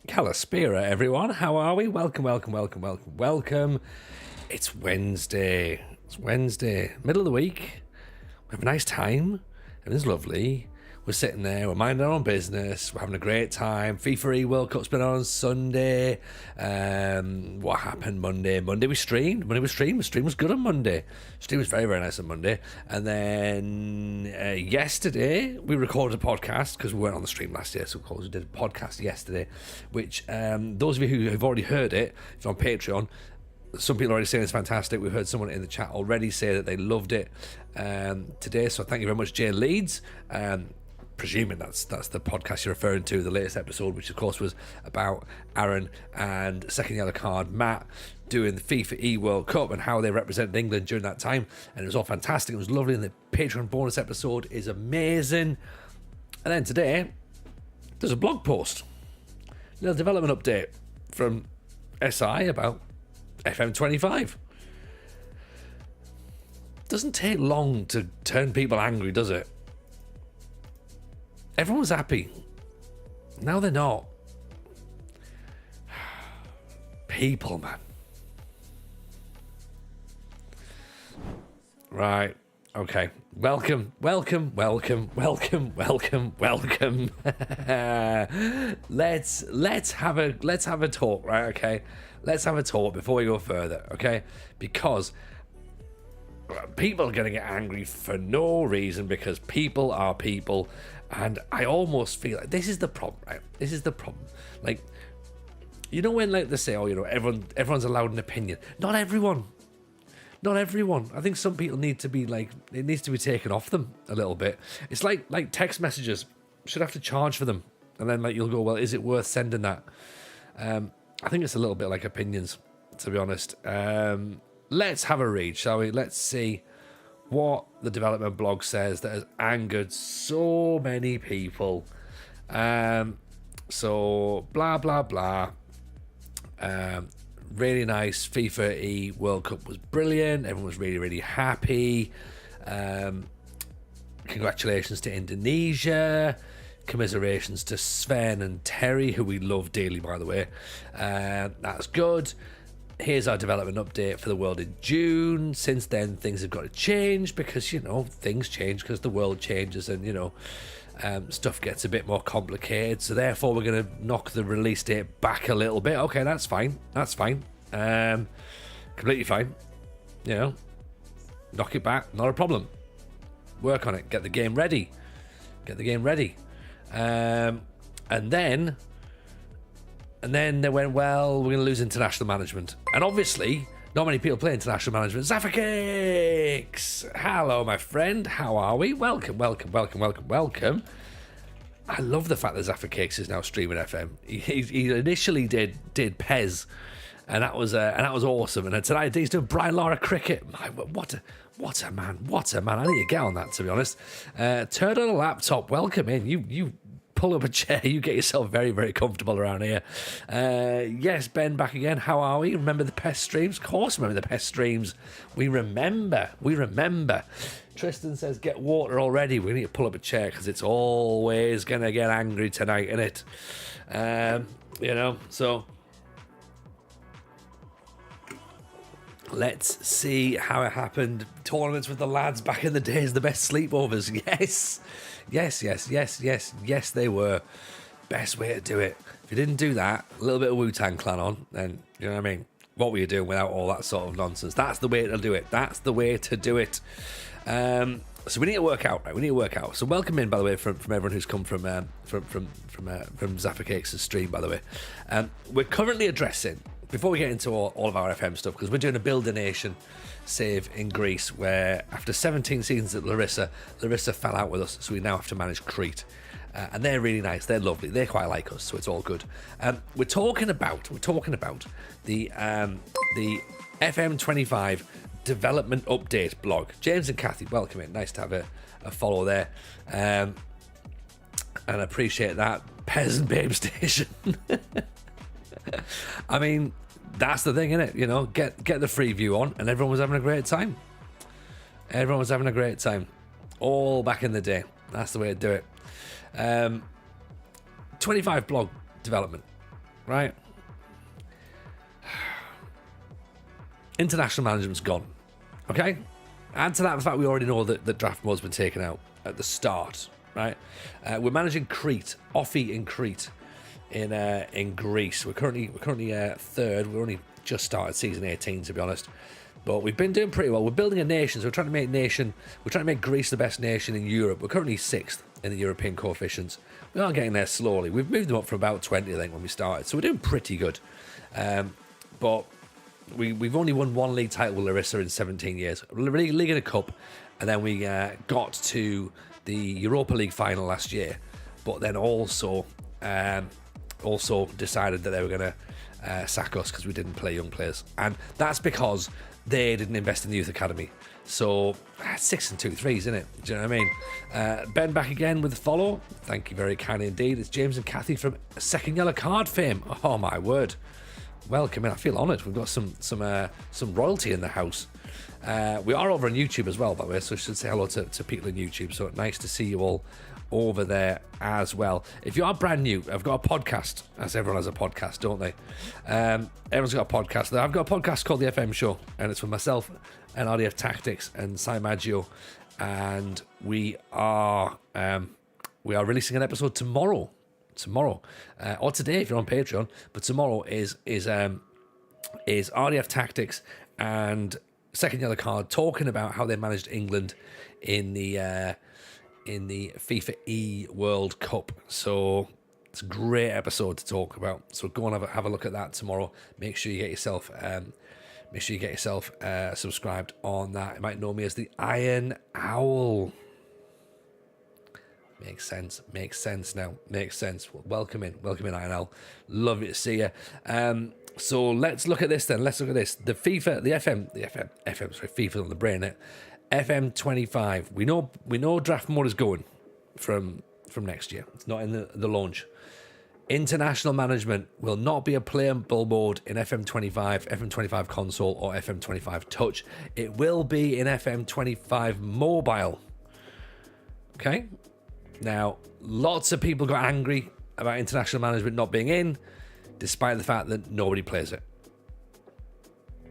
Calispera, everyone. How are we? Welcome. It's Wednesday. Middle of the week. We have a nice time. Everything's lovely. We're sitting there, we're minding our own business, we're having a great time. FIFA E World Cup's been on Sunday. What happened Monday? Monday we streamed. The stream was good on Monday. The stream was very, very nice on Monday. And then yesterday we recorded a podcast because we weren't on the stream last year, so of course we did a podcast yesterday, which those of you who have already heard it, if you're on Patreon, some people are already saying it's fantastic. We've heard someone in the chat already say that they loved it today, so thank you very much, Jay Leeds. Presuming that's the podcast you're referring to, the latest episode, which of course was about Aaron and second yellow card Matt doing the FIFA E World Cup and how they represented England during that time, and it was all fantastic. It was lovely, and the Patreon bonus episode is amazing. And then today there's a blog post, a little development update from SI about FM25. Doesn't take long to turn people angry, does it? Everyone was happy. Now they're not. People, man. Right. Okay. Welcome. Let's have a talk, right? Okay. Let's have a talk before we go further, okay? Because people are going to get angry for no reason, because people are people. And I almost feel like this is the problem, right? This is the problem. Like, you know when like they say, oh, you know, everyone's allowed an opinion. Not everyone. I think some people need to be like, it needs to be taken off them a little bit. It's like text messages. Should have to charge for them. And then like you'll go, well, is it worth sending that? I think it's a little bit like opinions, to be honest. Let's have a read, shall we? Let's see what the development blog says that has angered so many people. So blah blah. Really nice. FIFA E World Cup was brilliant. Everyone was really, really happy. Congratulations to Indonesia. Commiserations to Sven and Terry, who we love dearly, by the way. That's good. Here's our development update for the world in June. Since then, things have got to change because, you know, things change because the world changes and, you know, stuff gets a bit more complicated. So therefore, we're going to knock the release date back a little bit. Okay, that's fine. Completely fine. You know, knock it back. Not a problem. Work on it. Get the game ready. And then they went, well, we're going to lose international management. And obviously, not many people play international management. Zafakix! Hello, my friend. How are we? Welcome. I love the fact that Zafakix is now streaming FM. He initially did Pez, and that was awesome. And tonight he's doing Brian Lara cricket. What a man. I need to get on that, to be honest. Turn on a laptop. Welcome in. You pull up a chair, you get yourself very, very comfortable around here. Yes, Ben back again. How are we? Remember the PES streams? Of course, remember the PES streams. We remember. Tristan says, get water already. We need to pull up a chair because it's always going to get angry tonight, innit? You know, so let's see how it happened. Tournaments with the lads back in the days, the best sleepovers. Yes, they were. Best way to do it. If you didn't do that, a little bit of Wu-Tang Clan on, then, you know what I mean? What were you doing without all that sort of nonsense? That's the way to do it. So we need to work out, right? So welcome in, by the way, from everyone who's come from Zafakix's stream, by the way. We're currently addressing, before we get into all of our FM stuff, because we're doing a Build a Nation save in Greece, where after 17 seasons at Larissa fell out with us, so we now have to manage Crete. And they're really nice, they're lovely, they quite like us, so it's all good. We're talking about the FM25 development update blog. James and Kathy, welcome in. Nice to have a follow there. And I appreciate that. Peasant Babe Station. I mean, that's the thing, innit? You know, get the free view on, and everyone was having a great time. All back in the day. That's the way to do it. 25 blog development, right? International management's gone. Okay? Add to that the fact we already know that the draft mode's been taken out at the start, right? We're managing Crete, OFI in Crete, in Greece. We're currently third. We're only just started season 18, to be honest. But we've been doing pretty well. We're building a nation, so we're trying to make Greece the best nation in Europe. We're currently 6th in the European coefficients. We are getting there slowly. We've moved them up from about 20, I think, when we started. So we're doing pretty good. But we've only won one league title with Larissa in 17 years. League and a cup. And then we got to the Europa League final last year. But then also decided that they were going to sack us because we didn't play young players. And that's because they didn't invest in the youth academy. So 6 and 2 threes, isn't it? Do you know what I mean? Ben back again with the follow. Thank you very kindly indeed. It's James and Kathy from Second Yellow Card fame. Oh my word! Welcome in. I feel honoured. We've got some royalty in the house. We are over on YouTube as well, by the way. So I should say hello to people in YouTube. So nice to see you all over there as well. If you are brand new, I've got a podcast, as everyone has a podcast, don't they? Everyone's got a podcast. I've got a podcast called The FM Show, and it's with myself and RDF Tactics and Sai Maggio, and we are releasing an episode tomorrow, or today if you're on Patreon. But tomorrow is RDF Tactics and Second Yellow Card talking about how they managed England in the FIFA E World Cup. So it's a great episode to talk about. So go and have a look at that tomorrow. Make sure you get yourself subscribed on that. You might know me as the Iron Owl. Makes sense now. Makes sense. Welcome in, Iron Owl. Lovely to see you. So let's look at this then. Let's look at this. The FIFA's on the brain, it. FM25. We know draft mode is going from next year. It's not in the launch. International management will not be a playable mode in FM25, FM25 console, or FM25 touch. It will be in FM25 mobile. Okay? Now, lots of people got angry about international management not being in, despite the fact that nobody plays it.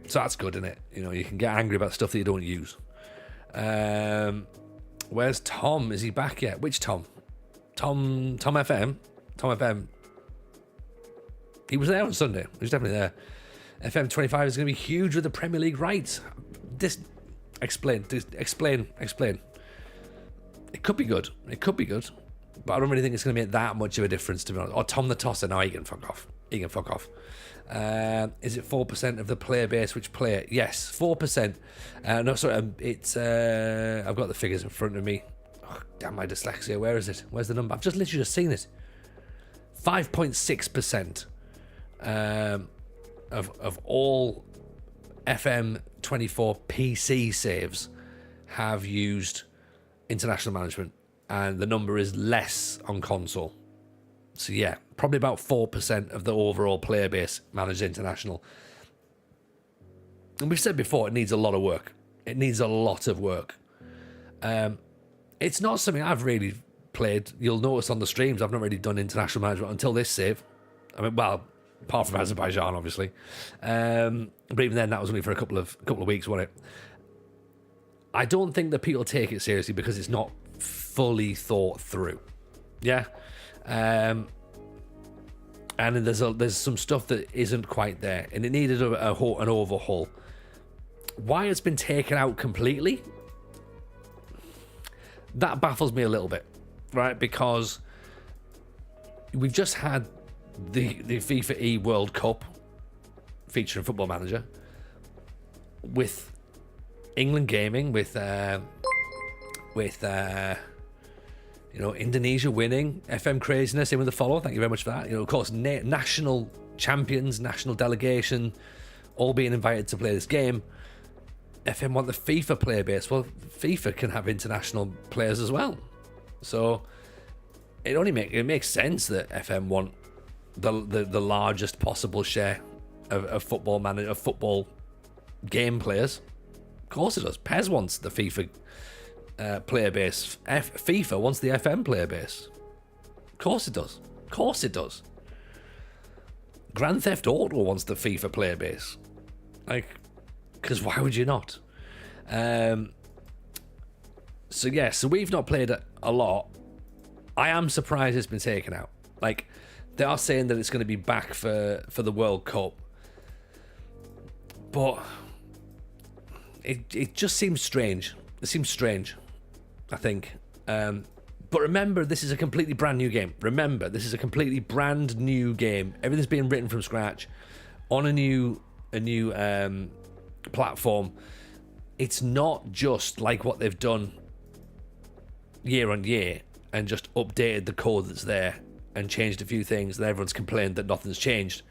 So that's good, isn't it? You know, you can get angry about stuff that you don't use. Where's Tom? Is he back yet? Which Tom? Tom FM? Tom FM. He was there on Sunday. He was definitely there. FM25 is going to be huge with the Premier League rights. Explain. It could be good. But I don't really think it's going to make that much of a difference, to be honest. Or Tom the Tosser. No, he can fuck off. Is it 4% of the player base which play it? Yes, 4%. No, sorry, it's... I've got the figures in front of me. Oh, damn my dyslexia. Where is it? Where's the number? I've just literally just seen it. 5.6% of all FM24 PC saves have used international management, and the number is less on console. So yeah, probably about 4% of the overall player base managed international. And we've said before, it needs a lot of work. It's not something I've really played. You'll notice on the streams, I've not really done international management until this save. I mean, well, apart from Azerbaijan, obviously. But even then, that was only for a couple of weeks, wasn't it? I don't think that people take it seriously because it's not fully thought through. Yeah. And there's some stuff that isn't quite there, and it needed an overhaul. Why it's been taken out completely, that baffles me a little bit, right? Because we've just had the FIFA E World Cup featuring Football Manager with England gaming, with Indonesia winning, FM craziness in with the follow. Thank you very much for that. Of course, national champions, national delegation, all being invited to play this game. FM want the FIFA player base. Well, FIFA can have international players as well. So it makes sense that FM want the largest possible share of football game players. Of course it does. PES wants the FIFA player base. FIFA wants the FM player base. Of course it does. Grand Theft Auto wants the FIFA player base. Like, because why would you not? So we've not played it a lot. I am surprised it's been taken out. Like, they are saying that it's going to be back for the World Cup. But it just seems strange. It seems strange, I think. But remember, this is a completely brand new game. Remember, this is a completely brand new game. Everything's being written from scratch on a new platform. It's not just like what they've done year on year and just updated the code that's there and changed a few things, and everyone's complained that nothing's changed.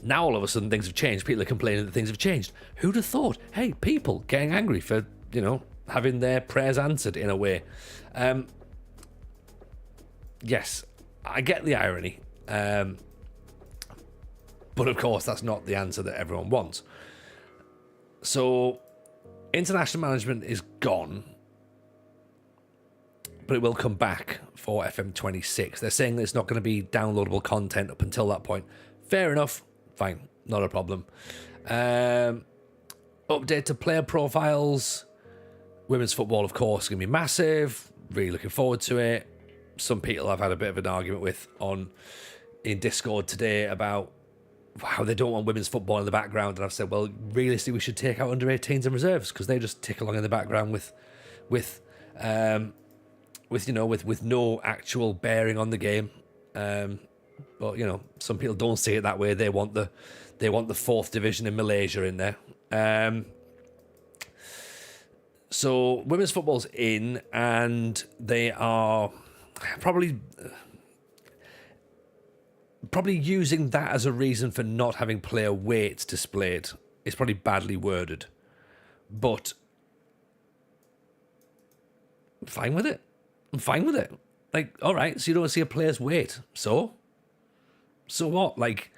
Now all of a sudden things have changed. People are complaining that things have changed. Who'd have thought? Hey, people getting angry for, having their prayers answered in a way. Yes, I get the irony. But of course, that's not the answer that everyone wants. So, international management is gone, but it will come back for FM26. They're saying that it's not going to be downloadable content up until that point. Fair enough. Fine. Not a problem. Update to player profiles. Women's football, of course, is going to be massive. Really looking forward to it. Some people I've had a bit of an argument with in Discord today about how they don't want women's football in the background, and I've said, well, realistically, we should take out under 18s and reserves because they just tick along in the background with no actual bearing on the game. But some people don't see it that way. They want the fourth division in Malaysia in there. So women's football's in, and they are probably using that as a reason for not having player weights displayed. It's probably badly worded, but I'm fine with it. Like, all right, so you don't see a player's weight. So what? Like,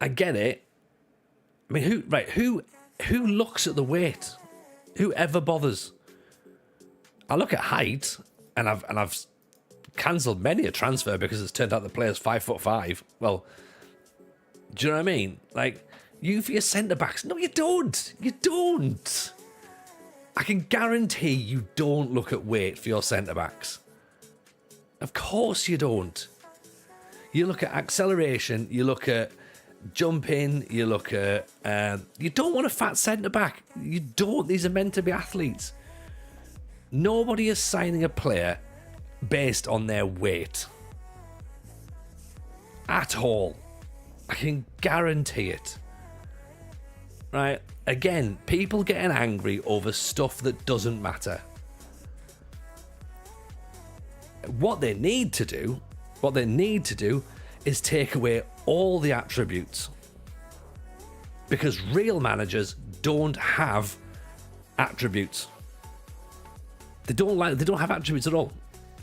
I get it. I mean, who looks at the weight? Who ever bothers? I look at height, and I've cancelled many a transfer because it's turned out the player's 5'5". Well, do you know what I mean? Like, you for your centre backs. No, you don't. You don't. I can guarantee you don't look at weight for your centre backs. Of course you don't. You look at acceleration, you look at jumping, you look at... you don't want a fat centre-back. You don't. These are meant to be athletes. Nobody is signing a player based on their weight. At all. I can guarantee it. Right? Again, people getting angry over stuff that doesn't matter. What they need to do is take away all the attributes, because real managers don't have attributes. They don't have attributes at all.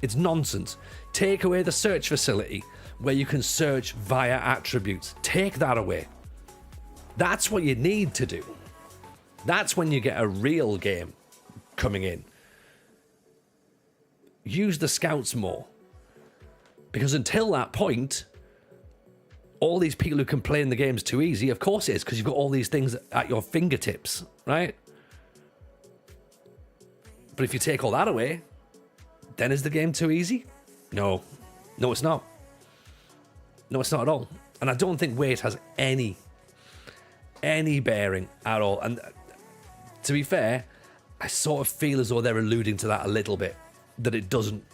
It's nonsense. Take away the search facility where you can search via attributes. Take that away. That's what you need to do. That's when you get a real game coming in. Use the scouts more. Because until that point, all these people who complain the game's too easy, of course it is, because you've got all these things at your fingertips, right? But if you take all that away, then is the game too easy? No. No, it's not. No, it's not at all. And I don't think weight has any bearing at all. And to be fair, I sort of feel as though they're alluding to that a little bit, that it doesn't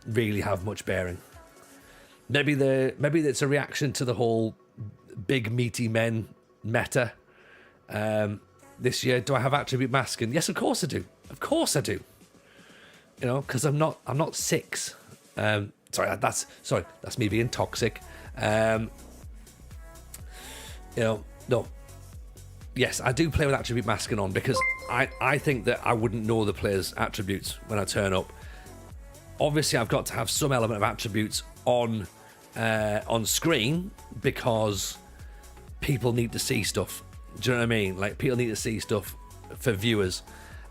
really have much bearing. Maybe it's a reaction to the whole big meaty men meta this year. Do I have attribute masking? Yes, of course I do. Of course I do. Because I'm not 6. That's me being toxic. No. Yes, I do play with attribute masking on because I think that I wouldn't know the player's attributes when I turn up. Obviously, I've got to have some element of attributes on screen because people need to see stuff. Do you know what I mean? Like, people need to see stuff for viewers.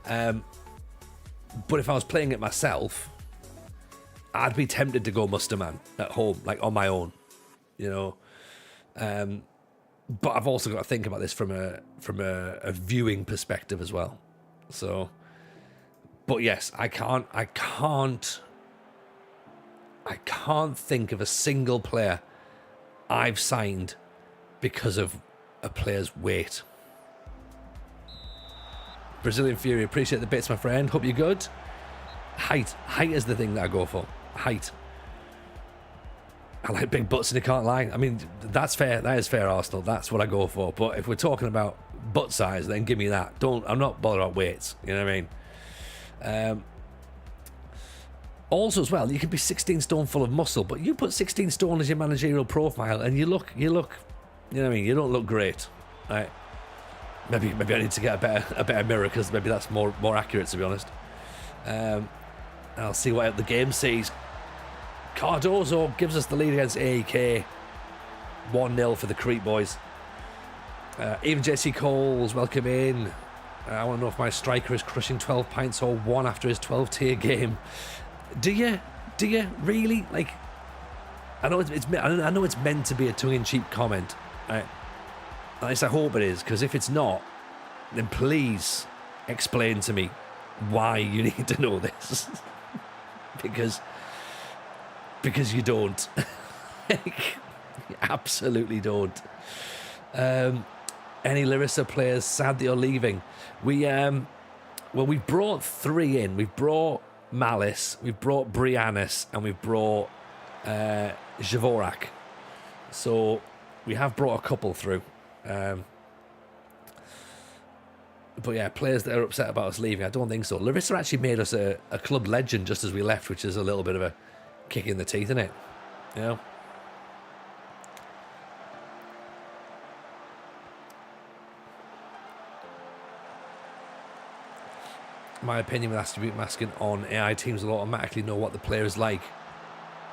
But if I was playing it myself, I'd be tempted to go Muster Man at home, like on my own, But I've also got to think about this from a viewing perspective as well. So, but yes, I can't think of a single player I've signed because of a player's weight. Brazilian Fury, appreciate the bits, my friend. Hope you're good. Height is the thing that I go for. Height. I like big butts and I can't lie. I mean, that's fair. That is fair, Arsenal. That's what I go for. But if we're talking about butt size, then give me that. I'm not bothered about weights. You know what I mean? Also, as well, you can be 16 stone full of muscle, but you put 16 stone as your managerial profile, and you look. You know what I mean? You don't look great, right? Maybe I need to get a better mirror, because maybe that's more accurate, to be honest. I'll see what the game sees. Cardozo gives us the lead against AEK. 1-0 for the Crete boys. Even JC Coles, welcome in. I want to know if my striker is crushing 12 pints or one after his 12-tier game. Do you really? Like, I know it's meant to be a tongue-in-cheek comment. Right? At least I hope it is, because if it's not, then please explain to me why you need to know this. because you don't. You absolutely don't. Any Larissa players sad that you're leaving? We brought 3 in. We've brought Malice, we've brought Briannis, and we've brought Javorak. So we have brought a couple through. But yeah, players that are upset about us leaving, I don't think so. Larissa actually made us a club legend just as we left, which is a little bit of a kick in the teeth, isn't it? You know? My opinion with attribute masking on AI teams will automatically know what the player is like.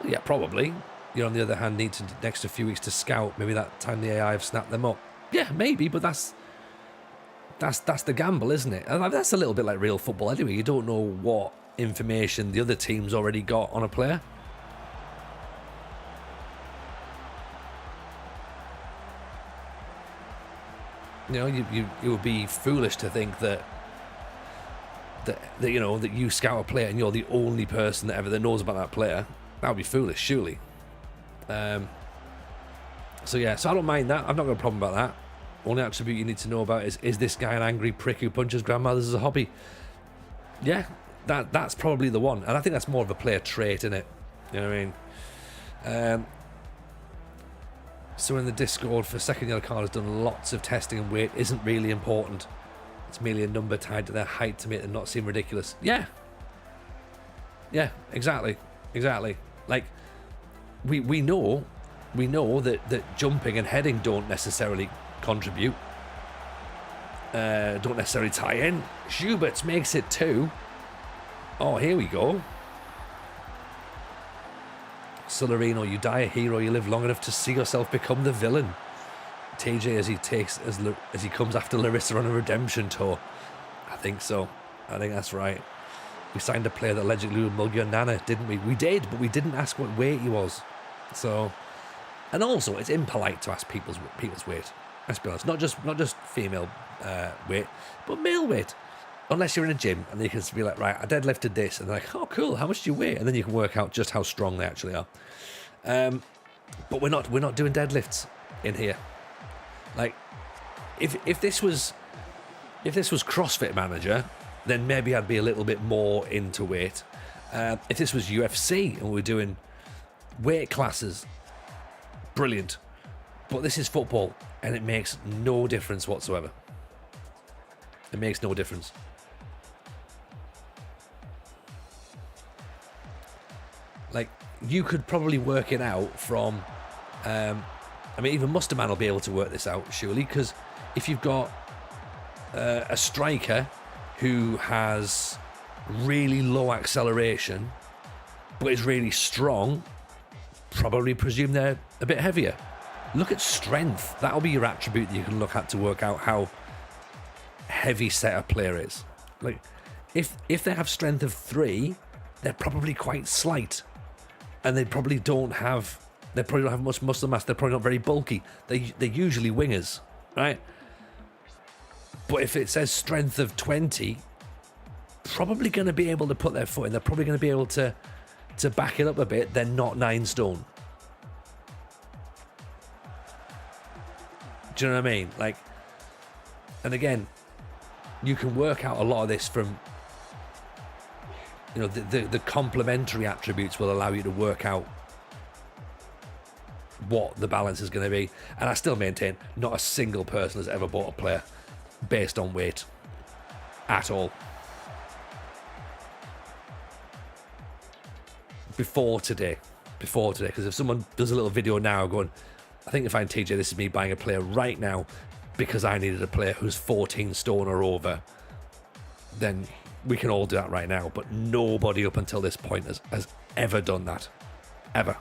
Well, yeah, probably. You, on the other hand, need to next a few weeks to scout. Maybe that time the AI have snapped them up. Yeah, maybe, but that's the gamble, isn't it? And that's a little bit like real football anyway. You don't know what information the other team's already got on a player. You know, you would be foolish to think that you know, that you scout a player and you're the only person that ever knows about that player. That would be foolish, surely. So yeah, so I don't mind that. I've not got a problem about that. Only attribute you need to know about is this guy an angry prick who punches grandmothers as a hobby? Yeah, that's probably the one. And I think that's more of a player trait, isn't it? You know what I mean? So in the Discord, for second yellow card has done lots of testing, and weight isn't really important. It's merely a number tied to their height to make them not seem ridiculous. Yeah, exactly. Like, we know that jumping and heading don't necessarily contribute, don't necessarily tie in. Schubert's makes it 2. Oh, here we go. Solarino, you die a hero, you live long enough to see yourself become the villain. TJ as he comes after Larissa on a redemption tour. I think so. I think that's right. We signed a player that allegedly would mug your nana, didn't we? We did, but we didn't ask what weight he was. So, and also it's impolite to ask people's weight. Let's be honest. Not just female weight, but male weight. Unless you're in a gym and you can be like, right, I deadlifted this, and they're like, oh cool, how much do you weigh? And then you can work out just how strong they actually are. But we're not doing deadlifts in here. Like, if this was CrossFit Manager, then maybe I'd be a little bit more into weight. If this was UFC and we're doing weight classes, brilliant. But this is football, and it makes no difference whatsoever. It makes no difference. Like, you could probably work it out from... I mean, even Musterman will be able to work this out, surely, because if you've got a striker who has really low acceleration but is really strong, probably presume they're a bit heavier. Look at strength. That'll be your attribute that you can look at to work out how heavy set a player is. Like, if they have strength of 3, they're probably quite slight, and they probably don't have They probably don't have much muscle mass. They're probably not very bulky. They're usually wingers, right? But if it says strength of 20, probably going to be able to put their foot in. They're probably going to be able to back it up a bit. They're not 9 stone. Do you know what I mean? Like, and again, you can work out a lot of this from, you know, the complementary attributes will allow you to work out what the balance is going to be. And I still maintain not a single person has ever bought a player based on weight at all. Before today, because if someone does a little video now going, I think if I'm TJ, this is me buying a player right now because I needed a player who's 14 stone or over, then we can all do that right now. But nobody up until this point has ever done that. Ever.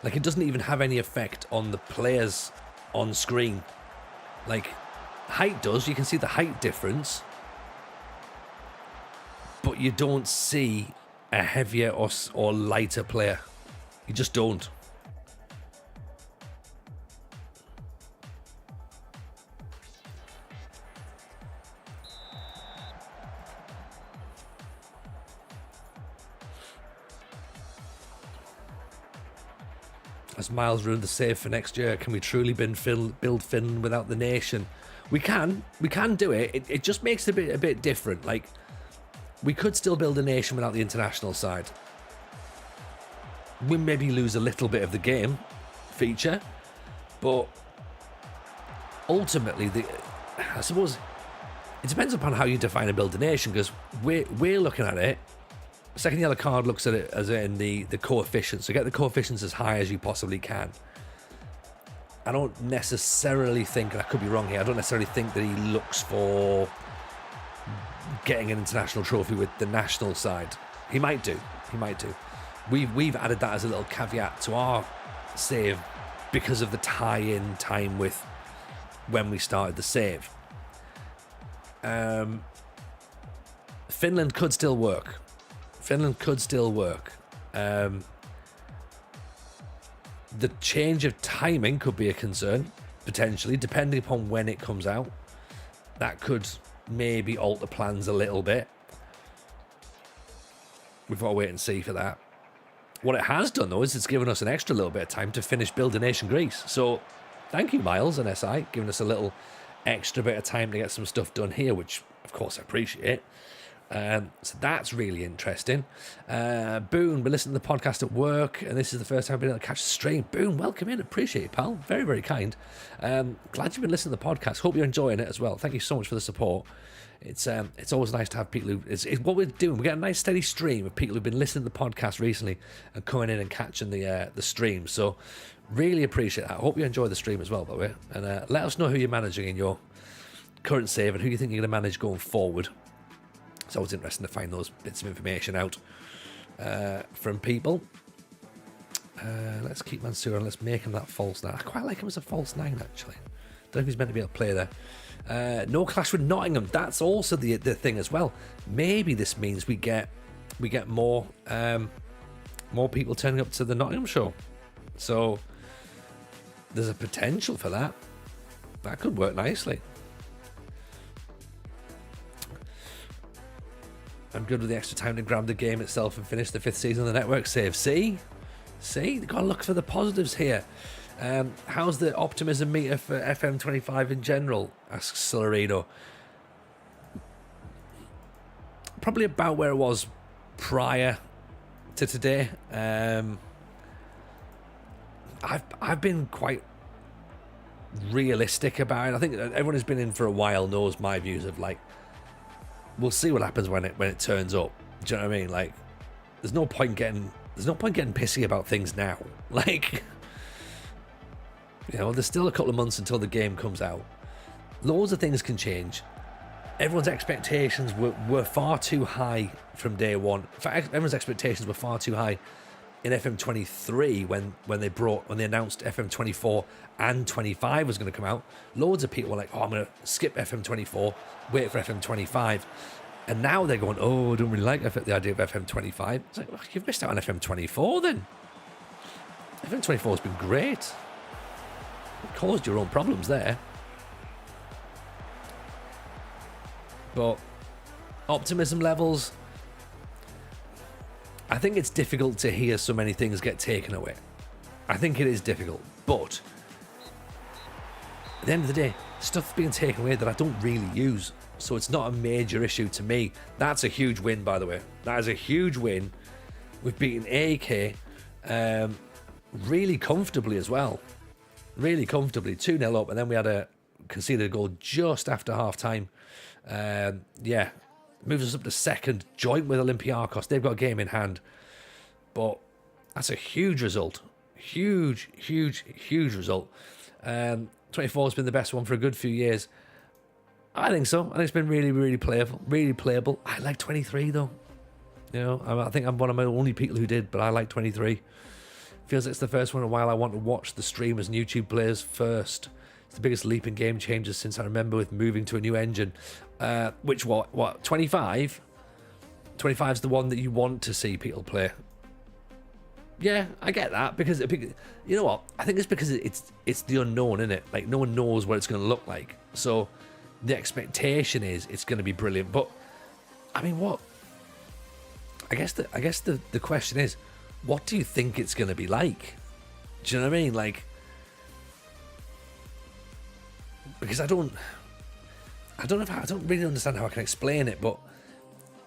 Like, it doesn't even have any effect on the players on screen. Like, height does. You can see the height difference. But you don't see a heavier or lighter player. You just don't. Has Miles ruined the save for next year? Can we truly build Finland without the nation? We can do it. It just makes it a bit different. Like, we could still build a nation without the international side. We maybe lose a little bit of the game feature, but ultimately, I suppose it depends upon how you define and build a nation, because we're looking at it. Second yellow card looks at it as in the coefficients. So get the coefficients as high as you possibly can. I don't necessarily think, and I could be wrong here, I don't necessarily think that he looks for getting an international trophy with the national side. He might do. We've added that as a little caveat to our save because of the tie-in time with when we started the save. Finland could still work. The change of timing could be a concern, potentially, depending upon when it comes out. That could maybe alter plans a little bit. We've got to wait and see for that. What it has done, though, is it's given us an extra little bit of time to finish building Nation Greece. So thank you, Miles and SI, giving us a little extra bit of time to get some stuff done here, which, of course, I appreciate. So that's really interesting. Boone, we're listening to the podcast at work, and this is the first time I've been able to catch the stream. Boone, welcome in. Appreciate it, pal. Very, very kind. Glad you've been listening to the podcast. Hope you're enjoying it as well. Thank you so much for the support. It's always nice to have people who... It's what we're doing. We get a nice steady stream of people who've been listening to the podcast recently and coming in and catching the stream. So really appreciate that. I hope you enjoy the stream as well, by the way. And let us know who you're managing in your current save and who you think you're going to manage going forward. It's always interesting to find those bits of information out from people. Let's keep Mansour and let's make him that false 9. I quite like him as a false 9, actually. Don't know if he's meant to be able to play there. No clash with Nottingham. That's also the thing as well. Maybe this means we get more people turning up to the Nottingham show. So there's a potential for that. That could work nicely. I'm good with the extra time to grab the game itself and finish the 5th season of the network save. See? You've got to look for the positives here. How's the optimism meter for FM25 in general? Asks Celerino. Probably about where it was prior to today. I've been quite realistic about it. I think everyone who's been in for a while knows my views of, like, we'll see what happens when it turns up. Do you know what I mean? Like, there's no point getting pissy about things now. Like, you know, there's still a couple of months until the game comes out. Loads of things can change. Everyone's expectations were far too high from day one. In fact, everyone's expectations were far too high in FM23 when they announced FM24 and 25 was going to come out. Loads of people were like, "Oh, I'm going to skip FM24, wait for FM25." And now they're going, oh, I don't really like the idea of FM25. It's like, well, you've missed out on FM24 then. FM24 has been great. It caused your own problems there. But optimism levels, I think it's difficult to hear so many things get taken away. I think it is difficult. But at the end of the day, stuff's being taken away that I don't really use. So it's not a major issue to me. That's a huge win, by the way. That is a huge win. We've beaten AK really comfortably as well. Really comfortably. 2-0 up, and then we had conceded a goal just after half-time. Moves us up to second, joint with Olympiacos. They've got a game in hand. But that's a huge result. Huge result. 24 has been the best one for a good few years. I think so. I think it's been really playable. I like 23 though. You know, I think I'm one of my only people who did, but I like 23. Feels like it's the first one in a while I want to watch the streamers and YouTube players first. It's the biggest leap in game changes since I remember with moving to a new engine. Which, 25? 25 is the one that you want to see people play. Yeah, I get that, because you know what? I think it's because it's the unknown, isn't it? Like, no one knows what it's going to look like. So the expectation is it's going to be brilliant. But I mean, what? I guess the question is, what do you think it's going to be like? Do you know what I mean? Like, because I don't really understand how I can explain it, but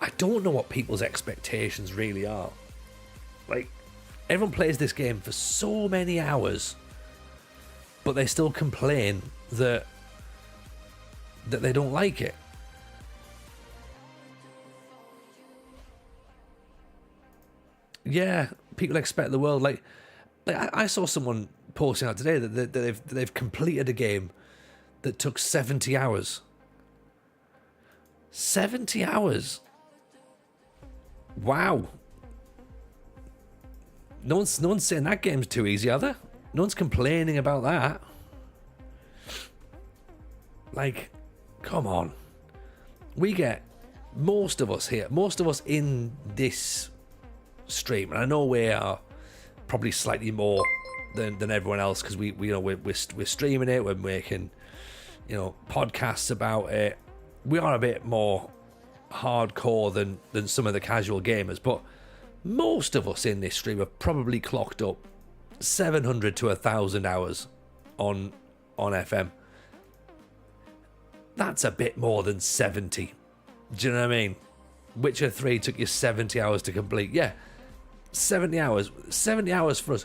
I don't know what people's expectations really are. Like, everyone plays this game for so many hours, but they still complain that they don't like it. Yeah, people expect the world. Like I saw someone posting out today that they've completed a game that took 70 hours. 70 hours. Wow. No one's saying that game's too easy, are they? No one's complaining about that. Like, come on. We get, most of us in this stream, and I know we are probably slightly more than everyone else, because we're streaming it, we're making, podcasts about it. We are a bit more hardcore than some of the casual gamers, but most of us in this stream have probably clocked up 700 to 1,000 hours on FM. That's a bit more than 70. Do you know what I mean? Witcher 3 took you 70 hours to complete. Yeah, 70 hours. 70 hours for us.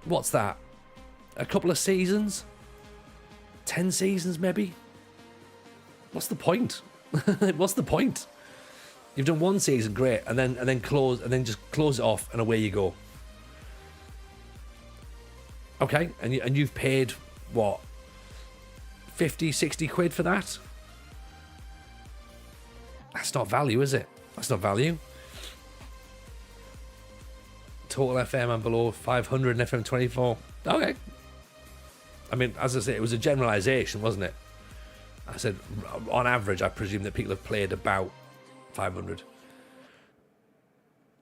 What's that? A couple of seasons? 10 seasons, maybe? What's the point? What's the point? You've done one season, great, and then just close it off, and away you go. Okay, and you've paid what, 50, 60 quid for that? That's not value, is it? That's not value. Total FM and below 500 and FM24. Okay. I mean, as I say, it was a generalisation, wasn't it? I said, on average, I presume that people have played about 500.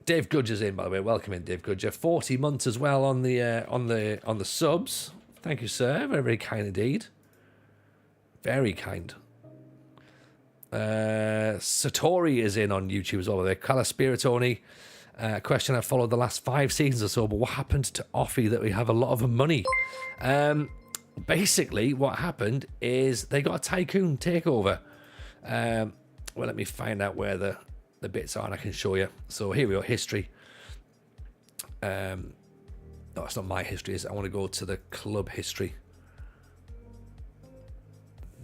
Dave Gudger's in, by the way. Welcome in, Dave Gudger. 40 months as well on the subs. Thank you, sir. Very, very kind indeed. Very kind. Satori is in on YouTube as well. There, Calaspiritoni. Question: I followed the last 5 seasons or so, but what happened to OFI that we have a lot of money? Basically, what happened is they got a tycoon takeover. Well, let me find out where the bits are, and I can show you. So here we go, history. No, it's not my history. I want to go to the club history.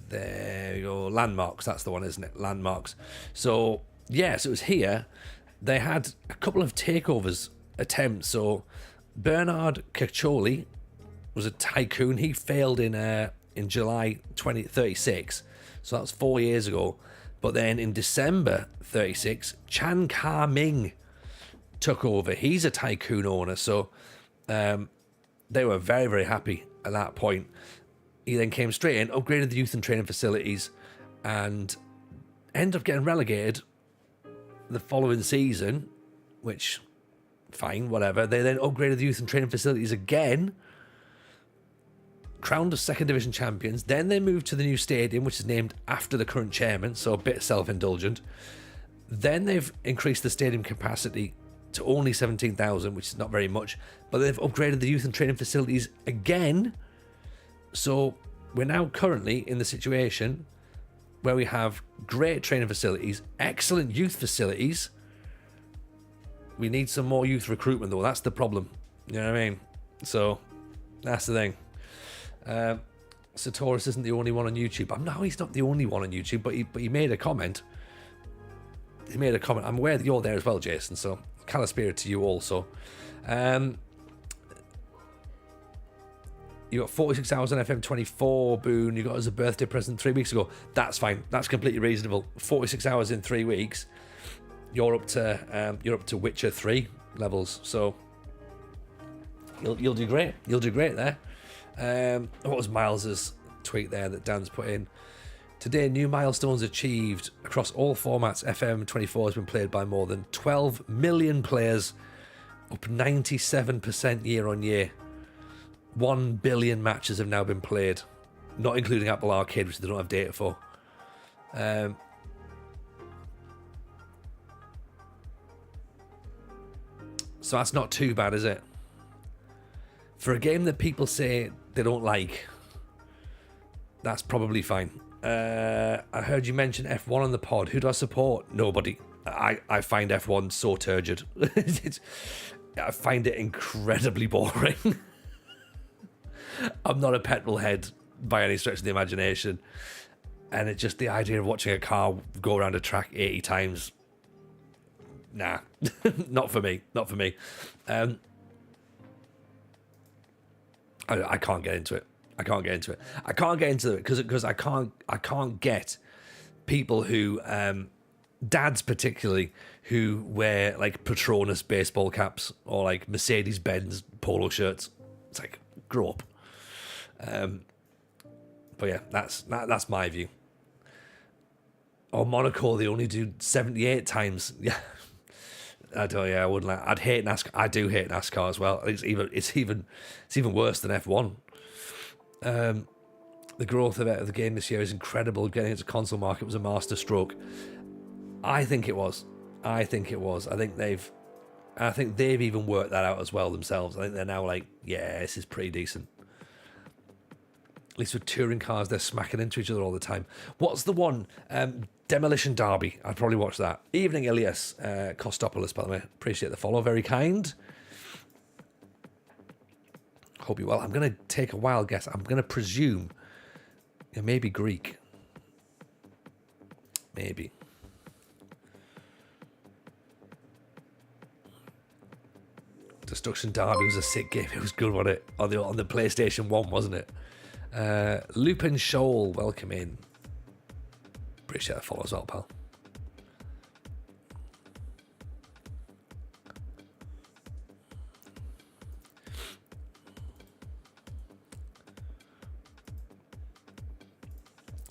There we go, landmarks. That's the one, isn't it? Landmarks. So yes, it was here. They had a couple of takeovers attempts. So Bernard Caccioli was a tycoon. He failed in July 2036. So that was 4 years ago. But then in December 36, Chan Ka Ming took over. He's a tycoon owner. So they were very, very happy at that point. He then came straight in, upgraded the youth and training facilities, and end up getting relegated the following season, which, fine, whatever. They then upgraded the youth and training facilities again, crowned as second division champions. Then they moved to the new stadium, which is named after the current chairman, so a bit self-indulgent. Then they've increased the stadium capacity to only 17,000, which is not very much, but they've upgraded the youth and training facilities again. So we're now currently in the situation where we have great training facilities, excellent youth facilities. We need some more youth recruitment, though. That's the problem. You know what I mean? So that's the thing. Satoris isn't the only one on YouTube. No, he's not the only one on YouTube, but he made a comment. He made a comment. I'm aware that you're there as well, Jason, so Calispirit to you also. You got 46 hours on FM24, Boone. You got as a birthday present 3 weeks ago. That's fine. That's completely reasonable. 46 hours in 3 weeks. You're up to Witcher 3 levels, so you'll do great. You'll do great there. What was Miles's tweet there that Dan's put in? Today, new milestones achieved across all formats. FM24 has been played by more than 12 million players, up 97% year on year. 1 billion matches have now been played, not including Apple Arcade, which they don't have data for. So that's not too bad, is it? For a game that people say they don't like, that's probably fine. I heard you mention F1 on the pod. Who do I support? Nobody. I find F1 so turgid. I find it incredibly boring. I'm not a petrol head by any stretch of the imagination. And it's just the idea of watching a car go around a track 80 times. Nah, not for me. Not for me. I can't get into it. I can't get into it because I can't get people who, dads particularly, who wear like Patronus baseball caps or like Mercedes-Benz polo shirts. It's like, grow up. But yeah, that's my view. Or Monaco, they only do 78 times. Yeah. I don't. Yeah, I wouldn't like. I'd hate NASCAR. I do hate NASCAR as well. It's even worse than F1. The growth of the game this year is incredible. Getting into the console market was a masterstroke. I think it was. I think they've even worked that out as well themselves. I think they're now like, yeah, this is pretty decent. At least with touring cars, they're smacking into each other all the time. What's the one? Demolition Derby. I'd probably watch that. Evening, Ilias Kostopoulos, by the way. Appreciate the follow. Very kind. Hope you're well. I'm going to take a wild guess. I'm going to presume maybe Greek. Maybe. Destruction Derby was a sick game. It was good, wasn't it? On the PlayStation 1, wasn't it? Lupin Shoal, welcome in. Appreciate the follow as well, pal.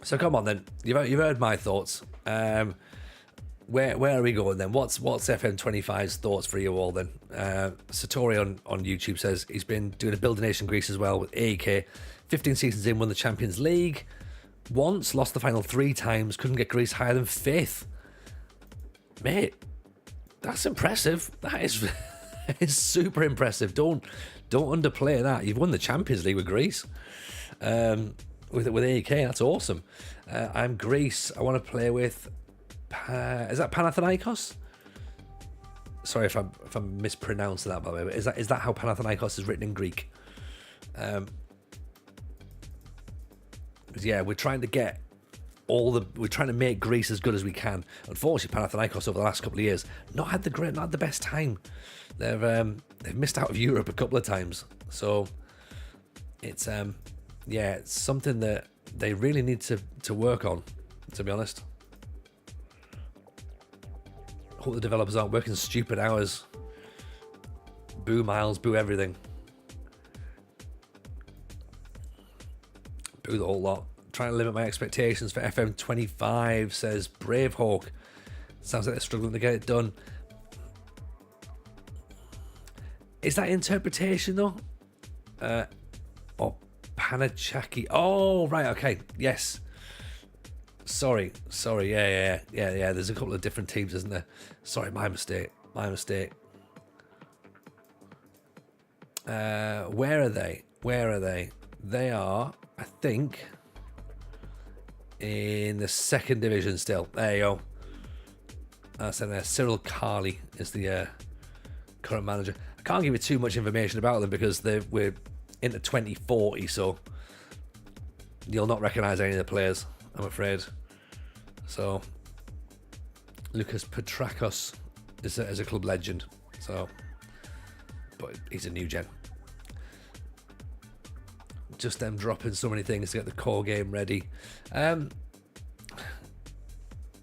So come on then. You've heard my thoughts. Where are we going then? What's FM25's thoughts for you all then? Satori on YouTube says he's been doing a Build a Nation Greece as well with AEK. 15 seasons in, won the Champions League once, lost the final 3 times, couldn't get Greece higher than 5th. Mate, that's impressive. That is super impressive. Don't underplay that. You've won the Champions League with Greece. With AEK, that's awesome. I'm Greece. I want to play with is that Panathinaikos? Sorry if I'm mispronouncing that, by the way. But is that how Panathinaikos is written in Greek? Yeah, we're trying to make Greece as good as we can. Unfortunately, Panathinaikos over the last couple of years not had the best time. They've missed out of Europe a couple of times, so it's it's something that they really need to work on, to be honest. Hope the developers aren't working stupid hours. Boo Miles, boo everything. Boo the whole lot. trying to limit my expectations for FM25, says Bravehawk. Sounds like they're struggling to get it done. Is that interpretation though? Or Panachaki? Oh, right, okay, yes. Sorry, yeah. There's a couple of different teams, isn't there? Sorry, my mistake. Where are they? They are, I think, in the second division still. There you go. So Cyril Carley is the current manager. I can't give you too much information about them because we're into 2040, so you'll not recognise any of the players, I'm afraid. So Lucas Petrakos is a club legend. So, but he's a new gen. Just them dropping so many things to get the core game ready. What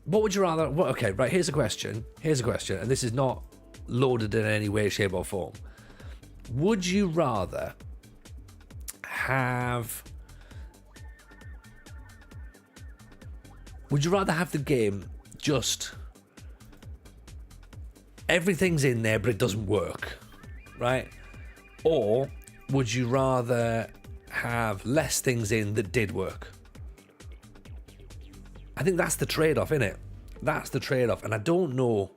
would you rather? Okay, right. Here's a question, and this is not loaded in any way, shape, or form. Would you rather have? Would you rather have the game just everything's in there but it doesn't work, right? Or would you rather have less things in that did work? I think that's the trade-off, innit? That's the trade-off, and I don't know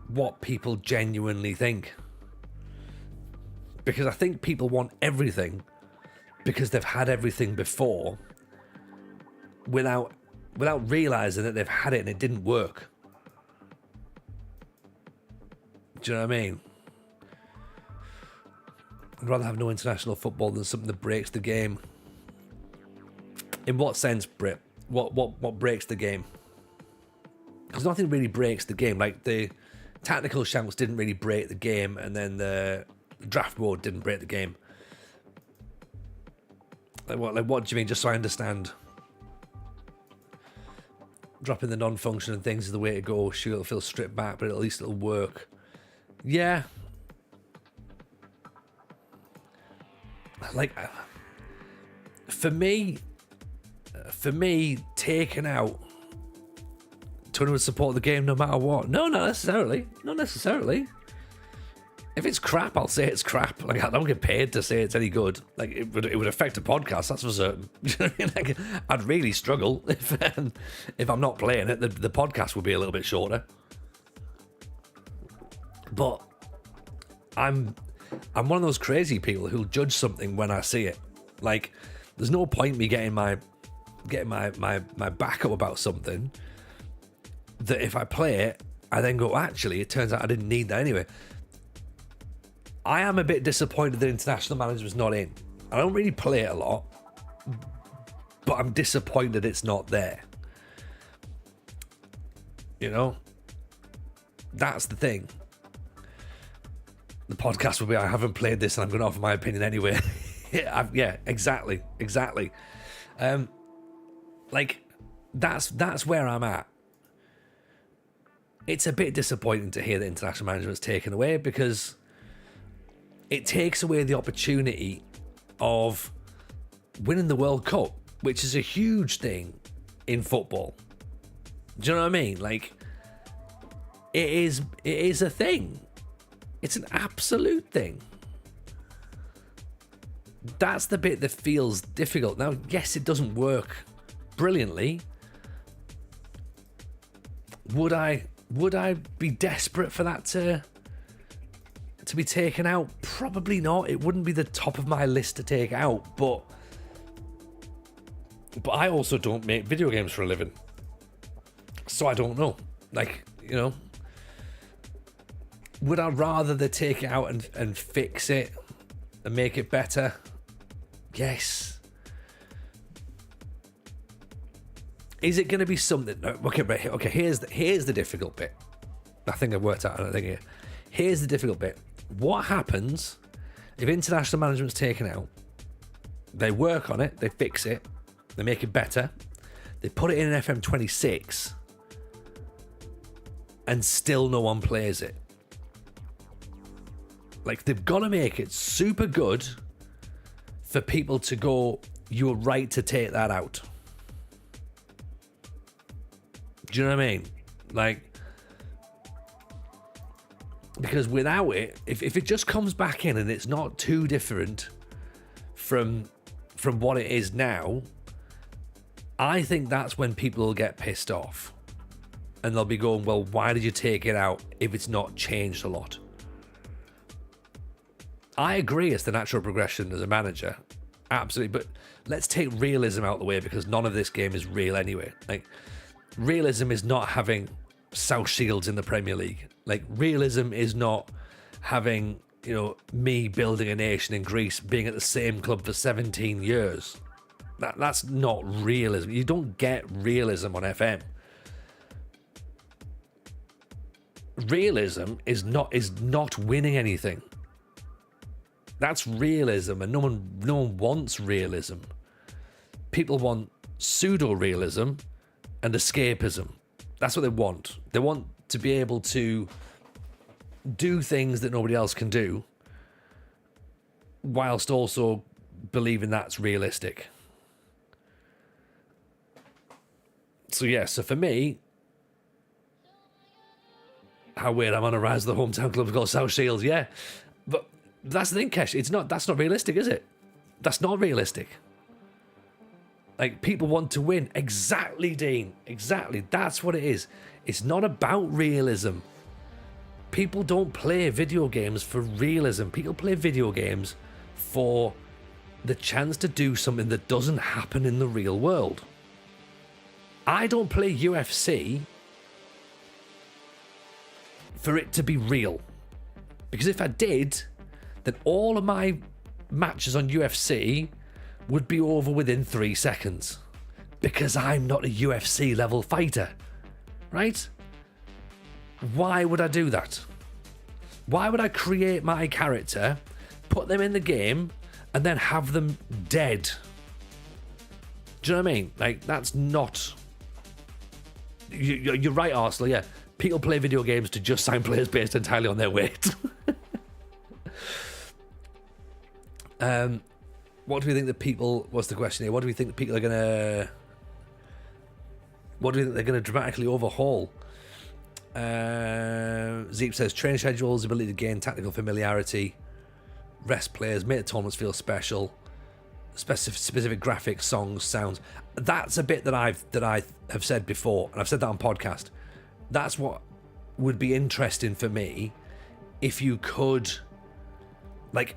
what people genuinely think, because I think people want everything because they've had everything before without realizing that they've had it and it didn't work. Do you know what I mean? I'd rather have no international football than something that breaks the game. In what sense, Brit? What breaks the game? Because nothing really breaks the game. Like the tactical shouts didn't really break the game, and then the draft board didn't break the game. Like what do you mean? Just so I understand. Dropping the non-functioning things is the way to go. Sure, it'll feel stripped back, but at least it'll work. Yeah. Like, for me, taking out Tony would support the game no matter what. No, not necessarily. Not necessarily. If it's crap, I'll say it's crap. Like, I don't get paid to say it's any good. Like, it would affect a podcast, that's for certain. You know what I mean? Like, I'd really struggle if I'm not playing it. The podcast would be a little bit shorter. But I'm one of those crazy people who'll judge something when I see it. Like, there's no point me getting my back up about something that if I play it, I then go, actually, it turns out I didn't need that anyway. I am a bit disappointed that International Management's not in. I don't really play it a lot, but I'm disappointed it's not there. You know? That's the thing. The podcast will be, I haven't played this and I'm going to offer my opinion anyway. Yeah, exactly. Like, that's where I'm at. It's a bit disappointing to hear that International Management's taken away, because it takes away the opportunity of winning the World Cup, which is a huge thing in football. Do you know what I mean? Like, it is a thing. It's an absolute thing. That's the bit that feels difficult. Now, yes, it doesn't work brilliantly. Would I be desperate for that to be taken out? Probably not. It wouldn't be the top of my list to take out, but I also don't make video games for a living, so I don't know. Like, you know, would I rather they take it out and fix it and make it better? Yes. Is it going to be something? Okay. Here's the difficult bit. I think I've worked out another thing here. Here's the difficult bit. What happens if International Management's taken out? They work on it, they fix it, they make it better, they put it in an FM26, and still no one plays it. Like, they've got to make it super good for people to go, you were right to take that out. Do you know what I mean? Like, because without it, if it just comes back in and it's not too different from what it is now, I think that's when people will get pissed off. And they'll be going, well, why did you take it out if it's not changed a lot? I agree it's the natural progression as a manager. Absolutely. But let's take realism out of the way, because none of this game is real anyway. Like, realism is not having South Shields in the Premier League. Like, realism is not having, you know, me building a nation in Greece, being at the same club for 17 years. That's not realism. You don't get realism on FM. Realism is not winning anything. That's realism, and no one wants realism. People want pseudo-realism and escapism. That's what they want. They want to be able to do things that nobody else can do, whilst also believing that's realistic. So yeah, so for me, how weird, I'm on a rise of the hometown club called South Shields, yeah. But that's the thing, Kesh, that's not realistic, is it? That's not realistic. Like, people want to win. Exactly, Dean. Exactly. That's what it is. It's not about realism. People don't play video games for realism. People play video games for the chance to do something that doesn't happen in the real world. I don't play UFC for it to be real. Because if I did, then all of my matches on UFC would be over within 3 seconds. Because I'm not a UFC level fighter. Right? Why would I do that? Why would I create my character, put them in the game, and then have them dead? Do you know what I mean? Like, that's not... You're right, Arsenal, yeah. People play video games to just sign players based entirely on their weight. What do we think that people... What's the question here? What do we think that people are going to... What do we think they're going to dramatically overhaul? Zeep says, training schedules, ability to gain tactical familiarity, rest players, make the tournaments feel special, specific graphics, songs, sounds. That's a bit that I have said before, and I've said that on podcast. That's what would be interesting for me if you could, like,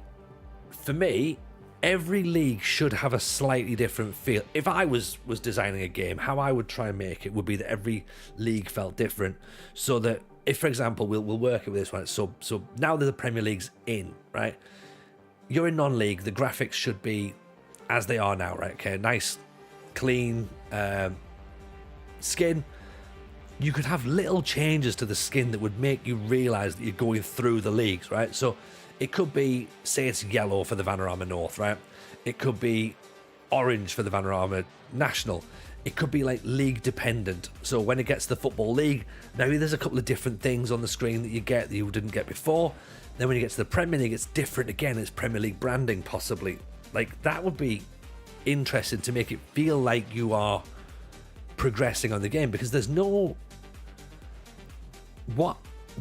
for me, every league should have a slightly different feel. If I was designing a game, how I would try and make it would be that every league felt different. So that if, for example, we'll work it with this one. So now that the Premier League's in, right? You're in non-league. The graphics should be as they are now, right? Okay, nice, clean skin. You could have little changes to the skin that would make you realise that you're going through the leagues, right? So it could be, say it's yellow for the Vanarama North, right? It could be orange for the Vanarama National. It could be like league dependent. So when it gets to the Football League, maybe there's a couple of different things on the screen that you get that you didn't get before. Then when you get to the Premier League, it's different again. It's Premier League branding, possibly. Like, that would be interesting to make it feel like you are progressing on the game, because there's no... What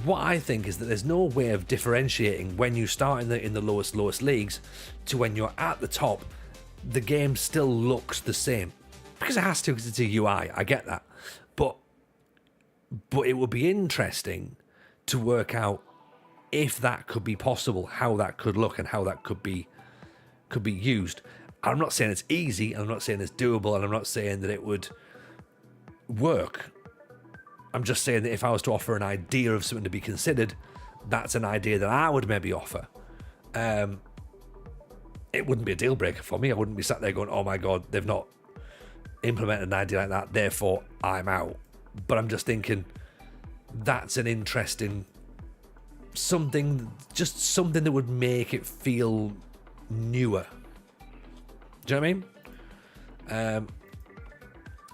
I think is that there's no way of differentiating when you start in the lowest leagues to when you're at the top. The game still looks the same, because it has to, because it's a UI. I get that, but it would be interesting to work out if that could be possible, how that could look, and how that could be used. I'm not saying it's easy, and I'm not saying it's doable, and I'm not saying that it would work. I'm just saying that if I was to offer an idea of something to be considered, that's an idea that I would maybe offer. It wouldn't be a deal breaker for me. I wouldn't be sat there going, oh my God, they've not implemented an idea like that, therefore I'm out. But I'm just thinking that's an interesting something, just something that would make it feel newer. Do you know what I mean?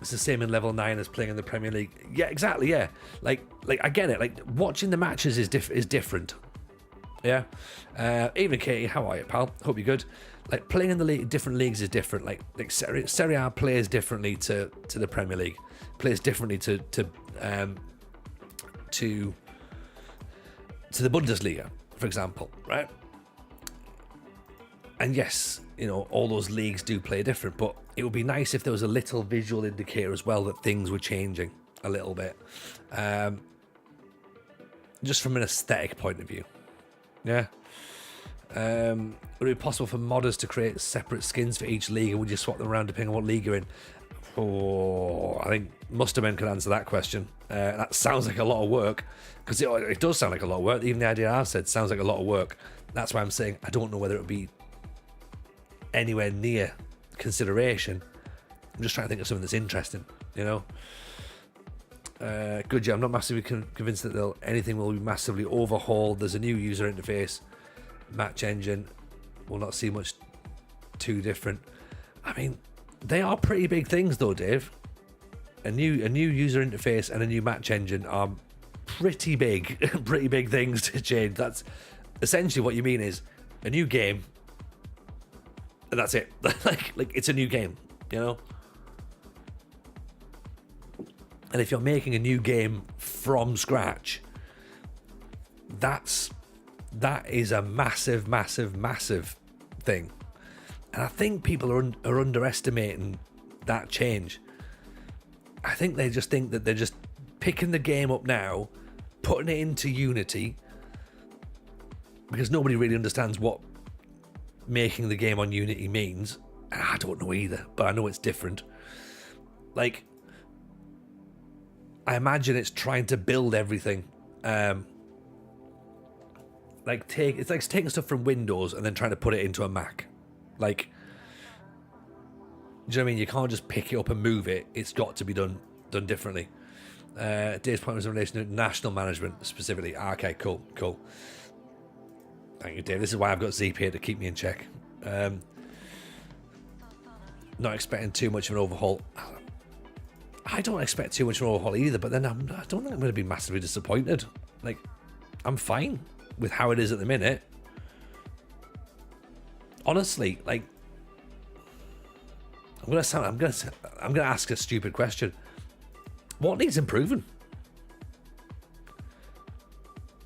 It's the same in level 9 as playing in the Premier League. Yeah, exactly. Yeah, like I get it. Like, watching the matches is different. Yeah. Even Katie, how are you, pal? Hope you're good. Like playing in the league, different leagues is different. Like Serie A plays differently to the Premier League, plays differently to the Bundesliga, for example, right? And yes, you know, all those leagues do play different, but it would be nice if there was a little visual indicator as well that things were changing a little bit, just from an aesthetic point of view. Yeah. Would it be possible for modders to create separate skins for each league, and would you swap them around depending on what league you're in? Oh, I think Musterman could answer that question. That sounds like a lot of work, because it does sound like a lot of work. Even the idea I've said sounds like a lot of work. That's why I'm saying I don't know whether it would be anywhere near consideration. I'm just trying to think of something that's interesting, you know. Good, yeah, I'm not massively convinced that anything will be massively overhauled. There's a new user interface, match engine. Will not see much too different. I mean, they are pretty big things though, Dave. A new user interface and a new match engine are pretty big things to change. That's essentially what you mean is a new game, and that's it. like it's a new game, you know. And if you're making a new game from scratch, that is a massive thing. And I think people are underestimating that change. I think they just think that they're just picking the game up now, putting it into Unity, because nobody really understands what making the game on Unity means. I don't know either, but I know it's different. Like, I imagine it's trying to build everything. It's like taking stuff from Windows and then trying to put it into a Mac. Like, do you know what I mean? You can't just pick it up and move it. It's got to be done differently. Dave's point was in relation to national management specifically. Okay, cool. Thank you, Dave. This is why I've got Zeep here to keep me in check. Not expecting too much of an overhaul. I don't expect too much of an overhaul either, but then I don't think I'm going to be massively disappointed. Like, I'm fine with how it is at the minute. Honestly, like, I'm gonna ask a stupid question. What needs improving?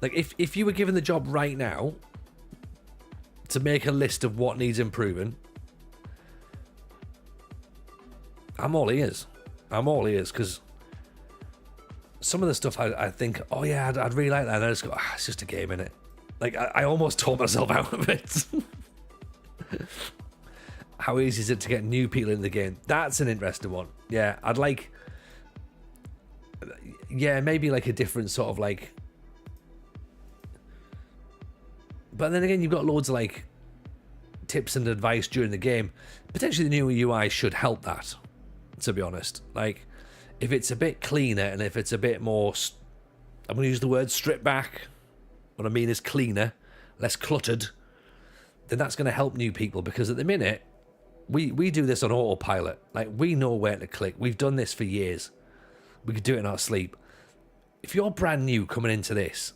Like, if you were given the job right now to make a list of what needs improving, I'm all ears. Because some of the stuff I think, oh yeah, I'd really like that, and I just go, it's just a game, innit? Like, I almost tore myself out of it. How easy is it to get new people in the game? That's an interesting one. Yeah, I'd like... Yeah, maybe like a different sort of like... But then again, you've got loads of like tips and advice during the game. Potentially the new UI should help that, to be honest. Like, if it's a bit cleaner and if it's a bit more... I'm going to use the word strip back. What I mean is cleaner, less cluttered. Then that's going to help new people, because at the minute, we do this on autopilot. Like, we know where to click. We've done this for years. We could do it in our sleep. If you're brand new coming into this,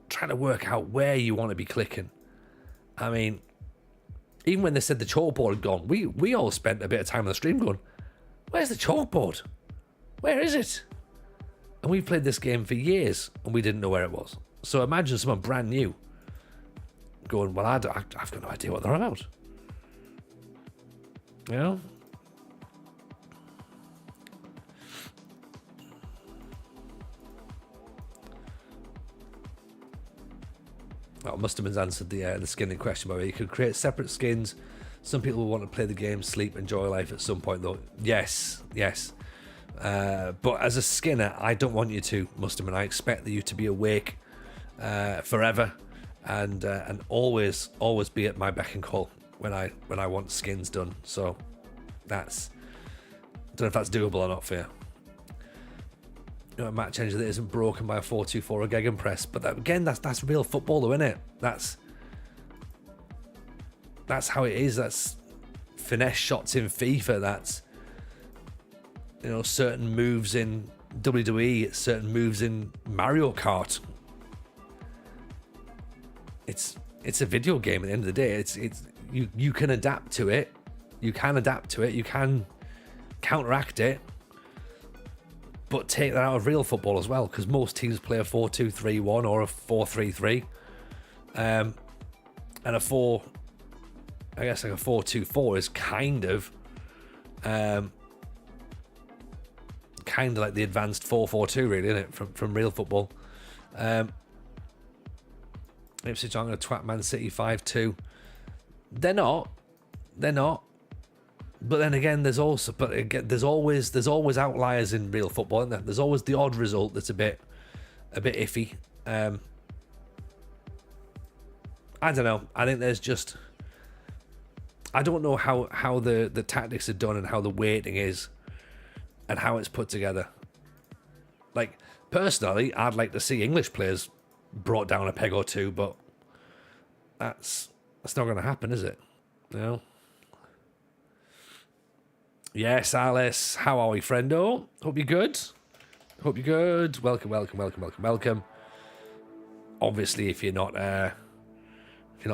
trying to work out where you want to be clicking. I mean, even when they said the chalkboard had gone, we all spent a bit of time on the stream going, where's the chalkboard? Where is it? And we've played this game for years and we didn't know where it was. So imagine someone brand new going, well, I've got no idea what they're about. You know? Well, Musterman's answered the skin in question, by the way. You could create separate skins. Some people will want to play the game, sleep, enjoy life at some point, though. Yes. But as a skinner, I don't want you to, Musterman. I expect you to be awake forever and always be at my beck and call when I want skins done. So that's... I don't know if that's doable or not for you. You know, a match engine that isn't broken by a 4-2-4 or gegenpress, but again, that's real football, though, isn't it? That's how it is. That's finesse shots in FIFA. That's, you know, certain moves in WWE, certain moves in Mario Kart. It's a video game at the end of the day. It's you can adapt to it. You can adapt to it. You can counteract it. But take that out of real football as well, because most teams play a 4-2-3-1 or a 4-3-3. And a 4-2-4 is kind of like the advanced 4-4-2, really, isn't it? From real football. Ipswich aren't going to twat Man City 5-2. They're not. But then again, there's always outliers in real football, isn't there? There's always the odd result that's a bit iffy. I don't know. I think there's just, I don't know how the tactics are done and how the weighting is and how it's put together. Like, personally, I'd like to see English players brought down a peg or two, but that's not going to happen, is it? You know? Yes, Alice. How are we, friendo? Hope you're good. Welcome. Obviously, if you're not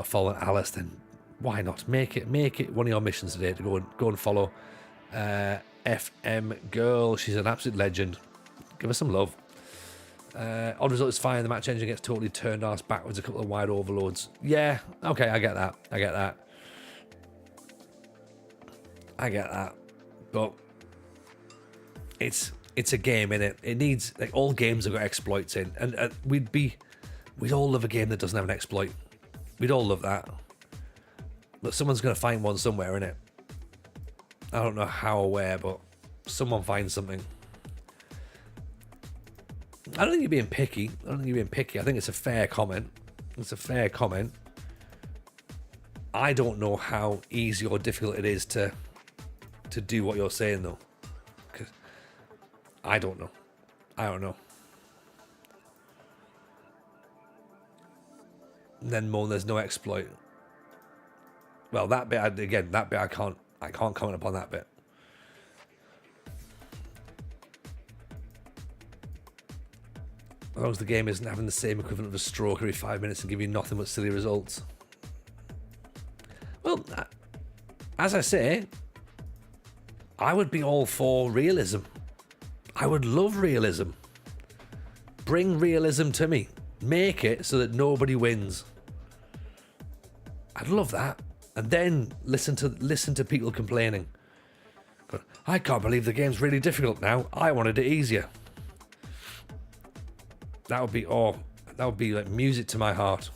following Alice, then why not make it one of your missions today to go and follow FM Girl. She's an absolute legend. Give her some love. Odd result is fine. The match engine gets totally turned arse backwards. A couple of wide overloads. Yeah. Okay, I get that. But it's a game, innit? It needs, like, all games have got exploits in, and we'd all love a game that doesn't have an exploit. We'd all love that. But someone's going to find one somewhere, innit? I don't know how or where, but someone finds something. I don't think you're being picky. I think it's a fair comment. I don't know how easy or difficult it is to do what you're saying, though. Because I don't know. And then moan there's no exploit. Well, that bit I can't comment upon that bit. As long as the game isn't having the same equivalent of a stroke every 5 minutes and give you nothing but silly results. Well, as I say, I would be all for realism. I would love realism. Bring realism to me. Make it so that nobody wins. I'd love that. And then listen to people complaining. But I can't believe the game's really difficult now. I wanted it easier. That would be like music to my heart,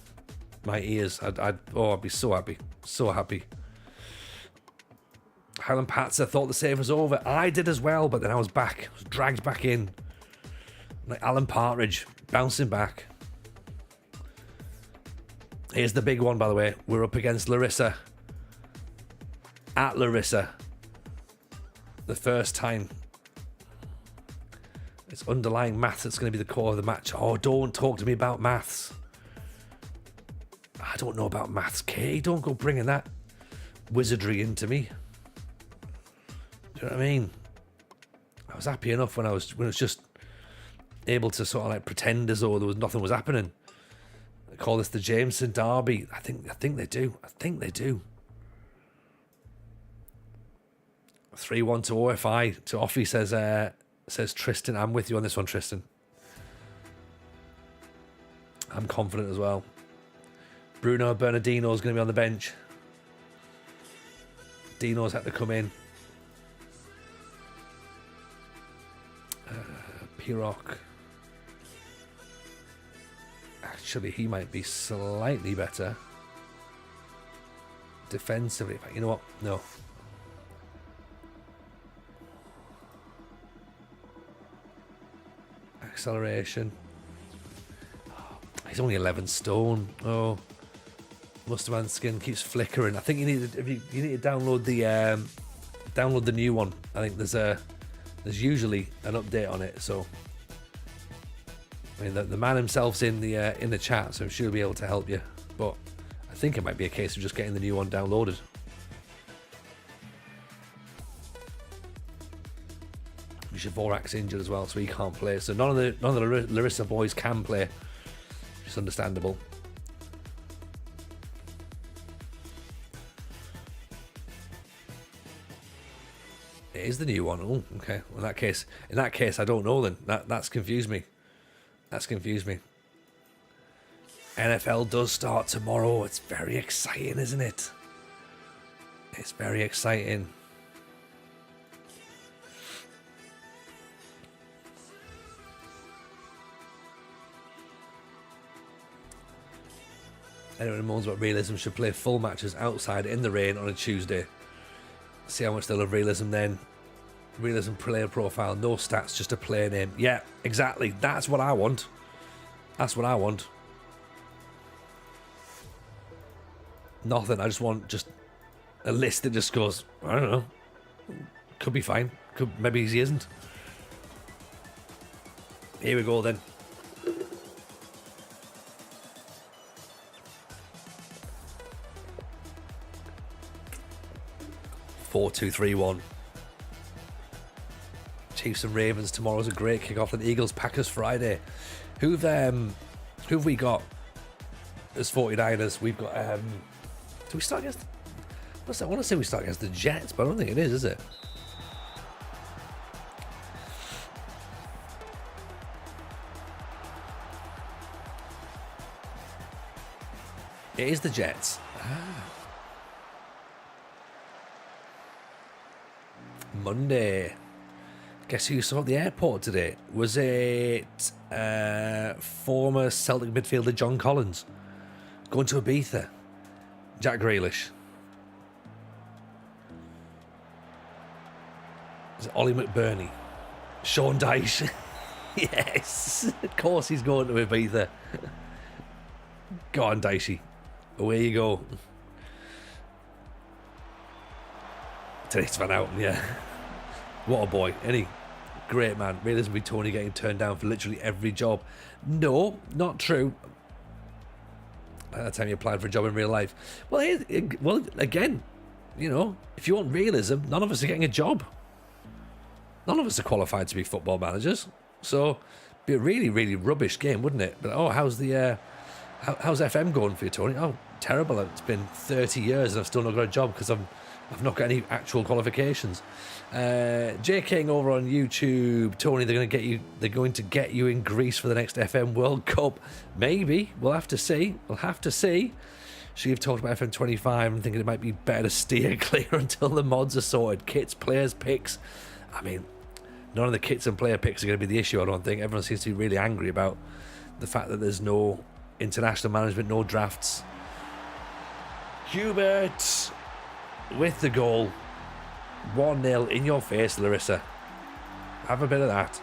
my ears. I'd be so happy. Highland Patzer thought the save was over. I did as well, but then I was dragged back in. Like Alan Partridge, bouncing back. Here's the big one, by the way. We're up against Larissa. At Larissa. The first time. It's underlying maths that's going to be the core of the match. Oh, don't talk to me about maths. I don't know about maths, Katie. Don't go bringing that wizardry into me. Do you know what I mean? I was happy enough when I was just able to sort of like pretend as though nothing was happening. They call this the Jameson Derby. I think they do. 3-1 to OFI. To Offie says Tristan. I'm with you on this one, Tristan. I'm confident as well. Bruno Bernardino's going to be on the bench. Dino's had to come in. Piroc. Actually, he might be slightly better defensively. But you know what? No. Acceleration. Oh, he's only 11 stone. Oh, Musterman's skin keeps flickering. I think you need to download the new one. I think there's usually an update on it. So I mean, the man himself's in the chat, so she'll be able to help you. But I think it might be a case of just getting the new one downloaded. Vorak's injured as well, so he can't play. So none of the Larissa boys can play. It's understandable. is the new one. Oh, okay. Well, in that case, I don't know then. That's confused me. That's confused me. NFL does start tomorrow. It's very exciting, isn't it? It's very exciting. Anyone who moans about realism should play full matches outside in the rain on a Tuesday. See how much they love realism then. Realism player profile, no stats, just a player name. Yeah, exactly. That's what I want. That's what I want. Nothing. I just want just a list that just goes, I don't know. Could be fine. Maybe he isn't. Here we go then. Four, 2, 3, 1. Chiefs and Ravens tomorrow's a great kickoff. And Eagles Packers Friday. Who've we got as 49ers? We've got do we start against? I want to say we start against the Jets, but I don't think it is it? It is the Jets. Monday. Guess who you saw at the airport today? Was it former Celtic midfielder John Collins going to Ibiza? Jack Grealish. Is it Ollie McBurney? Sean Dyche? Yes, of course he's going to Ibiza. Go on, Dyche. Away you go. Today's Van Houten, yeah. What a boy. Any great man. Realism with Tony getting turned down for literally every job. No, not true. By the time you applied for a job in real life. Well, again, you know, if you want realism, none of us are getting a job. None of us are qualified to be football managers. So, it'd be a really, really rubbish game, wouldn't it? But how's FM going for you, Tony? Oh, terrible. It's been 30 years and I've still not got a job because I've not got any actual qualifications. J King over on YouTube. Tony, they're going to get you in Greece for the next FM World Cup. Maybe. We'll have to see. So you've talked about FM25 and thinking it might be better to steer clear until the mods are sorted. Kits, players, picks. I mean, none of the kits and player picks are going to be the issue, I don't think. Everyone seems to be really angry about the fact that there's no international management, no drafts. Hubert with the goal. 1-0 in your face, Larissa. Have a bit of that.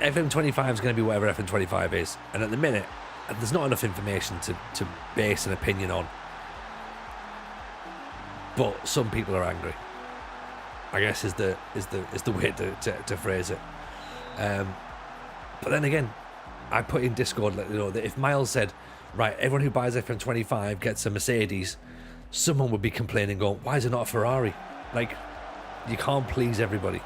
FM25 is going to be whatever FM25 is. And at the minute, there's not enough information to base an opinion on. But some people are angry, I guess is the way to phrase it. But then again, I put in Discord, you know, that if Miles said, right, everyone who buys FM25 gets a Mercedes, someone would be complaining, going, why is it not a Ferrari? Like, you can't please everybody.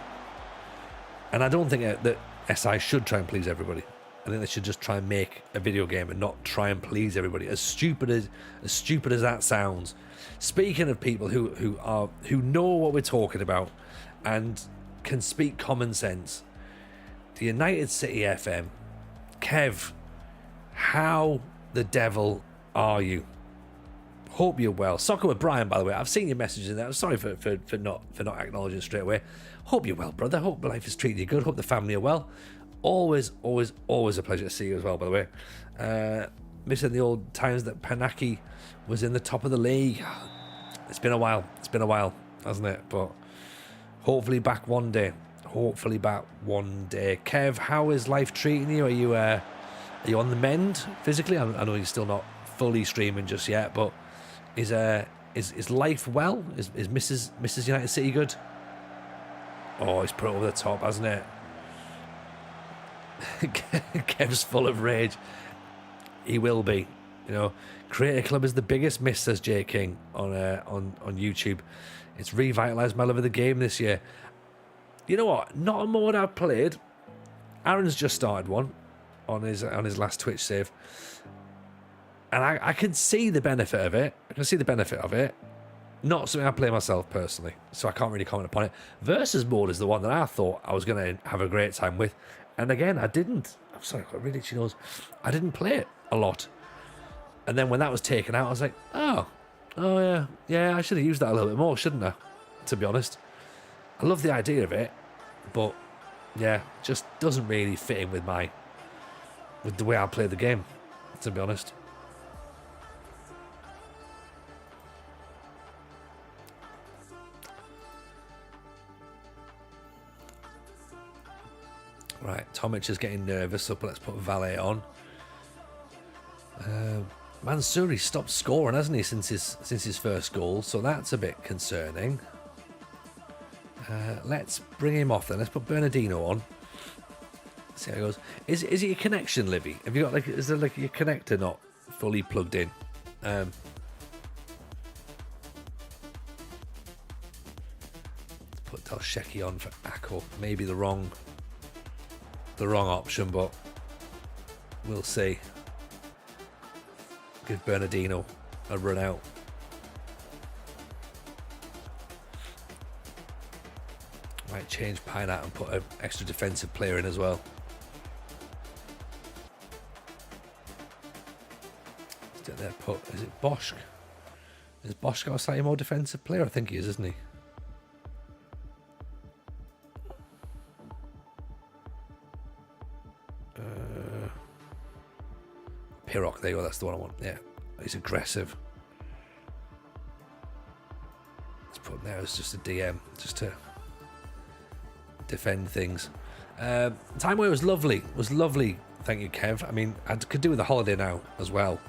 And I don't think that SI should try and please everybody. I think they should just try and make a video game and not try and please everybody. As stupid as that sounds. Speaking of people who know what we're talking about and can speak common sense, the United City FM. Kev, how the devil are you? Hope you're well. Soccer with Brian, by the way. I've seen your messages in there. I'm sorry for not acknowledging straight away. Hope you're well, brother. Hope life is treating you good. Hope the family are well. Always a pleasure to see you as well, by the way. Missing the old times that Panaki was in the top of the league. It's been a while, hasn't it? But hopefully back one day. Kev, how is life treating you? Are you on the mend physically? I know you're still not fully streaming just yet, but is life well? Is Mrs. United City good? Oh, he's put it over the top, hasn't it? Kev's full of rage. He will be. You know, Creator Club is the biggest miss, says J King on YouTube. It's revitalised my love of the game this year. You know what? Not a mode I've played. Aaron's just started one on his last Twitch save. And I can see the benefit of it. I can see the benefit of it. Not something I play myself personally, so I can't really comment upon it. Versus mode is the one that I thought I was going to have a great time with. And again, I didn't. I'm sorry, I've got really itchy nose. I didn't play it a lot. And then when that was taken out, I was like, oh yeah. Yeah, I should have used that a little bit more, shouldn't I? To be honest. I love the idea of it, but yeah, just doesn't really fit in with the way I play the game, to be honest. Right, Tomic is getting nervous, so let's put Valet on. Mansouri stopped scoring, hasn't he, since his first goal? So that's a bit concerning. Let's bring him off then. Let's put Bernardino on. See how it goes. Is it your connection, Libby? Have you got is there your connector not fully plugged in? Let's put Del Sheki on for Ako. Maybe the wrong option, but we'll see. Give Bernardino a run out. Might change Pine out and put an extra defensive player in as well. Is it Bosch? Is Bosch got a slightly more defensive player? I think he is, isn't he? Pirok, there you go, that's the one I want. Yeah, he's aggressive. Let's put him there as just a DM, just to defend things. Time away was lovely. Thank you, Kev. I mean, I could do with a holiday now as well.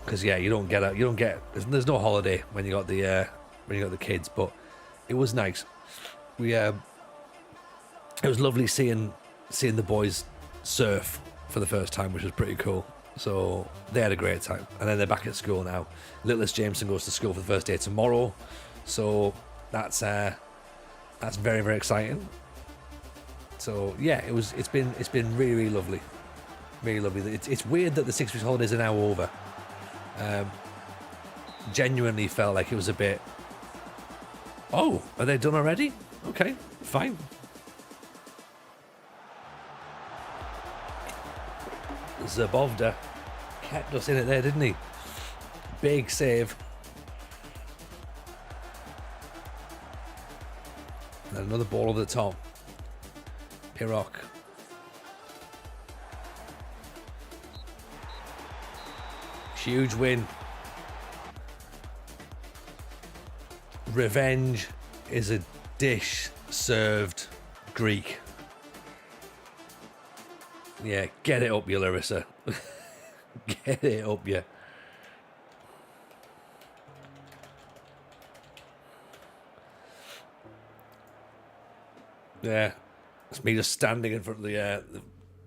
Because yeah, there's no holiday when you got the kids, but it was nice. It was lovely seeing the boys surf for the first time, which was pretty cool. So they had a great time, and then they're back at school now. Littlest Jameson goes to school for the first day tomorrow, so that's very, very exciting. So yeah, it's been really, really lovely, really lovely. It's weird that the 6 weeks holidays are now over. Genuinely felt like it was a bit. Oh, are they done already? Okay, fine. Zabovda kept us in it there, didn't he? Big save. And another ball over the top. Pirok. Huge win. Revenge is a dish served Greek. Yeah, get it up, you Larissa. Get it up, you. Yeah, it's me just standing in front of the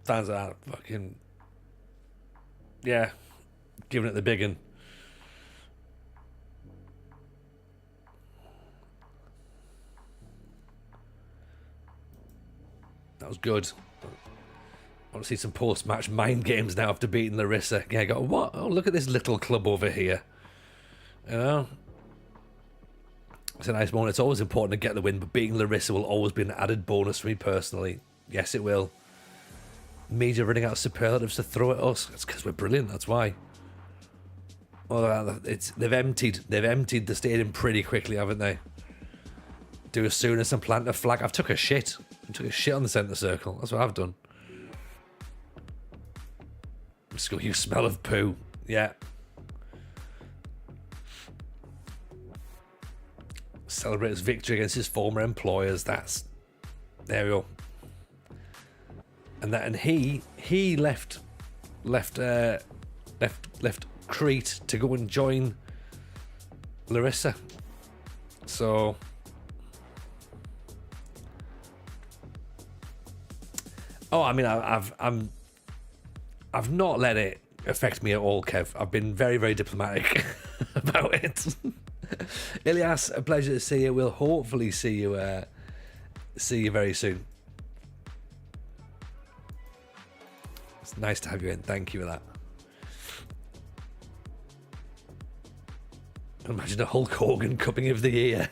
fans of that fucking. Yeah, giving it the big one. That was good. I want to see some post-match mind games now after beating Larissa. Yeah, I go, what? Oh, look at this little club over here. You know? It's a nice moment. It's always important to get the win, but beating Larissa will always be an added bonus for me personally. Yes, it will. Media running out of superlatives to throw at us. It's because we're brilliant, that's why. Well, they've emptied the stadium pretty quickly, haven't they? Do as soon as and plant a flag. I've took a shit. I took a shit on the centre circle. That's what I've done. You smell of poo. Yeah. Celebrate his victory against his former employers. There we go. And he left Crete to go and join Larissa. So I mean, I've not let it affect me at all, Kev. I've been very, very diplomatic about it. Ilias, a pleasure to see you. We'll hopefully see you very soon. It's nice to have you in. Thank you for that. Imagine a Hulk Hogan cupping of the ear.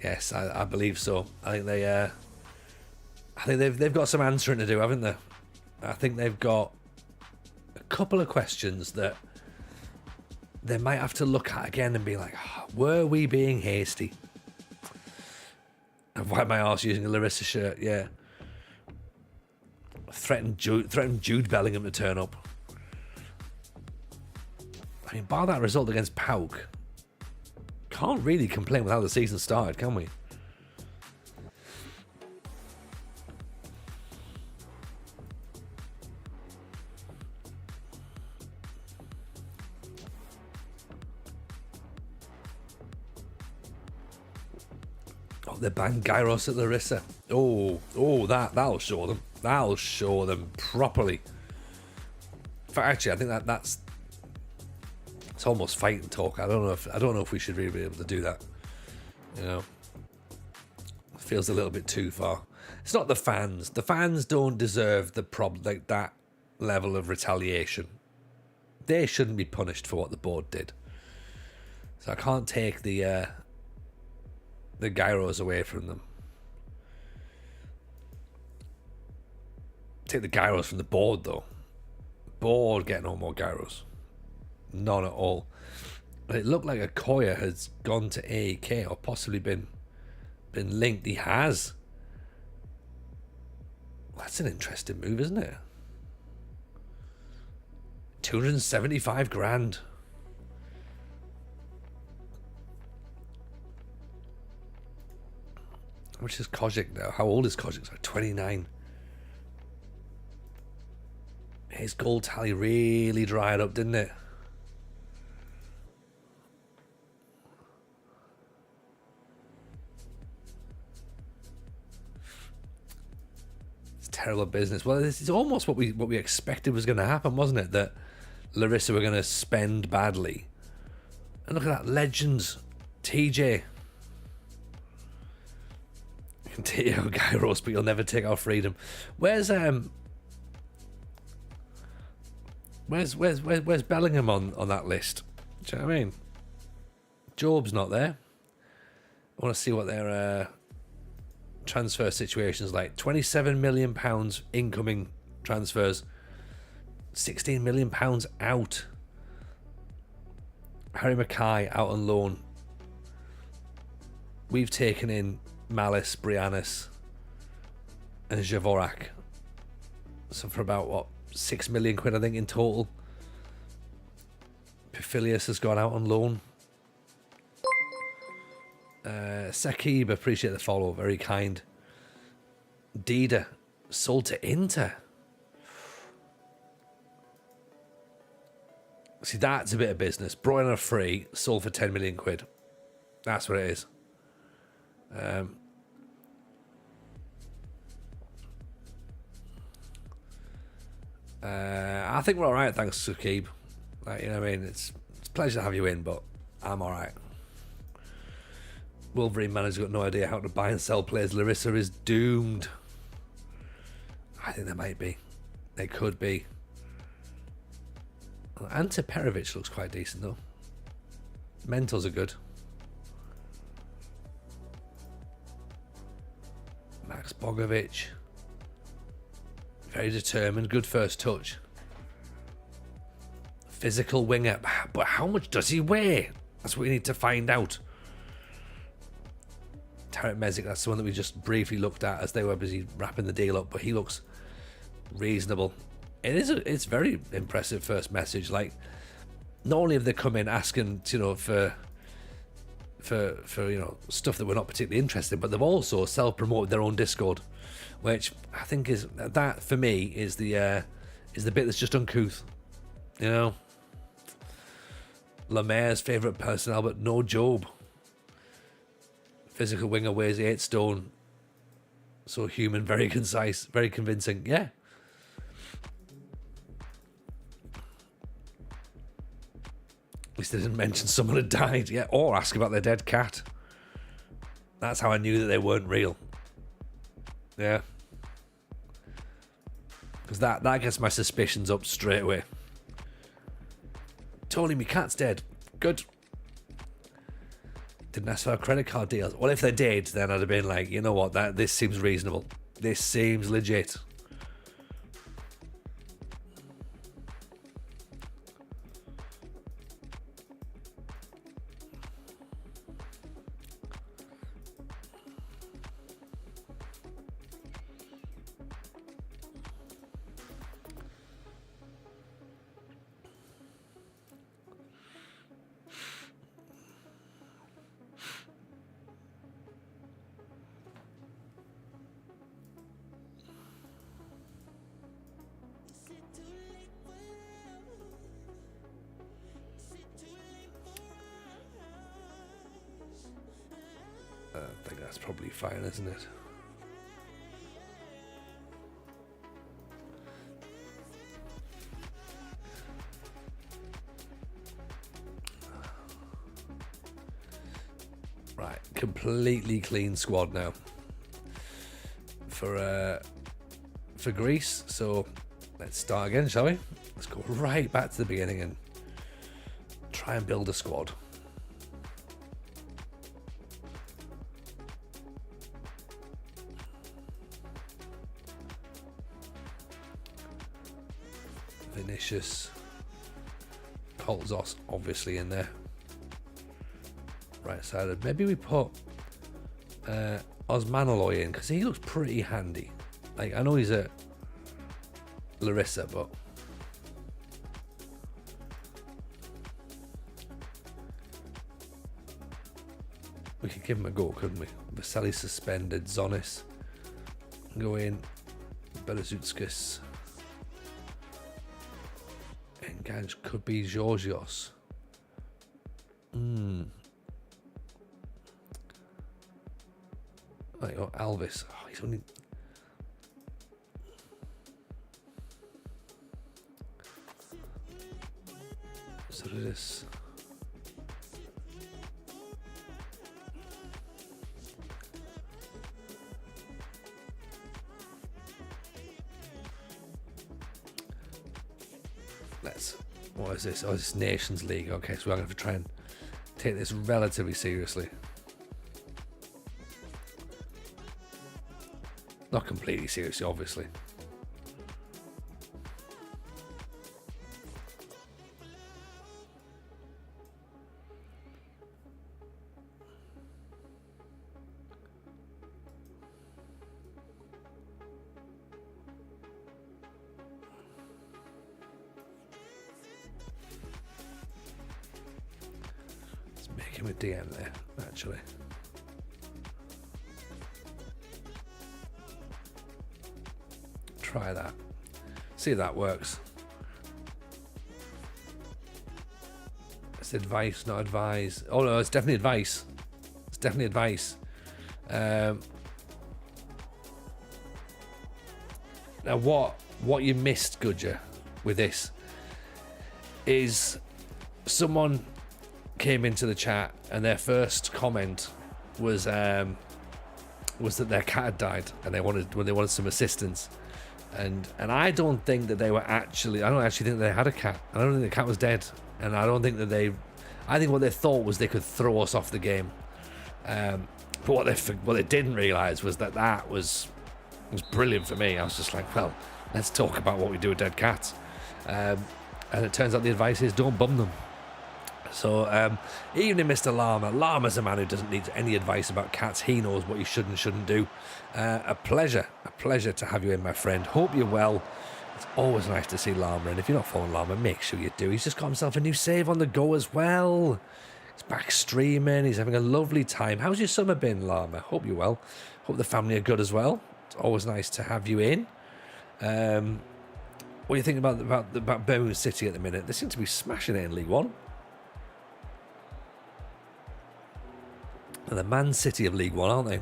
Yes, I believe so. I think they've got some answering to do, haven't they? I think they've got a couple of questions that they might have to look at again and be like, were we being hasty? I've wiped my arse using a Larissa shirt, yeah. Threatened Jude Bellingham to turn up. I mean, bar that result against PAOK, can't really complain with how the season started, can we? Oh, they banged Gyros at Larissa. That'll show them. That'll show them properly. In fact, actually, I think that's it's almost fighting talk. I don't know if we should really be able to do that. You know, it feels a little bit too far. It's not the fans. The fans don't deserve the like that level of retaliation. They shouldn't be punished for what the board did. So I can't take the gyros away from them. Take the gyros from the board though. Board get no more gyros. None at all. But it looked like Okoye has gone to AEK or possibly been linked. He has. That's an interesting move, isn't it? 275 grand. How much is Kojic now? How old is Kojic? Like 29. His goal tally really dried up, didn't it? Terrible business. Well, this is almost what we expected was going to happen, wasn't it? That Larissa were going to spend badly. And look at that, legends, TJ. You can take our gyros, but you'll never take our freedom. Where's Bellingham on that list? Do you know what I mean? Job's not there. I want to see what their transfer situations like. 27 million pounds incoming transfers, 16 million pounds out. Harry Mackay out on loan. We've taken in Malice, Brianis and Javorak, so for about what, 6 million quid I think in total. Pifilius has gone out on loan. Sakib, appreciate the follow, very kind. Dida sold to Inter. See, that's a bit of business. Brought in a free, sold for 10 million quid. That's what it is. I think we're all right, thanks, Sakib. Like, you know what I mean? It's a pleasure to have you in, but I'm all right. Wolverine manager's got no idea how to buy and sell players. Larissa is doomed. I think they might be. They could be. Ante Perovic looks quite decent though. Mentals are good. Max Bogovic. Very determined. Good first touch. Physical winger. But how much does he weigh? That's what we need to find out. Tarek Mezic, that's the one that we just briefly looked at as they were busy wrapping the deal up, but he looks reasonable. It's very impressive first message. Like, not only have they come in asking, you know, for you know, stuff that we're not particularly interested in, but they've also self-promoted their own Discord, which I think is, that for me is the bit that's just uncouth, you know. Lemaire's favourite personnel, but no Job. Physical winger, weighs 8 stone. So human, very concise, very convincing. Yeah. At least they didn't mention someone had died. Yeah, or ask about their dead cat. That's how I knew that they weren't real. Yeah. Because that gets my suspicions up straight away. Tony, my cat's dead. Good. Didn't ask for credit card deals. Well, if they did, then I'd have been like, you know what, this seems reasonable. This seems legit. I think that's probably fine, isn't it? Right, completely clean squad now for Greece. So let's start again, shall we? Let's go right back to the beginning and try and build a squad. Vinicius, Colzos obviously in there. Right sided. Maybe we put Osmanaloy in because he looks pretty handy. Like, I know he's a Larissa, but we could give him a go, couldn't we? Vasily suspended, Zonis go in, Berezutskas. Engage could be Georgios. Like, oh, Alvis. Oh, he's only. So this. What is this? Oh, it's Nations League. Okay, so we're going to have to try and take this relatively seriously. Not completely seriously, obviously. Him a DM there, actually. Try that. See if that works. It's advice, not advise. Oh no, it's definitely advice. It's definitely advice. Now what you missed, Gudger, with this is someone came into the chat and their first comment was that their cat had died and they wanted some assistance, and I don't think that they were actually. I don't actually think they had a cat. I don't think the cat was dead, and I don't think that they. I think what they thought was they could throw us off the game, but what they didn't realise was that was brilliant for me. I was just like, well, let's talk about what we do with dead cats, and it turns out the advice is don't bum them. So even Mr. Llama's a man who doesn't need any advice about cats. He knows what you should and shouldn't do. A pleasure to have you in, my friend. Hope you're well. It's always nice to see Llama, and if you're not following Llama, make sure you do. He's just got himself a new save on the go as well. He's back streaming. He's having a lovely time. How's your summer been, Llama? Hope you're well. Hope the family are good as well. It's always nice to have you in. What do you think about Birmingham City at the minute? They seem to be smashing it in League One. The Man City of League One, aren't they?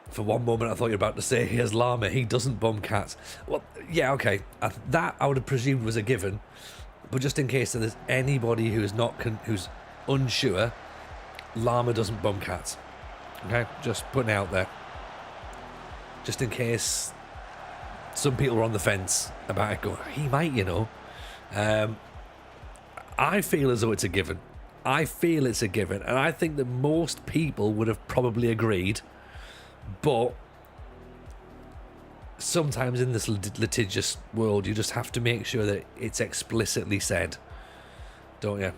For one moment, I thought you were about to say, here's Llama, he doesn't bum cats. Well, yeah, okay. That I would have presumed was a given. But just in case there's anybody who's unsure, Llama doesn't bum cats. Okay, just putting it out there. Just in case some people are on the fence about it going, he might, you know. I feel as though it's a given. I feel it's a given. And I think that most people would have probably agreed. But sometimes in this litigious world, you just have to make sure that it's explicitly said. Don't you?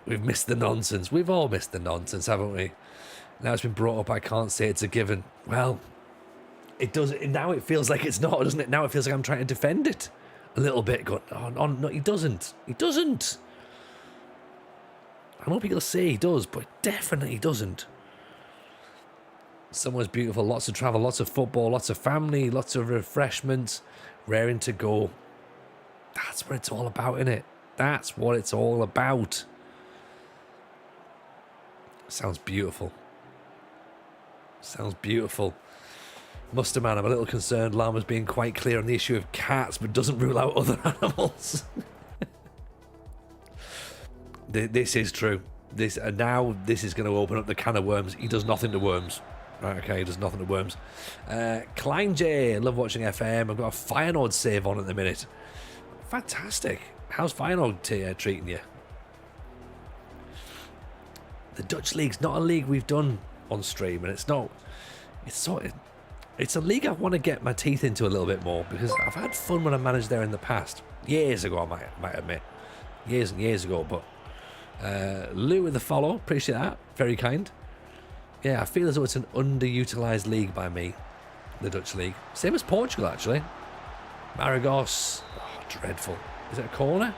We've missed the nonsense. We've all missed the nonsense, haven't we? Now it's been brought up, I can't say it's a given. Well, it does. Now it feels like it's not, doesn't it? Now it feels like I'm trying to defend it a little bit. Going, oh, no, he doesn't. He doesn't. I know people say he does, but definitely doesn't. Summer's beautiful. Lots of travel, lots of football, lots of family, lots of refreshments, raring to go. That's what it's all about, innit? That's what it's all about. Sounds beautiful. Sounds beautiful. Muster man, I'm a little concerned. Llama's being quite clear on the issue of cats, but doesn't rule out other animals. This is true. This is going to open up the can of worms. He does nothing to worms. Right, okay, he does nothing to worms. Klein J, love watching FM. I've got a Feyenoord save on at the minute. Fantastic. How's Feyenoord treating you? The Dutch League's not a league we've done on stream, and it's a league I want to get my teeth into a little bit more, because I've had fun when I managed there in the past. Years ago, I might admit. Years and years ago, but Lou with the follow, appreciate that. Very kind. Yeah, I feel as though it's an underutilised league by me, the Dutch League. Same as Portugal, actually. Maragos. Oh, dreadful. Is it a corner?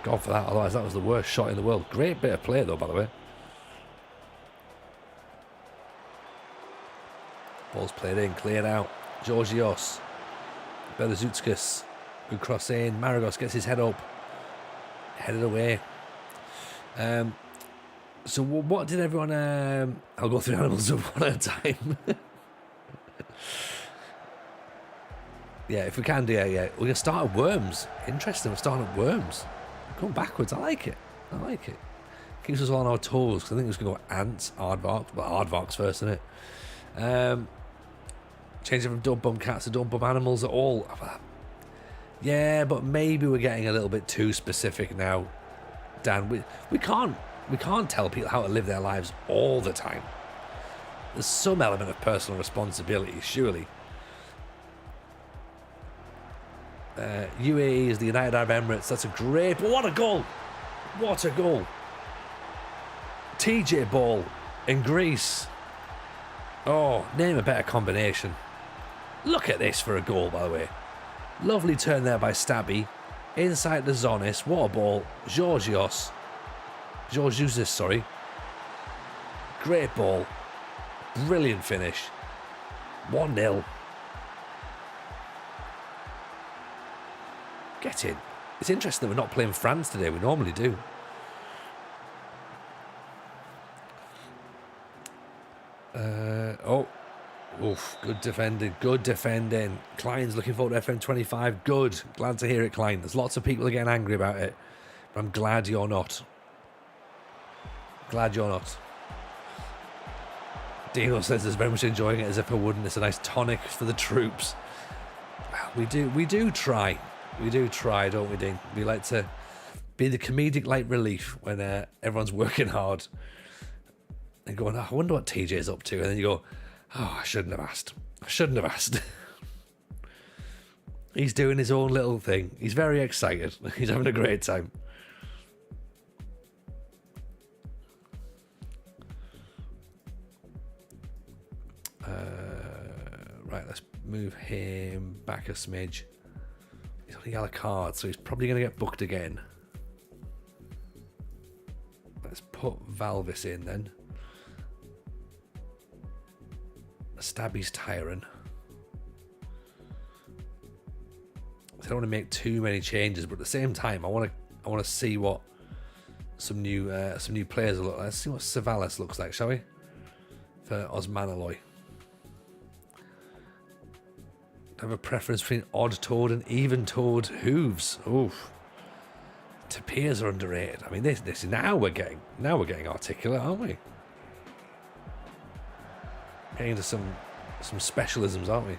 God for that, otherwise that was the worst shot in the world. Great bit of play, though, by the way. Ball's played in, cleared out. Georgios. Berezutskis. Good cross in. Maragos gets his head up. Headed away. So what did everyone... I'll go through animals one at a time. Yeah, if we can do it, yeah. We're going to start at worms. Interesting, we're starting at worms. Going backwards, I like it. I like it. Keeps us all on our toes, because I think it's going to go ants, aardvarks. Well, aardvarks first, isn't it? Changing from don't bum cats to don't bum animals at all. Yeah, but maybe we're getting a little bit too specific now, Dan. We can't tell people how to live their lives all the time. There's some element of personal responsibility, surely. UAE is the United Arab Emirates. That's a great... What a goal! What a goal! TJ ball in Greece. Oh, name a better combination. Look at this for a goal, by the way. Lovely turn there by Stabby. Inside the Zonis. What a ball. Georgios, sorry. Great ball. Brilliant finish. 1-0. Get in. It's interesting that we're not playing France today. We normally do. Oof, good defending, good defending. Klein's looking forward to FM25. Good. Glad to hear it, Klein. There's lots of people getting angry about it, but I'm glad you're not. Glad you're not. Dino says he's very much enjoying it as if I wouldn't. It's a nice tonic for the troops. Well, we do try. We do try, don't we, Dean? We like to be the comedic light relief when everyone's working hard. And going, oh, I wonder what TJ's up to. And then you go, oh, I shouldn't have asked. I shouldn't have asked. He's doing his own little thing. He's very excited. He's having a great time. Right, let's move him back a smidge. He's on a yellow card, so he's probably going to get booked again. Let's put Valvis in then. Stabby's tiring. I don't want to make too many changes, but at the same time, I want to see what some new players look like. Let's see what Savalas looks like, shall we? For Osmanaloy. I have a preference between odd-toed and even-toed hooves. Oof. Tapirs are underrated. I mean, this now we're getting articulate, aren't we? Getting into some specialisms, aren't we?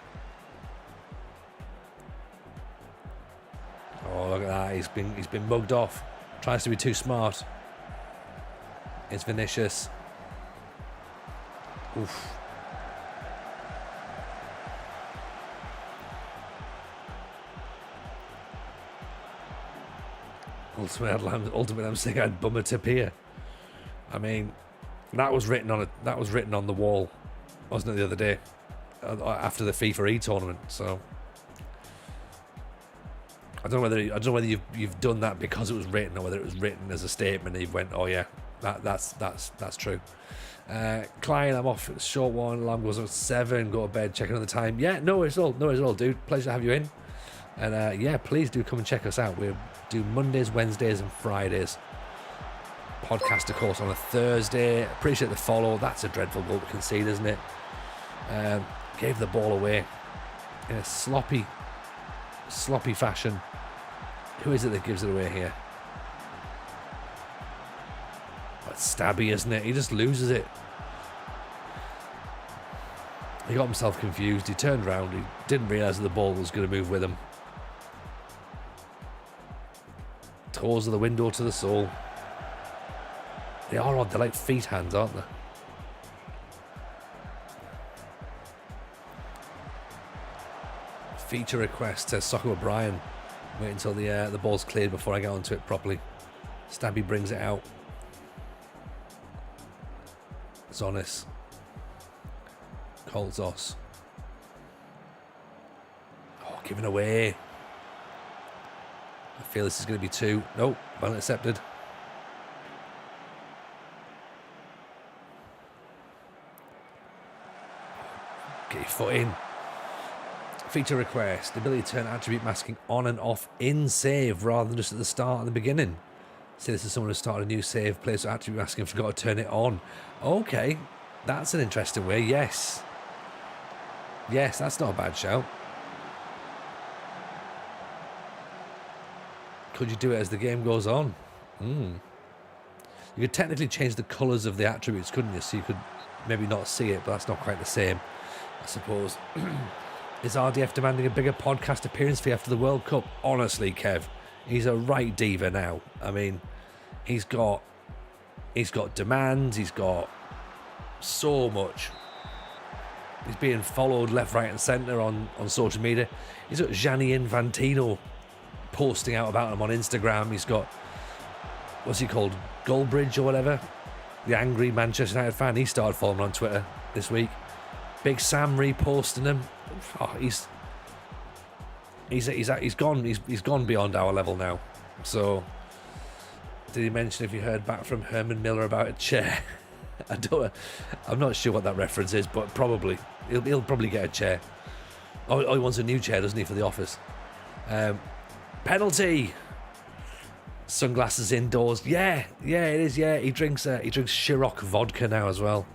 Oh, look at that! He's been mugged off. Tries to be too smart. It's Vinicius. Oof. Ultimately, I'm saying I'd bum a Tapir. I mean, that was written on the wall, wasn't it, the other day after the FIFA E tournament? So I don't know whether you've done that because it was written, or whether it was written as a statement and you went, oh yeah, that's true. Klein, I'm off. Short one. Alarm goes at 7. Go to bed. Check another time. Yeah, no worries at all, dude. Pleasure to have you in. And yeah, please do come and check us out. We do Mondays, Wednesdays, and Fridays. Podcast, of course, on a Thursday. Appreciate the follow. That's a dreadful goal to concede, isn't it? Gave the ball away in a sloppy fashion. Who is it that gives it away here? It's Stabby, isn't it? He just loses it. He got himself confused. He turned around. He didn't realise that the ball was going to move with him. Toes of the window to the soul. They are odd. They're like feet hands, aren't they? Feature request, says Soccer O'Brien. Wait until the ball's cleared before I get onto it properly. Stabby brings it out. Zonis. Colzos. Oh, giving away. I feel this is going to be 2. Nope, well accepted. Get your foot in. Feature request. The ability to turn attribute masking on and off in save rather than just at the start and the beginning. Say this is someone who started a new save, plays attribute masking and forgot to turn it on. Okay, that's an interesting way. Yes, that's not a bad shout. Could you do it as the game goes on? You could technically change the colours of the attributes, couldn't you? So you could maybe not see it, but that's not quite the same, I suppose. Is RDF demanding a bigger podcast appearance fee after the World Cup? Honestly, Kev, he's a right diva now. I mean, he's got demands, he's got so much. He's being followed left, right and centre on social media. He's got Gianni Infantino posting out about him on Instagram. He's got, what's he called, Goldbridge or whatever, the angry Manchester United fan. He started following on Twitter this week. Big Sam reposting him. Oh, he's gone beyond our level now. So, did he mention if you heard back from Herman Miller about a chair? I'm not sure what that reference is, but probably he'll probably get a chair. Oh, he wants a new chair, doesn't he, for the office? Penalty. Sunglasses indoors. Yeah, it is. Yeah, he drinks Ciroc vodka now as well.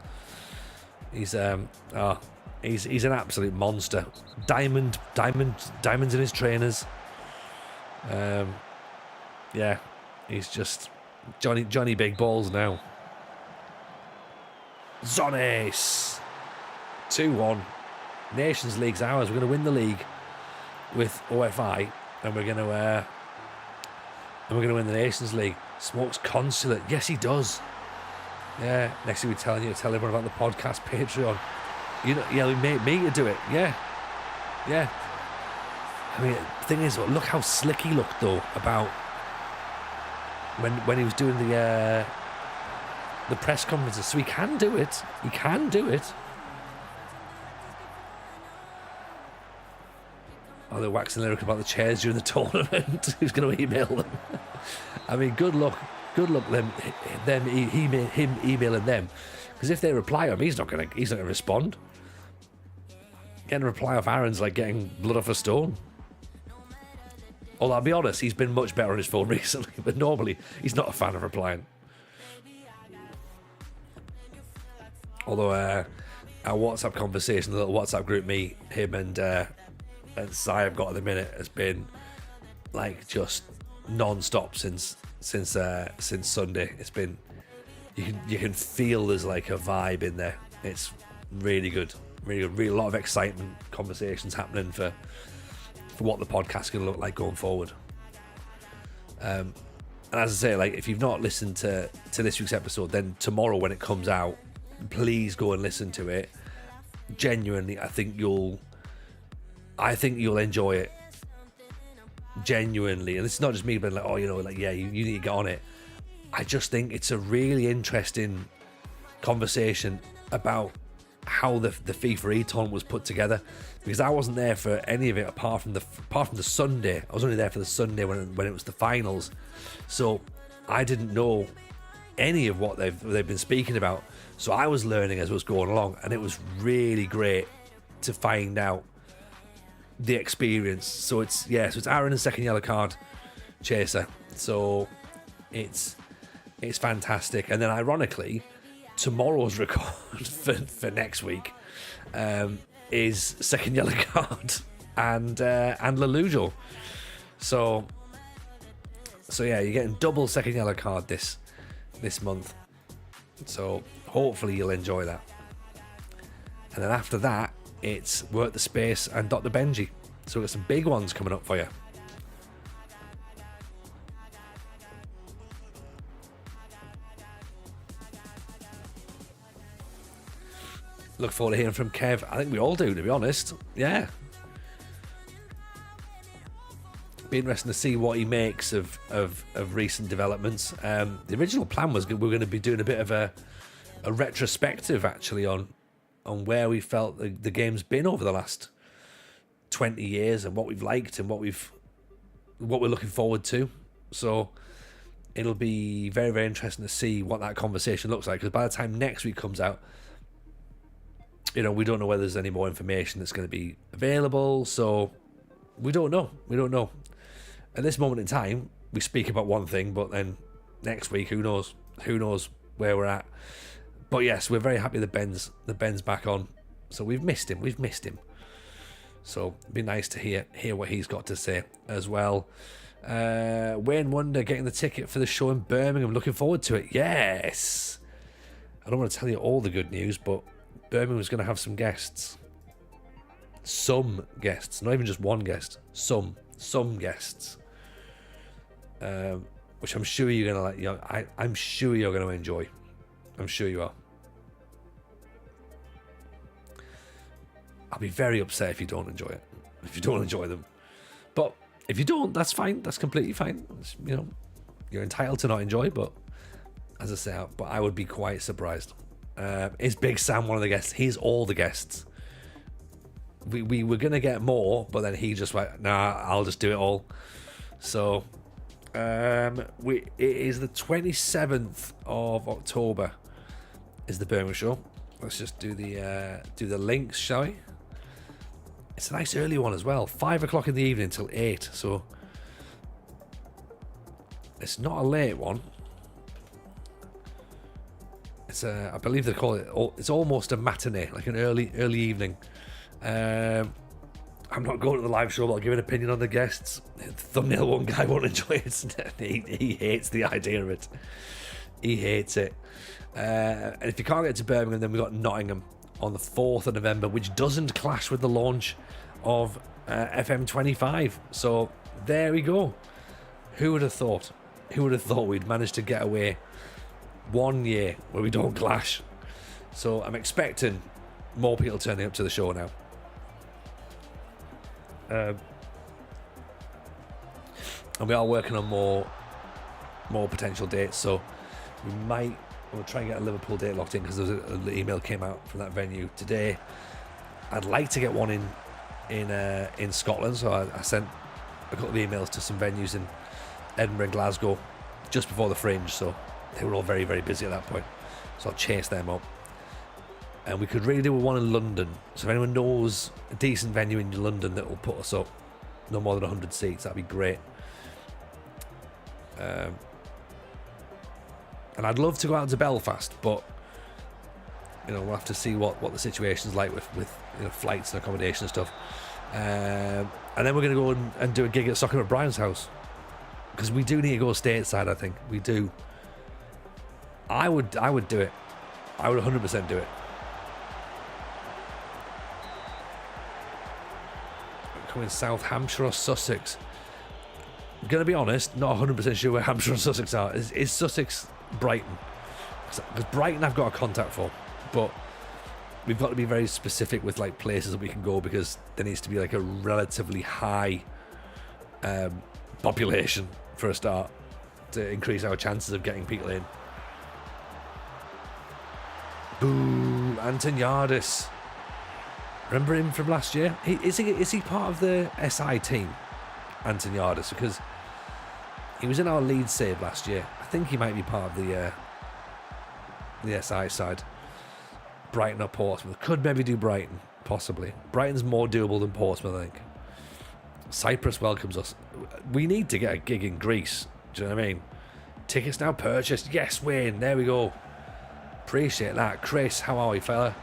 He's an absolute monster. Diamonds in his trainers. Yeah, he's just Johnny Big Balls now. Zonis. 2-1. Nations League's ours. We're going to win the league with OFI, and we're going to win the Nations League. Smokes Consulate. Yes, he does. Yeah. Next thing we're telling you to tell everyone about the podcast Patreon. You know, yeah, we made me to do it. Yeah. I mean, the thing is, look how slick he looked though about when he was doing the press conferences. So he can do it. Oh, they're waxing lyric about the chairs during the tournament. Who's going to email them? I mean, good luck him emailing them, because if they reply to him, he's not going to respond. Getting a reply off Aaron's like getting blood off a stone. Although I'll be honest, he's been much better on his phone recently, but normally he's not a fan of replying. Although our WhatsApp conversation, the little WhatsApp group me, him and Si have got at the minute has been like just non-stop since since Sunday. It's been, you can feel there's like a vibe in there. It's really good, really a lot of excitement, conversations happening for what the podcast can look like going forward. And as I say, like, if you've not listened to this week's episode, then tomorrow when it comes out, please go and listen to it. Genuinely, I think you'll enjoy it. Genuinely, and it's not just me being like, oh, you know, like, yeah, you need to get on it. I just think it's a really interesting conversation about how the FIFA E-Ton was put together, because I wasn't there for any of it apart from the Sunday. I was only there for the Sunday when it was the finals, so I didn't know any of what they've been speaking about. So I was learning as I was going along, and it was really great to find out the experience. So it's Aaron and second yellow card chaser. So it's fantastic. And then ironically, tomorrow's record for next week is second yellow card and Lelujo. So yeah, you're getting double second yellow card this month. So hopefully you'll enjoy that. And then after that, it's Work the Space and Dr. Benji. So we've got some big ones coming up for you. Look forward to hearing from Kev. I think we all do, to be honest. Yeah. Be interesting to see what he makes of recent developments. The original plan was we're going to be doing a bit of a retrospective, actually, on where we felt the game's been over the last 20 years and what we've liked and what we're looking forward to. So it'll be very, very interesting to see what that conversation looks like, because by the time next week comes out, you know, we don't know whether there's any more information that's going to be available. So we don't know. At this moment in time, we speak about one thing, but then next week, who knows where we're at. But yes, we're very happy that Ben's back on. So we've missed him. So it'd be nice to hear what he's got to say as well. Wayne Wonder getting the ticket for the show in Birmingham. Looking forward to it. Yes. I don't want to tell you all the good news, but Birmingham's going to have some guests. Some guests, not even just one guest. Some guests. Which I'm sure you're going to like. I'm sure you're going to enjoy. I'm sure you are. I'll be very upset if you don't enjoy it. If you don't enjoy them. But if you don't, that's fine. That's completely fine. You know, you're entitled to not enjoy, but as I say, but I would be quite surprised. Is Big Sam one of the guests? He's all the guests. We were going to get more, but then he just went, nah, I'll just do it all. So it is the 27th of October is the Birmingham show. Let's just do the links, shall we? It's a nice early one as well. 5 o'clock in the evening till 8. So it's not a late one. It's I believe they call it. It's almost a matinee, like an early evening. I'm not going to the live show, but I'll give an opinion on the guests. Thumbnail one guy won't enjoy it. He hates the idea of it. He hates it. And if you can't get to Birmingham, then we've got Nottingham on the 4th of November, which doesn't clash with the launch of FM25. So there we go. Who would have thought? Who would have thought we'd managed to get away 1 year where we don't clash? So I'm expecting more people turning up to the show now. And we are working on more potential dates, so we'll try and get a Liverpool date locked in, because there was an email came out from that venue today. I'd like to get one in Scotland, so I sent a couple of emails to some venues in Edinburgh and Glasgow just before the Fringe, so they were all very, very busy at that point, so I'll chase them up. And we could really do one in London, so if anyone knows a decent venue in London that will put us up, no more than 100 seats, that'd be great. And I'd love to go out to Belfast, but you know, we'll have to see what the situation's like with you know, flights and accommodation and stuff. And then we're going to go and do a gig at Soccer at Brian's house, because we do need to go stateside. I think we do. I would do it. I would 100% do it. Coming South Hampshire or Sussex. I'm gonna be honest, not 100% sure where Hampshire or Sussex are. Is Sussex Brighton? Because Brighton I've got a contact for, but we've got to be very specific with like places that we can go, because there needs to be like a relatively high population for a start to increase our chances of getting people in. Boo, Antoniadis. Remember him from last year? Is he part of the SI team, Antoniadis? Because he was in our lead save last year. I think he might be part of the SI side. Brighton or Portsmouth. Could maybe do Brighton, possibly. Brighton's more doable than Portsmouth, I think. Cyprus welcomes us. We need to get a gig in Greece. Do you know what I mean? Tickets now purchased. Yes, Wayne. There we go. Appreciate that. Chris, how are we, fella?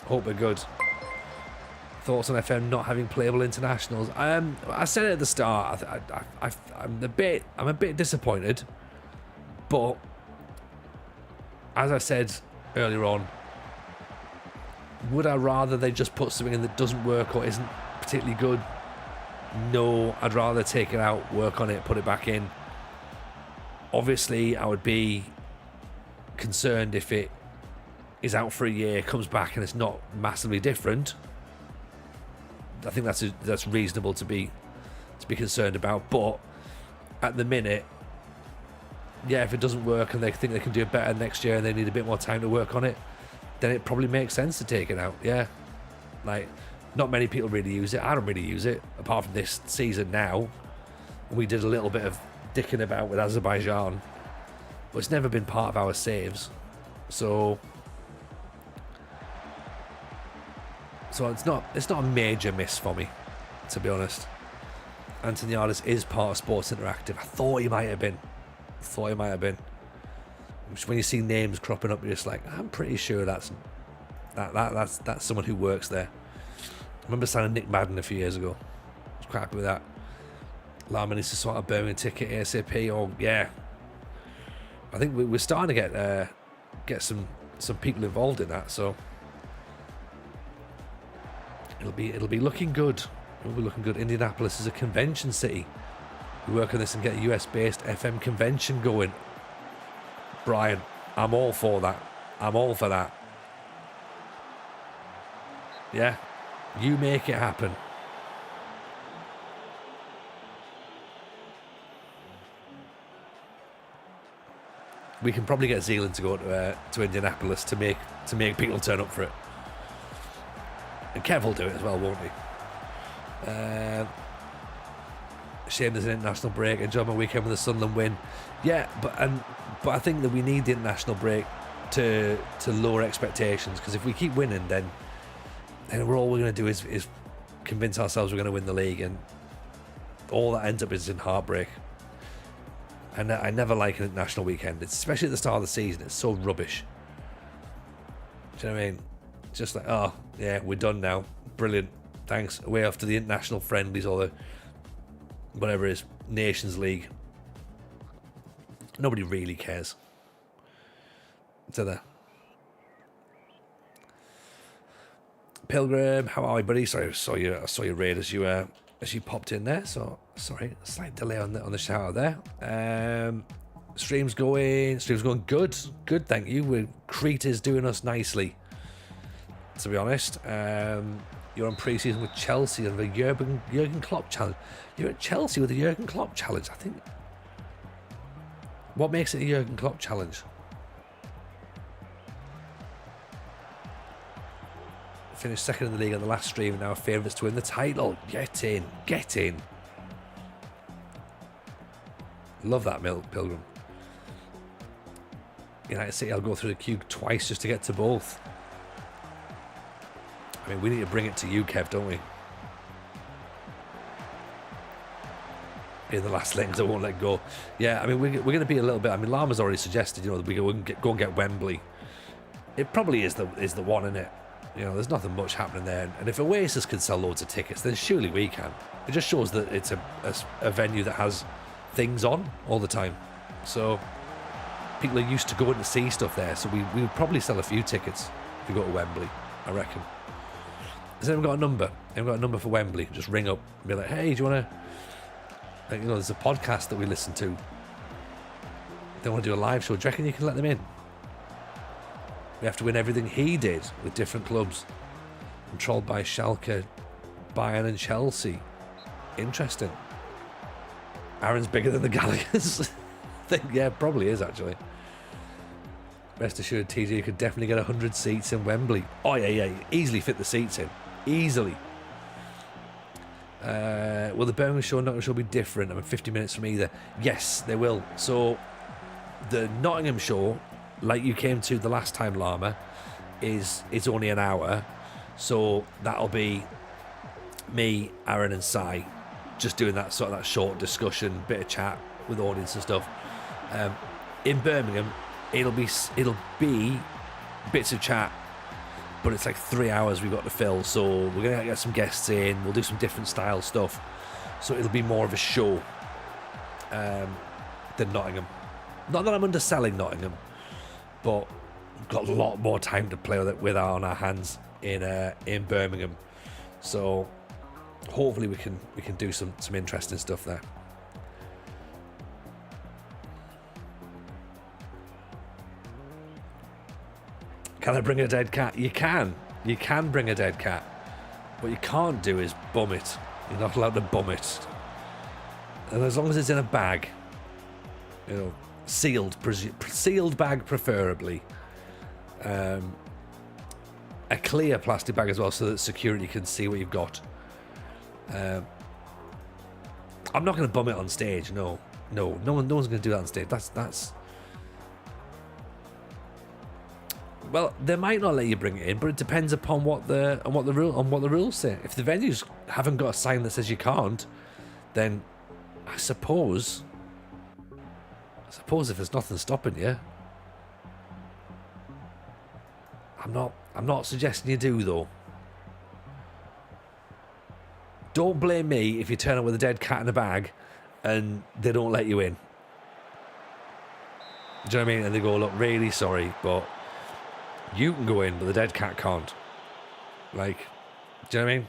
Hope we're good. Thoughts on FM not having playable internationals? I said it at the start. I'm a bit disappointed, but as I said earlier on, would I rather they just put something in that doesn't work or isn't particularly good? No, I'd rather take it out, work on it, put it back in. Obviously, I would be concerned if it is out for a year, comes back and it's not massively different. I think that's reasonable to be concerned about. But at the minute, yeah, if it doesn't work and they think they can do it better next year and they need a bit more time to work on it, then it probably makes sense to take it out. Yeah, like not many people really use it. I don't really use it apart from this season now. We did a little bit of dicking about with Azerbaijan, but it's never been part of our saves, so it's not a major miss for me, to be honest. Antoniadis is part of Sports Interactive. I thought he might have been. Just when you see names cropping up, you're just like, I'm pretty sure that's someone who works there. I remember signing Nick Madden a few years ago. I was quite happy with that. Lama needs to sort a Birmingham ticket ASAP. Oh yeah, I think we're starting to get some people involved in that. So it'll be looking good. It'll be looking good. Indianapolis is a convention city. We work on this and get a US-based FM convention going. Brian, I'm all for that. I'm all for that. Yeah, you make it happen. We can probably get Zealand to go to Indianapolis to make people turn up for it. And Kev will do it as well, won't he? Shame there's an international break. Enjoy my weekend with the Sunderland win. Yeah, but I think that we need the international break to lower expectations, because if we keep winning, then all we're going to do is convince ourselves we're going to win the league, and all that ends up is in heartbreak. And I never like an international weekend, especially at the start of the season. It's so rubbish. Do you know what I mean? Just like, oh yeah, we're done now. Brilliant. Thanks. Away off to the international friendlies or the whatever it is, Nations League. Nobody really cares. So there. Pilgrim, how are we, buddy? Sorry, I saw your raid as you popped in there. So sorry, slight delay on the shout out there. Stream's going good. Good, thank you. Crete is doing us nicely, to be honest. You're on pre-season with Chelsea and the Jurgen Klopp challenge. You're at Chelsea with the Jurgen Klopp challenge, I think. What makes it a Jurgen Klopp challenge? Finished second in the league on the last stream and now favourites to win the title. Get in. Love that, Pilgrim. United City, I'll go through the queue twice just to get to both. I mean, we need to bring it to you, Kev, don't we? In the last legs, I won't let go. Yeah, I mean, we're going to be a little bit. I mean, Lama's already suggested, that we go and get Wembley. It probably is the one, isn't it? There's nothing much happening there. And if Oasis can sell loads of tickets, then surely we can. It just shows that it's a venue that has things on all the time. So people are used to going to see stuff there. So we would probably sell a few tickets if we go to Wembley, I reckon. Has anyone got a number? Anyone got a number for Wembley? Just ring up and be like, hey, do you want to... Like, there's a podcast that we listen to. They want to do a live show. Do you reckon you can let them in? We have to win everything he did with different clubs. Controlled by Schalke, Bayern and Chelsea. Interesting. Aaron's bigger than the Gallaghers. I think, yeah, probably is, actually. Rest assured, TJ could definitely get 100 seats in Wembley. Oh, yeah. Easily fit the seats in. Easily. Will the Birmingham show and Nottingham show be different? I mean, 50 minutes from either. Yes, they will. So, the Nottingham show, like you came to the last time, Llama, it's only an hour. So, that'll be me, Aaron and Si just doing that sort of that short discussion, bit of chat with the audience and stuff. In Birmingham, it'll be bits of chat, but it's like 3 hours we've got to fill, so we're gonna get some guests in, we'll do some different style stuff, so it'll be more of a show than Nottingham. Not that I'm underselling Nottingham, but we've got a lot more time to play with on our hands in Birmingham, so hopefully we can do some interesting stuff there. Can I bring a dead cat? You can bring a dead cat. What you can't do is bum it. You're not allowed to bum it. And as long as it's in a bag, sealed bag preferably. A clear plastic bag as well, so that security can see what you've got. I'm not going to bum it on stage. No one's going to do that on stage. That's. Well, they might not let you bring it in, but it depends upon what the rules say. If the venues haven't got a sign that says you can't, then I suppose if there's nothing stopping you, I'm not suggesting you do though. Don't blame me if you turn up with a dead cat in a bag and they don't let you in. Do you know what I mean? And they go, look, really sorry, but you can go in, but the dead cat can't. Like, do you know what I mean?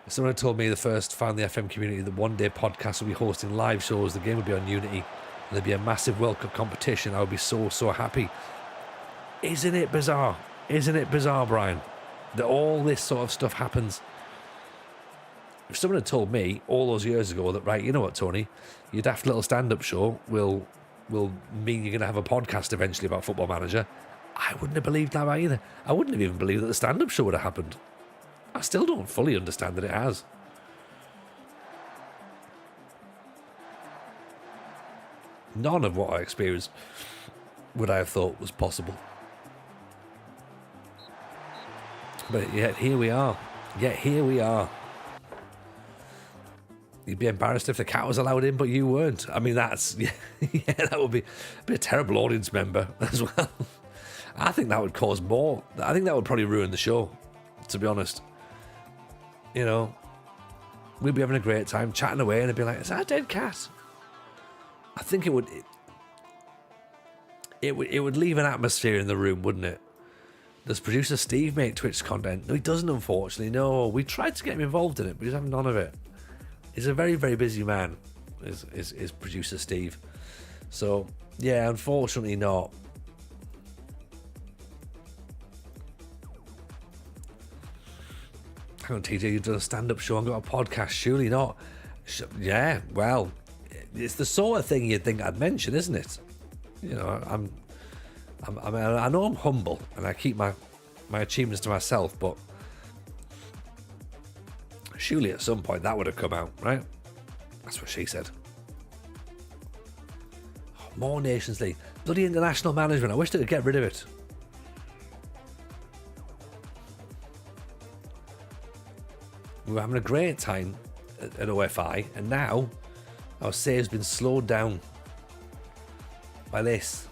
If someone had told me the first Found the FM community that one day podcast would be hosting live shows, the game would be on Unity, and there'd be a massive World Cup competition, I would be so happy. Isn't it bizarre? Isn't it bizarre, Brian, that all this sort of stuff happens? If someone had told me all those years ago that, right, you know what, Tony, your daft little stand-up show will mean you're going to have a podcast eventually about Football Manager, I wouldn't have believed that either. I wouldn't have even believed that the stand-up show would have happened. I still don't fully understand that it has. None of what I experienced would I have thought was possible. But yet here we are. You'd be embarrassed if the cat was allowed in, but you weren't. I mean, that would be a terrible audience member as well. I think that would cause more. I think that would probably ruin the show, to be honest. We'd be having a great time chatting away and it'd be like, is that a dead cat? I think it would leave an atmosphere in the room, wouldn't it? Does producer Steve make Twitch content? No, he doesn't, unfortunately. No, we tried to get him involved in it, but he's having none of it. He's a very, very busy man, is producer Steve. So, yeah, unfortunately not. Hang on, TJ, you've done a stand-up show and got a podcast. Surely not. Yeah, well, it's the sort of thing you'd think I'd mention, isn't it? I know I'm humble and I keep my achievements to myself, but surely at some point that would have come out, right? That's what she said. More Nations League. Bloody international management. I wish they could get rid of it. We were having a great time at OFI, and now our save's been slowed down by this.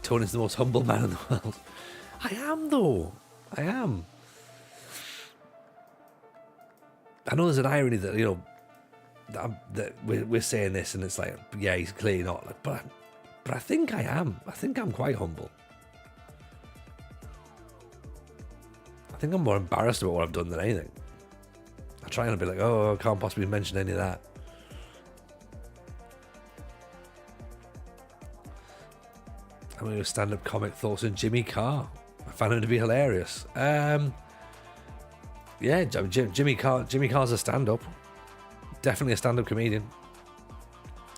Tony's the most humble man in the world. I am, though. I am. I know there's an irony that, that we're saying this, and it's like, yeah, he's clearly not. Like, but I think I am. I think I'm quite humble. I think I'm more embarrassed about what I've done than anything. I try and be like, oh, I can't possibly mention any of that. I'm going to stand-up comic thoughts on Jimmy Carr. I found him to be hilarious. Yeah, Jimmy Carr's a stand-up. Definitely a stand-up comedian.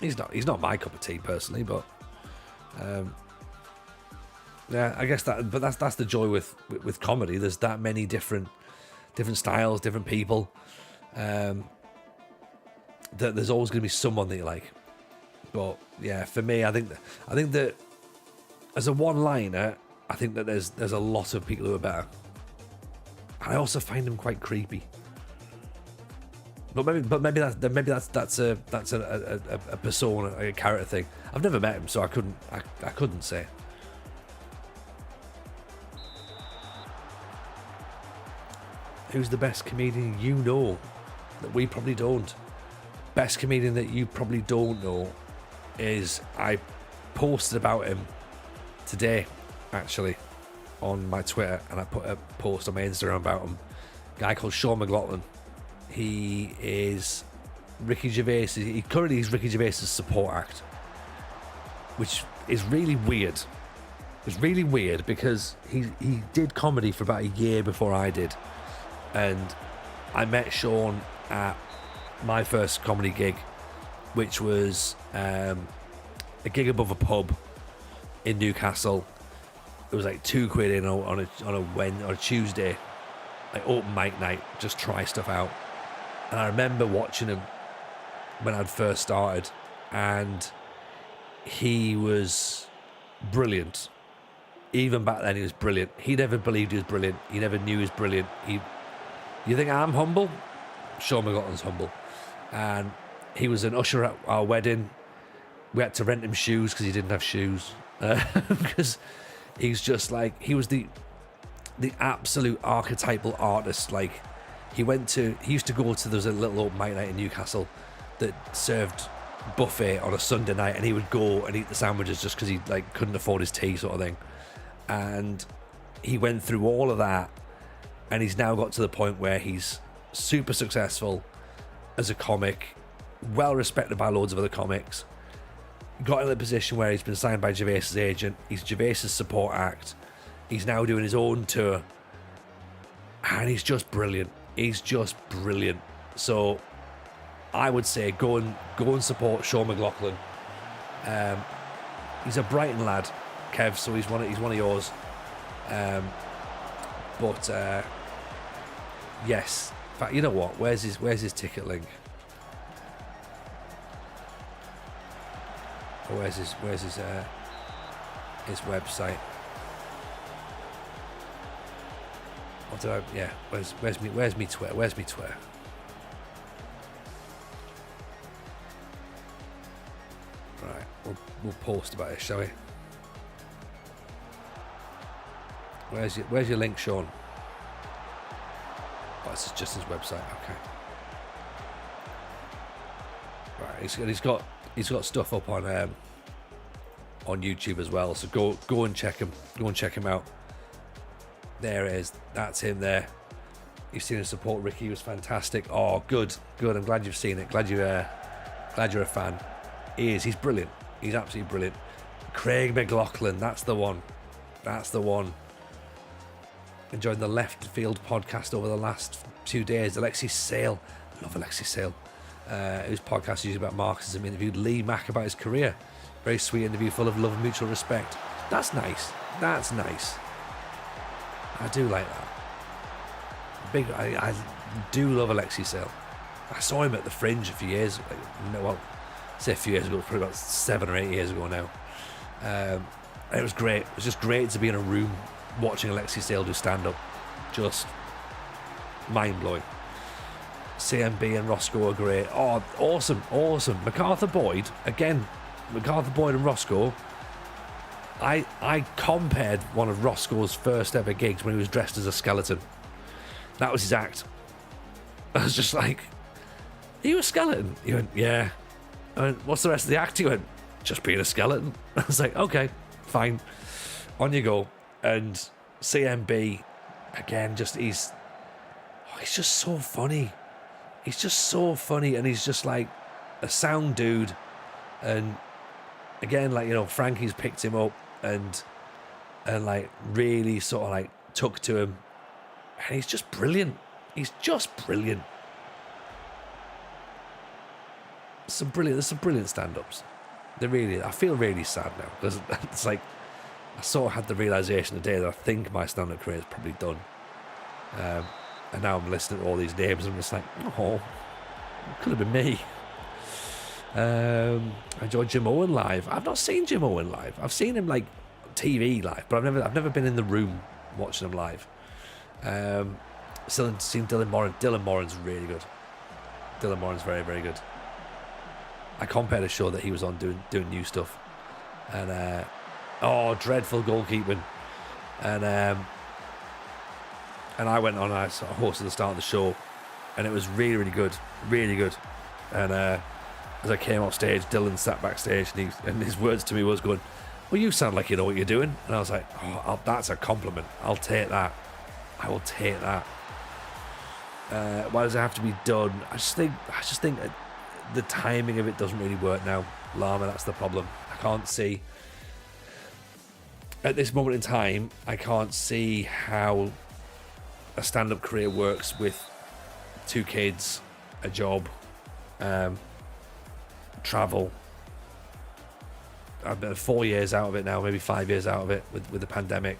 He's not my cup of tea personally, but yeah, I guess that's the joy with comedy. There's that many different styles, different people. That there's always going to be someone that you like. But yeah, for me, I think that as a one-liner, I think that there's a lot of people who are better. I also find them quite creepy. But maybe that's a persona, a character thing. I've never met him, so I couldn't say. Who's the best comedian you know that we probably don't? Best comedian that you probably don't know is, I posted about him today, actually, on my Twitter, and I put a post on my Instagram about him. A guy called Sean McLaughlin. He is Ricky Gervais. He currently is Ricky Gervais' support act, which is really weird. It's really weird because he did comedy for about a year before I did, and I met Sean at my first comedy gig, which was a gig above a pub in Newcastle. It was like £2 in on a Tuesday, like open mic night, just try stuff out. And I remember watching him when I'd first started, and he was brilliant. Even back then, he was brilliant. He never believed he was brilliant. He never knew he was brilliant. You think I'm humble? Sean McLaughlin's humble. And he was an usher at our wedding. We had to rent him shoes because he didn't have shoes. Because he's just like, he was the absolute archetypal artist. Like, he used to go to, there's a little open mic night in Newcastle that served buffet on a Sunday night, and he would go and eat the sandwiches just because he like couldn't afford his tea, sort of thing. And he went through all of that, and he's now got to the point where he's super successful as a comic, well respected by loads of other comics. Got in a position where he's been signed by Gervais' agent. He's Gervais' support act. He's now doing his own tour, and he's just brilliant. He's just brilliant. So I would say go and support Sean McLaughlin. He's a Brighton lad, Kev, so he's one of yours. But yes, in fact, you know what? Where's his ticket link? Or where's his website? What did I? Yeah, where's me Twitter? Where's me Twitter? Right, we'll post about it, shall we? Where's your link, Sean? Oh, this is just his website. Okay. Right, he's got stuff up on YouTube as well. So go and check him. Go and check him out. There it is. That's him there. You've seen him support Ricky. He was fantastic. Oh, good. I'm glad you've seen it. Glad you're a fan. He is. He's brilliant. He's absolutely brilliant. Craig McLaughlin. That's the one. Enjoying the Left Field podcast over the last 2 days. Alexis Sale. I love Alexis Sale. Whose podcast is about Marxism. Interviewed Lee Mack about his career. Very sweet interview full of love and mutual respect. That's nice. I do like that. I do love Alexis Sale. I saw him at the Fringe a few years ago. Well, say a few years ago, probably about 7 or 8 years ago now. And it was great. It was just great to be in a room watching Alexis Sale do stand-up. Just mind-blowing. CMB and Roscoe are great. Oh, awesome. MacArthur Boyd and Roscoe. I compared one of Roscoe's first ever gigs when he was dressed as a skeleton. That was his act. I was just like, "Are you a skeleton?" He went, "Yeah." I went, "What's the rest of the act?" He went, "Just being a skeleton." I was like, "Okay, fine. On you go." And CMB, again, he's just so funny. He's just so funny, and he's just like a sound dude. And again, like, you know, Frankie's picked him up and like really sort of like took to him, and he's just brilliant. He's just brilliant. There's some brilliant stand-ups. I feel really sad now because it's like I sort of had the realization today that I think my stand-up career is probably done. And now I'm listening to all these names and I'm just like, oh, it could have been me. I enjoyed Jim Owen live. I've not seen Jim Owen live. I've seen him like TV live, but I've never been in the room watching him live. Still seen Dylan Moran. Dylan Moran's really good. Dylan Moran's very, very good. I compared a show that he was on doing new stuff, and dreadful goalkeeping, and I went on. I sort of hosted the start of the show, and it was really, really good, really good. And as I came off stage, Dylan sat backstage, and his words to me was going, "Well, you sound like you know what you're doing." And I was like, "Oh, that's a compliment. I'll take that. I will take that." Why does it have to be done? I just think the timing of it doesn't really work now, Llama. That's the problem. I can't see at this moment in time. I can't see how a stand-up career works with 2 kids, a job, travel. I've been 4 years out of it now, maybe 5 years out of it with the pandemic.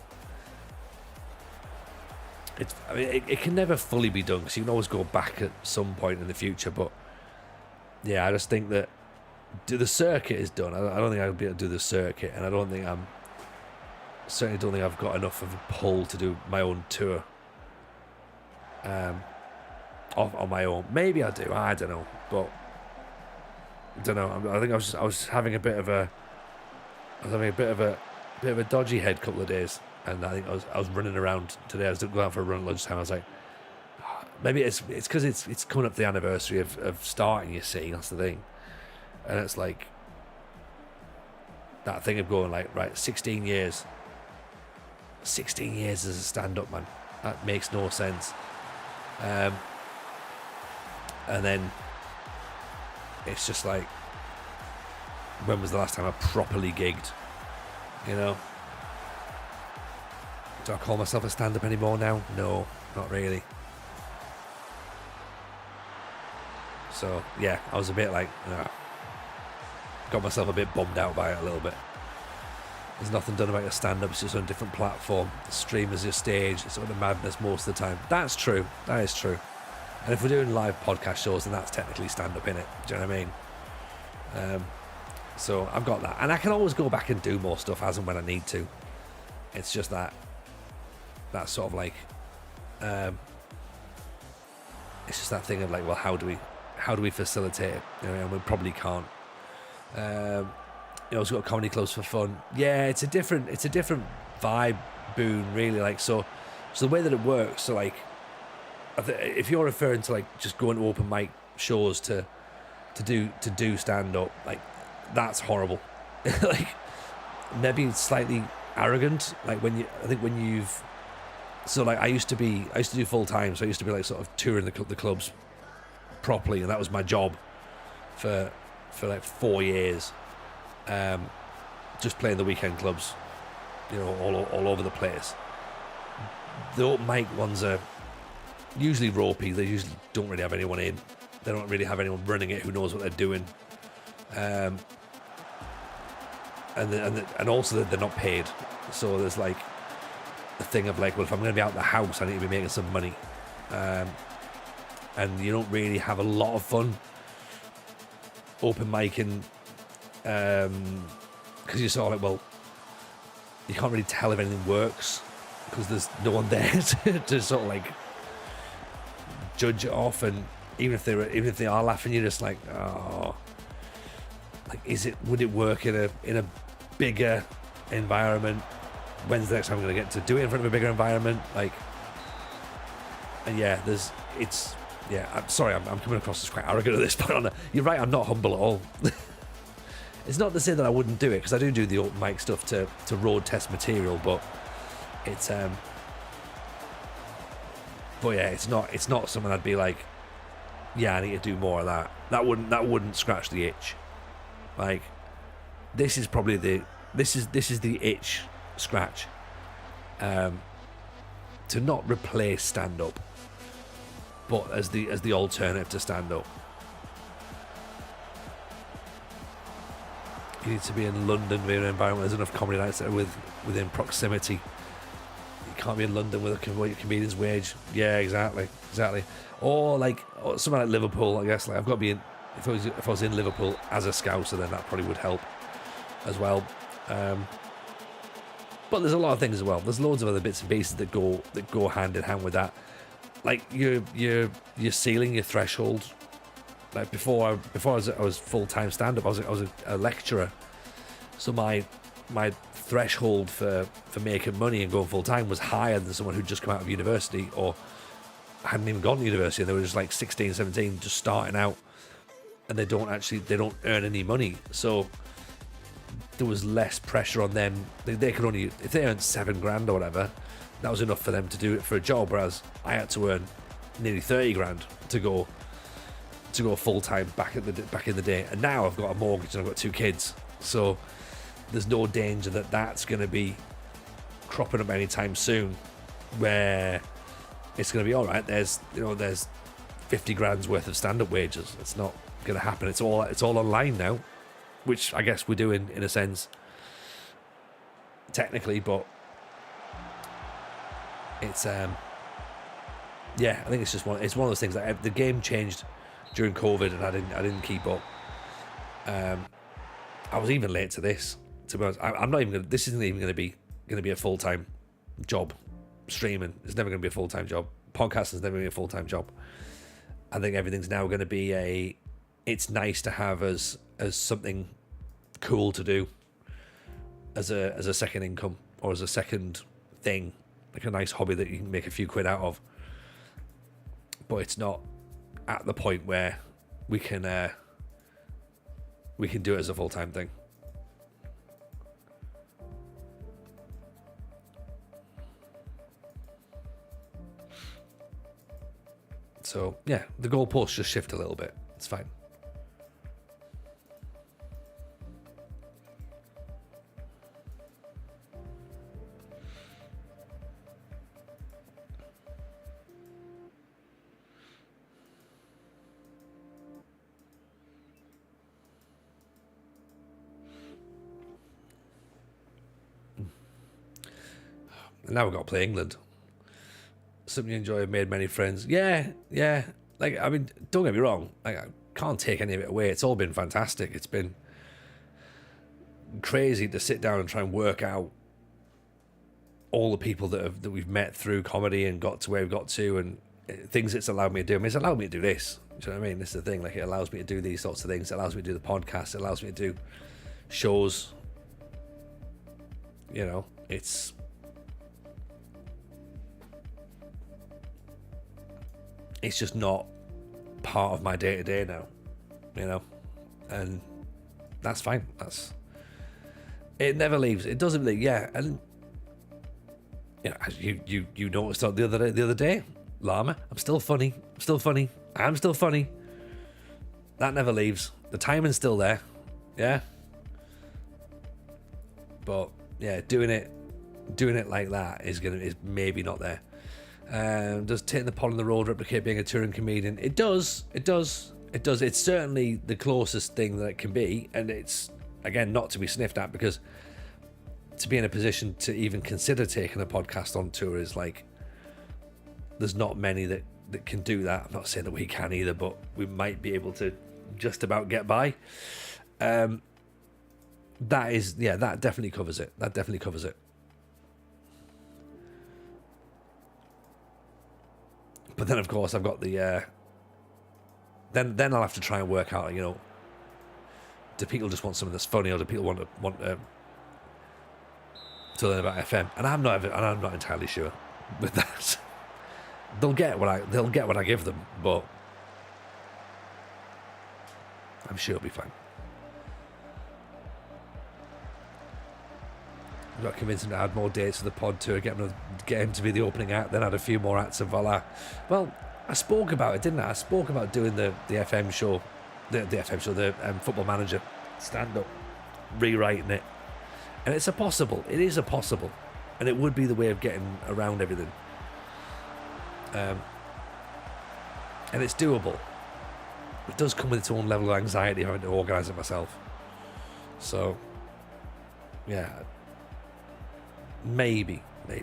It can never fully be done because you can always go back at some point in the future. But yeah, I just think that the circuit is done. I don't think I'll be able to do the circuit, and I certainly don't think I've got enough of a pull to do my own tour. On my own, maybe I do. I don't know, but I don't know. I think I was having a bit of a dodgy head couple of days. And I think I was running around today. I was going out for a run at lunchtime. I was like, maybe it's because it's coming up to the anniversary of starting. You see, that's the thing, and it's like that thing of going like, right, 16 years. 16 years as a stand-up, man. That makes no sense. And then it's just like, when was the last time I properly gigged? You know. Do I call myself a stand-up anymore now? No, not really. So, yeah, I was a bit like, got myself a bit bummed out by it a little bit. There's nothing done about your stand-up, it's just on a different platform. The stream is your stage, it's sort of madness most of the time. That's true, that is true. And if we're doing live podcast shows, then that's technically stand-up, innit? Do you know what I mean? So, I've got that. And I can always go back and do more stuff as and when I need to. It's just that sort of like, it's just that thing of like, well, how do we facilitate it? You know, and we probably can't. You know, it's got comedy clubs for fun. Yeah, it's a different vibe, Boone. Really, like so the way that it works. So like, if you're referring to like just going to open mic shows to do stand up, like that's horrible. Like maybe slightly arrogant. Like when you've. So like I used to do full time, so I used to be like sort of touring the clubs properly, and that was my job for like 4 years, just playing the weekend clubs, you know, all over the place. The open mic ones are usually ropey. They usually don't really have anyone in. They don't really have anyone running it who knows what they're doing, and also they're not paid. So there's like the thing of like, well, if I'm going to be out of the house, I need to be making some money, and you don't really have a lot of fun open micing, because you're sort of like, well, you can't really tell if anything works because there's no one there to sort of like judge it off, and even if they are laughing, you're just like, oh, like would it work in a bigger environment? When's the next time I'm going to get to do it in front of a bigger environment? Like, and yeah, it's Yeah, I'm sorry, I'm coming across as quite arrogant at this point. You're right, I'm not humble at all. It's not to say that I wouldn't do it, because I do the open mic stuff to road test material, but it's yeah, it's not something I'd be like, yeah, I need to do more of that. That wouldn't scratch the itch. Like, this is probably this is the itch scratch. To not replace stand up, but as the alternative to stand up. You need to be in London, be in an environment where there's enough comedy nights that are within proximity. You can't be in London with a comedian's wage. Yeah, exactly. Or somewhere like Liverpool, I guess. Like, I've got to be in. If I was in Liverpool as a Scouser, then that probably would help as well. But there's a lot of things as well. There's loads of other bits and pieces that go hand in hand with that. Like your ceiling, your threshold. Like before I was full-time stand-up, I was a lecturer. So my threshold for making money and going full-time was higher than someone who'd just come out of university or hadn't even gone to university, and they were just like 16, 17, just starting out, and they don't earn any money. So there was less pressure on them. They could only, if they earned $7,000 or whatever, that was enough for them to do it for a job, whereas I had to earn nearly 30 grand to go full time back in the day. And now I've got a mortgage and I've got 2 kids, so there's no danger that that's going to be cropping up anytime soon, where it's going to be all right. There's 50 grand's worth of stand up wages. It's not going to happen. It's all online now, which I guess we're doing in a sense, technically, but it's yeah, I think it's just one of those things that the game changed during COVID, and I didn't keep up. I was even late to this, to be honest. I'm not even gonna, this isn't even going to be a full-time job. Streaming is never going to be a full-time job. Podcasting is never going to be a full-time job. I think everything's now going to be it's nice to have as something cool to do as a second income, or as a second thing, like a nice hobby that you can make a few quid out of. But it's not at the point where we can do it as a full-time thing. So yeah, the goalposts just shift a little bit. It's fine. And now we've got to play England. Something you enjoy, made many friends. Yeah. Like, I mean, don't get me wrong. Like, I can't take any of it away. It's all been fantastic. It's been crazy to sit down and try and work out all the people that we've met through comedy and got to where we've got to, and things it's allowed me to do. I mean, it's allowed me to do this. Do you know what I mean? This is the thing. Like, it allows me to do these sorts of things. It allows me to do the podcast. It allows me to do shows. You know, it's just not part of my day-to-day now, you know, and that's fine. It never leaves. It doesn't leave. Yeah, and you noticed the other day, Llama, I'm still funny. I'm still funny. That never leaves. The timing's still there. Yeah, but yeah, doing it like that is maybe not there. Does taking the pod on the road replicate being a touring comedian? It does. It's certainly the closest thing that it can be, and it's, again, not to be sniffed at, because to be in a position to even consider taking a podcast on tour is like, there's not many that can do that. I'm not saying that we can either, but we might be able to just about get by. That definitely covers it. But then, of course, I've got the... Then I'll have to try and work out, you know, do people just want something that's funny, or do people want to learn about FM? And I'm not entirely sure with that. they'll get what I give them, but I'm sure it'll be fine. I've got to convince him to add more dates for the pod tour, get him to be the opening act, then add a few more acts, and voila. Well, I spoke about it, didn't I? I spoke about doing the FM show, the Football Manager stand-up, rewriting it. And it is a possible, and it would be the way of getting around everything. And it's doable. It does come with its own level of anxiety having to organise it myself. So, yeah. Maybe. Maybe.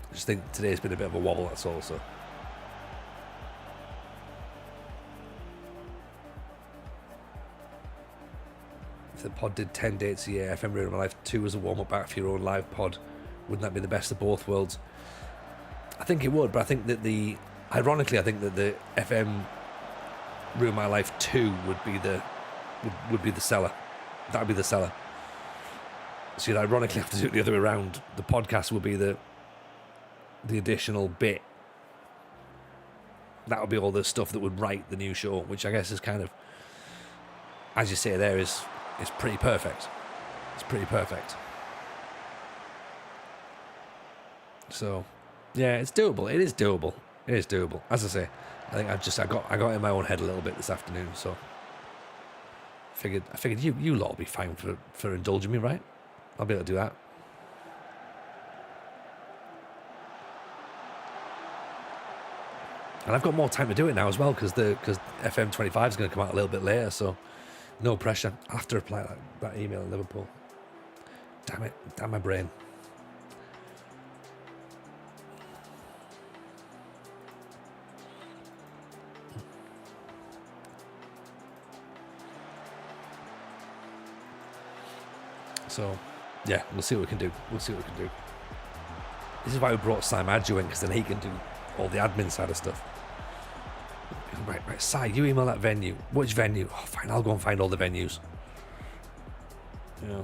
I just think today's been a bit of a wobble, that's all. So. If the pod did 10 dates a year, FM Ruin My Life 2 as a warm-up act for your own live pod, wouldn't that be the best of both worlds? I think it would, but I think that ironically, I think that the FM Ruin My Life 2 would be the seller. That would be the seller. So you'd ironically have to do it the other way around. The podcast would be the additional bit. That would be all the stuff that would write the new show, which I guess is kind of, as you say there, is pretty perfect. It's pretty perfect. So, yeah, it's doable. It is doable. As I say, I think I got in my own head a little bit this afternoon, so I figured you lot will be fine for indulging me, right? I'll be able to do that. And I've got more time to do it now as well, because FM24 is going to come out a little bit later, so no pressure. I have to reply that email in Liverpool. Damn it. Damn my brain. So, yeah, we'll see what we can do. This is why we brought Sam Adjo in, because then he can do all the admin side of stuff. Right, Si, you email that venue. Which venue? Oh, fine, I'll go and find all the venues. Yeah.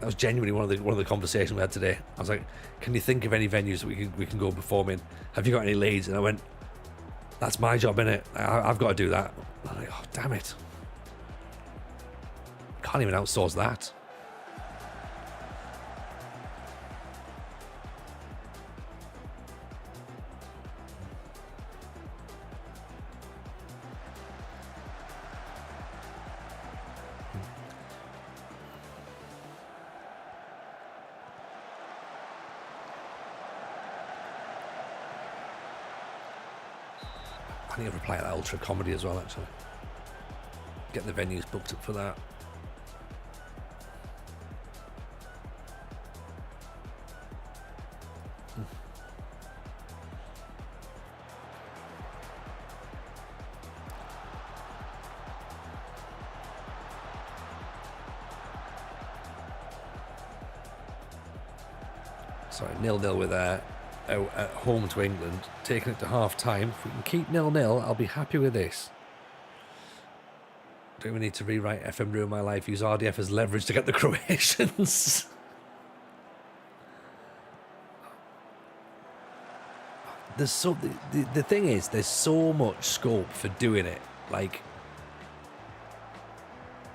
That was genuinely one of the conversations we had today. I was like, can you think of any venues that we can go perform in? Have you got any leads? And I went, that's my job, innit? I've got to do that. I'm like, oh, damn it. Can't even outsource that. I need to reply to that Ultra Comedy as well, actually. Get the venues booked up for that. Sorry, 0-0 with at home to England, taking it to half time. If we can keep 0-0, I'll be happy with this. Do we need to rewrite FM Ruin My Life? Use RDF as leverage to get the Croatians. The thing is, there's so much scope for doing it, like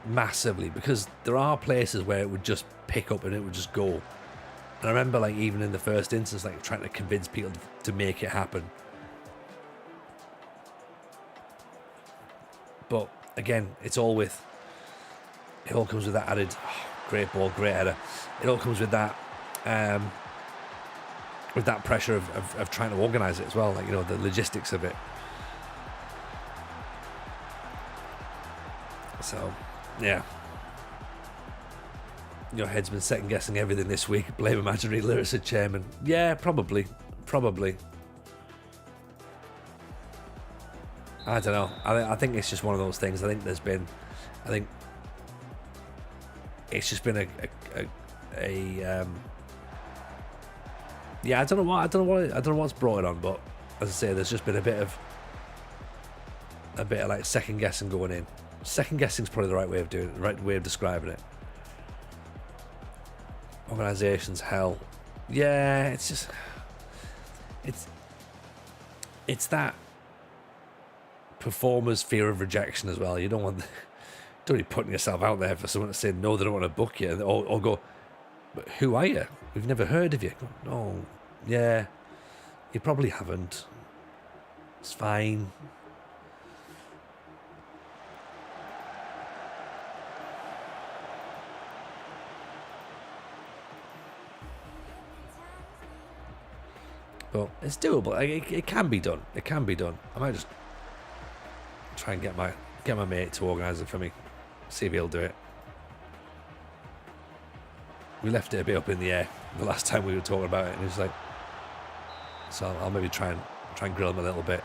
massively, because there are places where it would just pick up and it would just go. And I remember, like, even in the first instance, like, trying to convince people to make it happen. But again, it all comes with that added, great ball, great header. It all comes with that pressure of trying to organise it as well, like, you know, the logistics of it. So, yeah. Your head's been second guessing everything this week. Blame imaginary lyricist chairman. Yeah, probably. I don't know. I think it's just one of those things. I think it's just been yeah, I don't know what's brought it on, but as I say, there's just been a bit of like second guessing going in. Second guessing is probably the right way of doing it, the right way of describing it. Organisation's hell. Yeah, it's just... It's that performer's fear of rejection as well. You don't want... Don't be putting yourself out there for someone to say no, they don't want to book you. Or go, but who are you? We've never heard of you. Oh, yeah. You probably haven't. It's fine. But it's doable. It can be done. It can be done. I might just try and get my mate to organise it for me. See if he'll do it. We left it a bit up in the air the last time we were talking about it, and it was like, so I'll maybe try and grill him a little bit.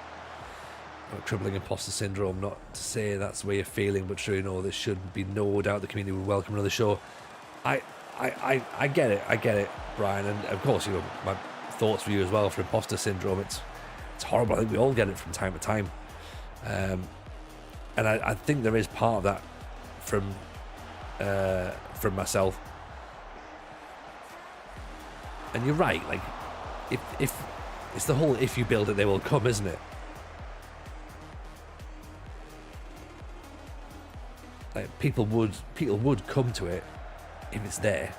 Crippling imposter syndrome, not to say that's the way you're feeling, but true, no, there should be no doubt the community would welcome another show. I get it, Brian, and of course, you know, my thoughts for you as well for imposter syndrome. It's horrible. I think we all get it from time to time, and I think there is part of that from myself. And you're right, like if it's the whole if you build it they will come, isn't it? Like people would come to it if it's there.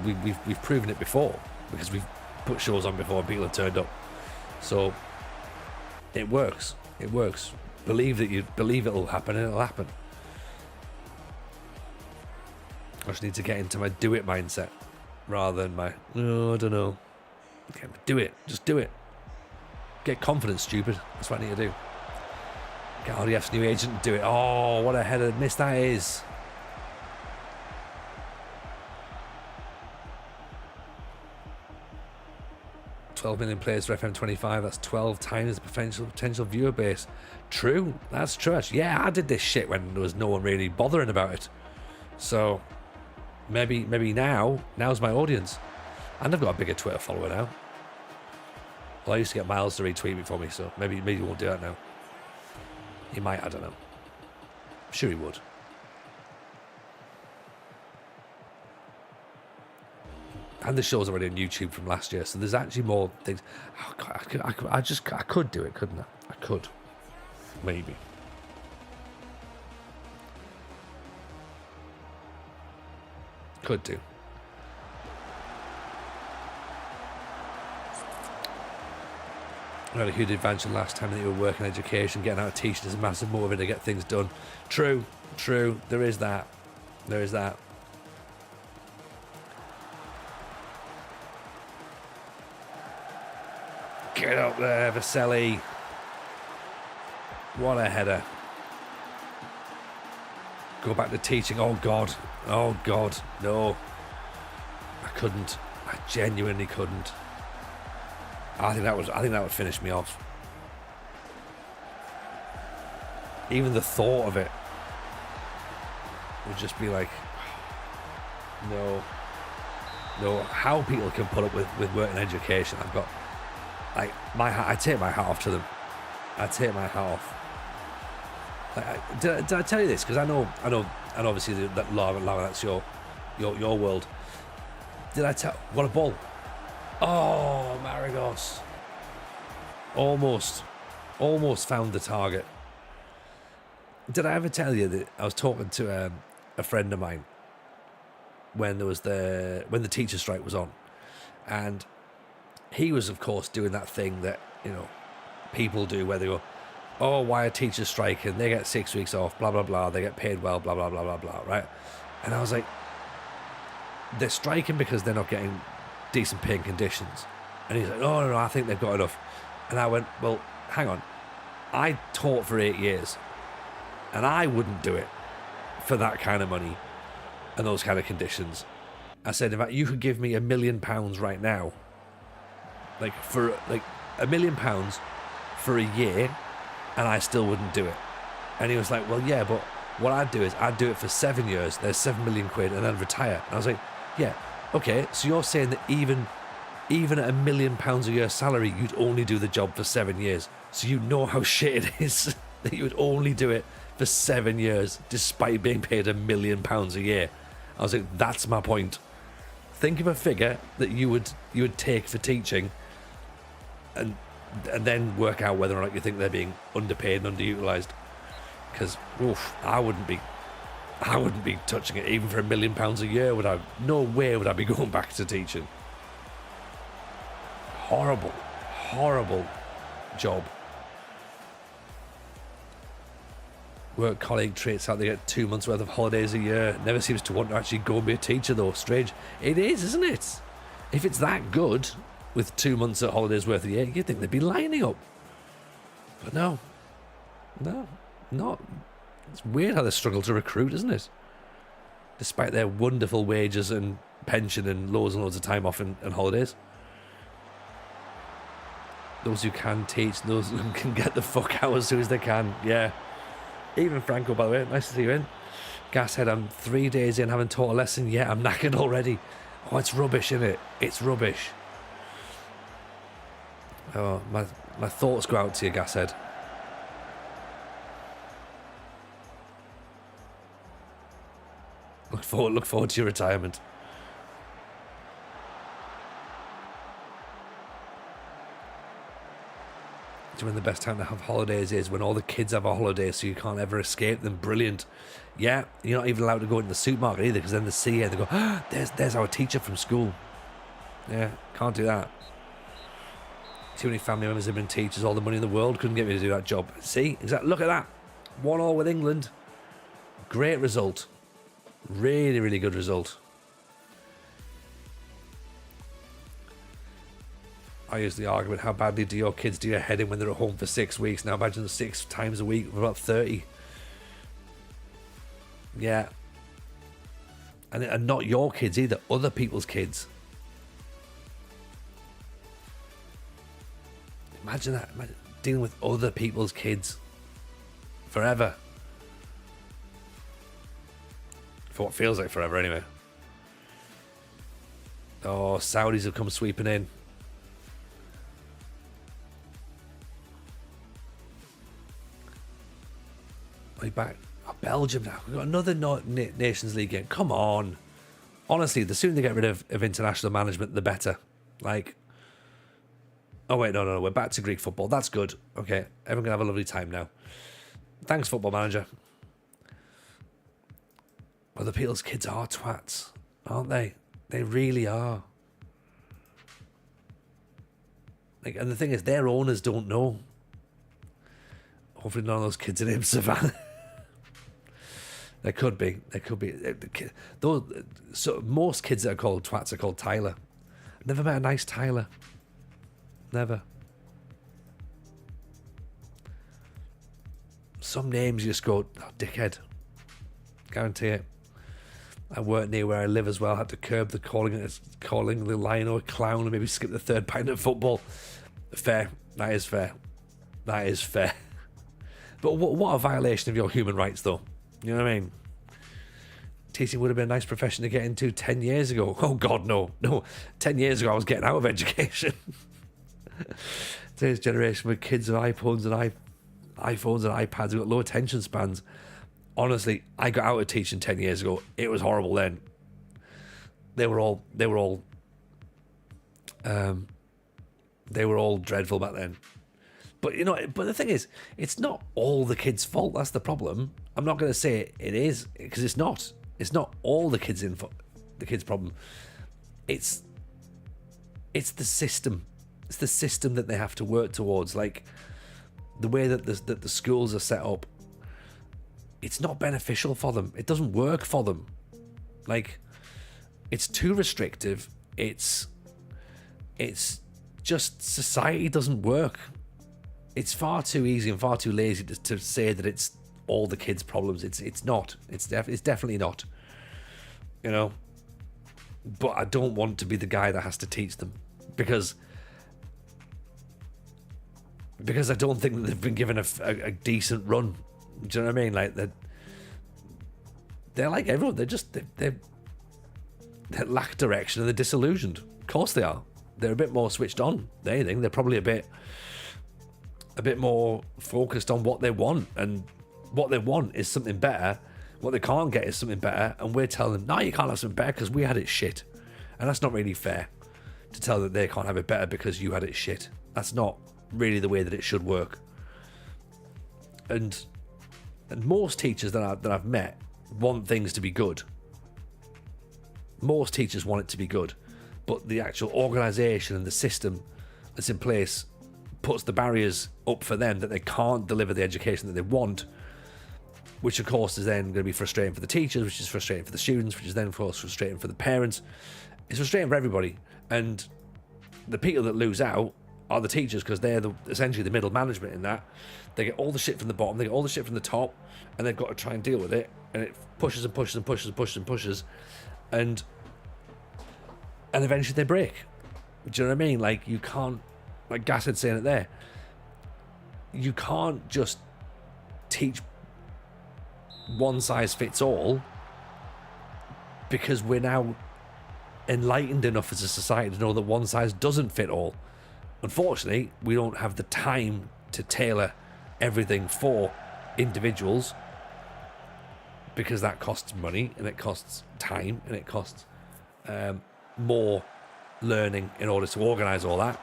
We've proven it before because we've put shows on before and people have turned up. So it works. It works. Believe it'll happen and it'll happen. I just need to get into my do it mindset rather than my I don't know. Okay, do it. Just do it. Get confidence, stupid. That's what I need to do. Get RDF's new agent and do it. Oh, what a header miss that is. $12 million players for FM24. That's 12 times the potential viewer base. True. That's true. Yeah, I did this shit when there was no one really bothering about it. So maybe now's my audience. And I've got a bigger Twitter follower now. Well, I used to get Miles to retweet me for me, so maybe he won't do that now. He might, I don't know. I'm sure he would. And the show's already on YouTube from last year, so there's actually more things. Oh God, I could do it, couldn't I? I could. Maybe. Could do. I had a huge advantage last time that you were working education. Getting out of teaching is a massive motivator to get things done. True. There is that. Get up there, Vaselli. What a header. Go back to teaching. Oh God, no. I couldn't. I genuinely couldn't. I think that would finish me off. Even the thought of it would just be like, no. How people can put up with work and education, I've got like I take my hat off to them. I take my hat off. Like, did I tell you this? Because I know, and obviously that Lara, that's your world. Did I tell? What a ball! Oh, Maragos. Almost found the target. Did I ever tell you that I was talking to a friend of mine when the teacher strike was on, and he was of course doing that thing that, you know, people do where they go, oh, why are teachers striking? They get 6 weeks off, blah blah blah, they get paid well, blah blah blah blah blah, right? And I was like, they're striking because they're not getting decent paying conditions. And he's like, no, I think they've got enough. And I went, well, hang on, I taught for 8 years and I wouldn't do it for that kind of money and those kind of conditions. I said, in fact, you could give me £1 million right now, like for like £1 million for a year, and I still wouldn't do it. And he was like, well, yeah, but what I'd do is I'd do it for 7 years, there's £7 million, and then retire. And I was like, yeah, okay, so you're saying that even at £1 million a year salary, you'd only do the job for 7 years. So you know how shit it is that you would only do it for 7 years despite being paid £1 million a year. I was like, that's my point. think of a figure that you would take for teaching, and then work out whether or not you think they're being underpaid and underutilized. Because I wouldn't be touching it even for £1 million a year. No way would I be going back to teaching. Horrible job. Work colleague treats out they get 2 months worth of holidays a year. Never seems to want to actually go and be a teacher though. Strange. It is, isn't it? If it's that good with 2 months of holidays worth a year, you'd think they'd be lining up. But no, not. It's weird how they struggle to recruit, isn't it? Despite their wonderful wages and pension and loads of time off and holidays. Those who can teach, those who can get the fuck out as soon as they can. Yeah. Even Franco, by the way, nice to see you in. Gashead, I'm 3 days in, haven't taught a lesson yet. I'm knackered already. Oh, it's rubbish, isn't it? It's rubbish. Oh, my thoughts go out to you, Gashead. Look forward to your retirement. When the best time to have holidays is when all the kids have a holiday, so you can't ever escape them. Brilliant. Yeah, you're not even allowed to go into the supermarket either, because then they see you and they go, oh, there's our teacher from school. Yeah, can't do that. Too many family members have been teachers, all the money in the world couldn't get me to do that job. See, exactly. Look at that. 1-1 with England. Great result. Really, really good result. I use the argument, how badly do your kids do your head in when they're at home for 6 weeks? Now imagine 6 times a week for about 30. Yeah. And not your kids either, other people's kids. Imagine that. Imagine dealing with other people's kids. Forever. For what feels like forever anyway. Oh, Saudis have come sweeping in. Back. Oh, Belgium now. We've got another Nations League game. Come on. Honestly, the sooner they get rid of international management, the better. Like, oh wait, no, we're back to Greek football. That's good. Okay, everyone can have a lovely time now. Thanks, Football Manager. Well, the people's kids are twats, aren't they? They really are. Like, and the thing is, their owners don't know. Hopefully none of those kids are named Savannah. There could be. So most kids that are called twats are called Tyler. I've never met a nice Tyler. Never. Some names you just go, oh, dickhead. Guarantee it. I work near where I live as well. I had to curb the calling the lion or a clown and maybe skip the third pint of football. Fair. That is fair. But what a violation of your human rights, though. You know what I mean? Teaching would have been a nice profession to get into 10 years ago. Oh, God, no. 10 years ago, I was getting out of education. Today's generation with kids with iPhones and iPads who've got low attention spans. Honestly, I got out of teaching 10 years ago. It was horrible then. They were all dreadful back then. But but the thing is, it's not all the kids' fault. That's the problem. I'm not going to say it is, because it's not. It's not all the kids' problem. It's the system. It's the system that they have to work towards. Like the way that the schools are set up. It's not beneficial for them. It doesn't work for them. Like, it's too restrictive. It's just society doesn't work. It's far too easy and far too lazy to say that it's all the kids' problems. It's not. It's definitely not. But I don't want to be the guy that has to teach them because I don't think that they've been given a decent run. Do you know what I mean? Like they're like everyone. They lack direction and they're disillusioned. Of course they are. They're a bit more switched on than anything. They're probably a bit more focused on what they want, and what they want is something better. What they can't get is something better, and we're telling them, no, you can't have something better because we had it shit. And that's not really fair to tell that they can't have it better because you had it shit. That's not really the way that it should work. And most teachers that I've met want things to be good. Most teachers want it to be good, but the actual organisation and the system that's in place puts the barriers up for them that they can't deliver the education that they want, which of course is then going to be frustrating for the teachers, which is frustrating for the students, which is then of course frustrating for the parents. It's frustrating for everybody, and the people that lose out are the teachers, because they're essentially the middle management in that. They get all the shit from the bottom, they get all the shit from the top, and they've got to try and deal with it, and it pushes and pushes and pushes and pushes and pushes, and eventually they break. Do you know what I mean? Like, you can't, like Gas had saying it there, you can't just teach one size fits all, because we're now enlightened enough as a society to know that one size doesn't fit all. Unfortunately, we don't have the time to tailor everything for individuals, because that costs money, and it costs time, and it costs more learning in order to organise all that.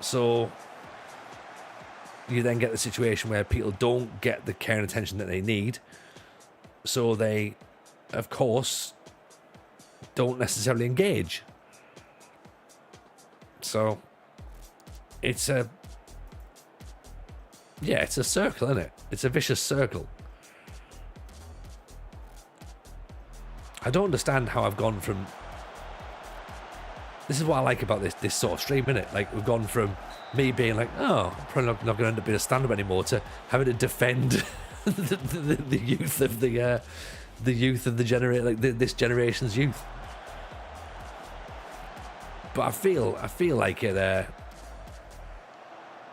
So you then get the situation where people don't get the care and attention that they need, so they, of course, don't necessarily engage. So it's a circle, isn't it? It's a vicious circle. I don't understand how I've gone from... This is what I like about this sort of stream, innit? Like, we've gone from me being like, oh, I'm probably not going to end up being a stand-up anymore, to having to defend the youth of the youth of the generation, like this generation's youth. But I feel like it.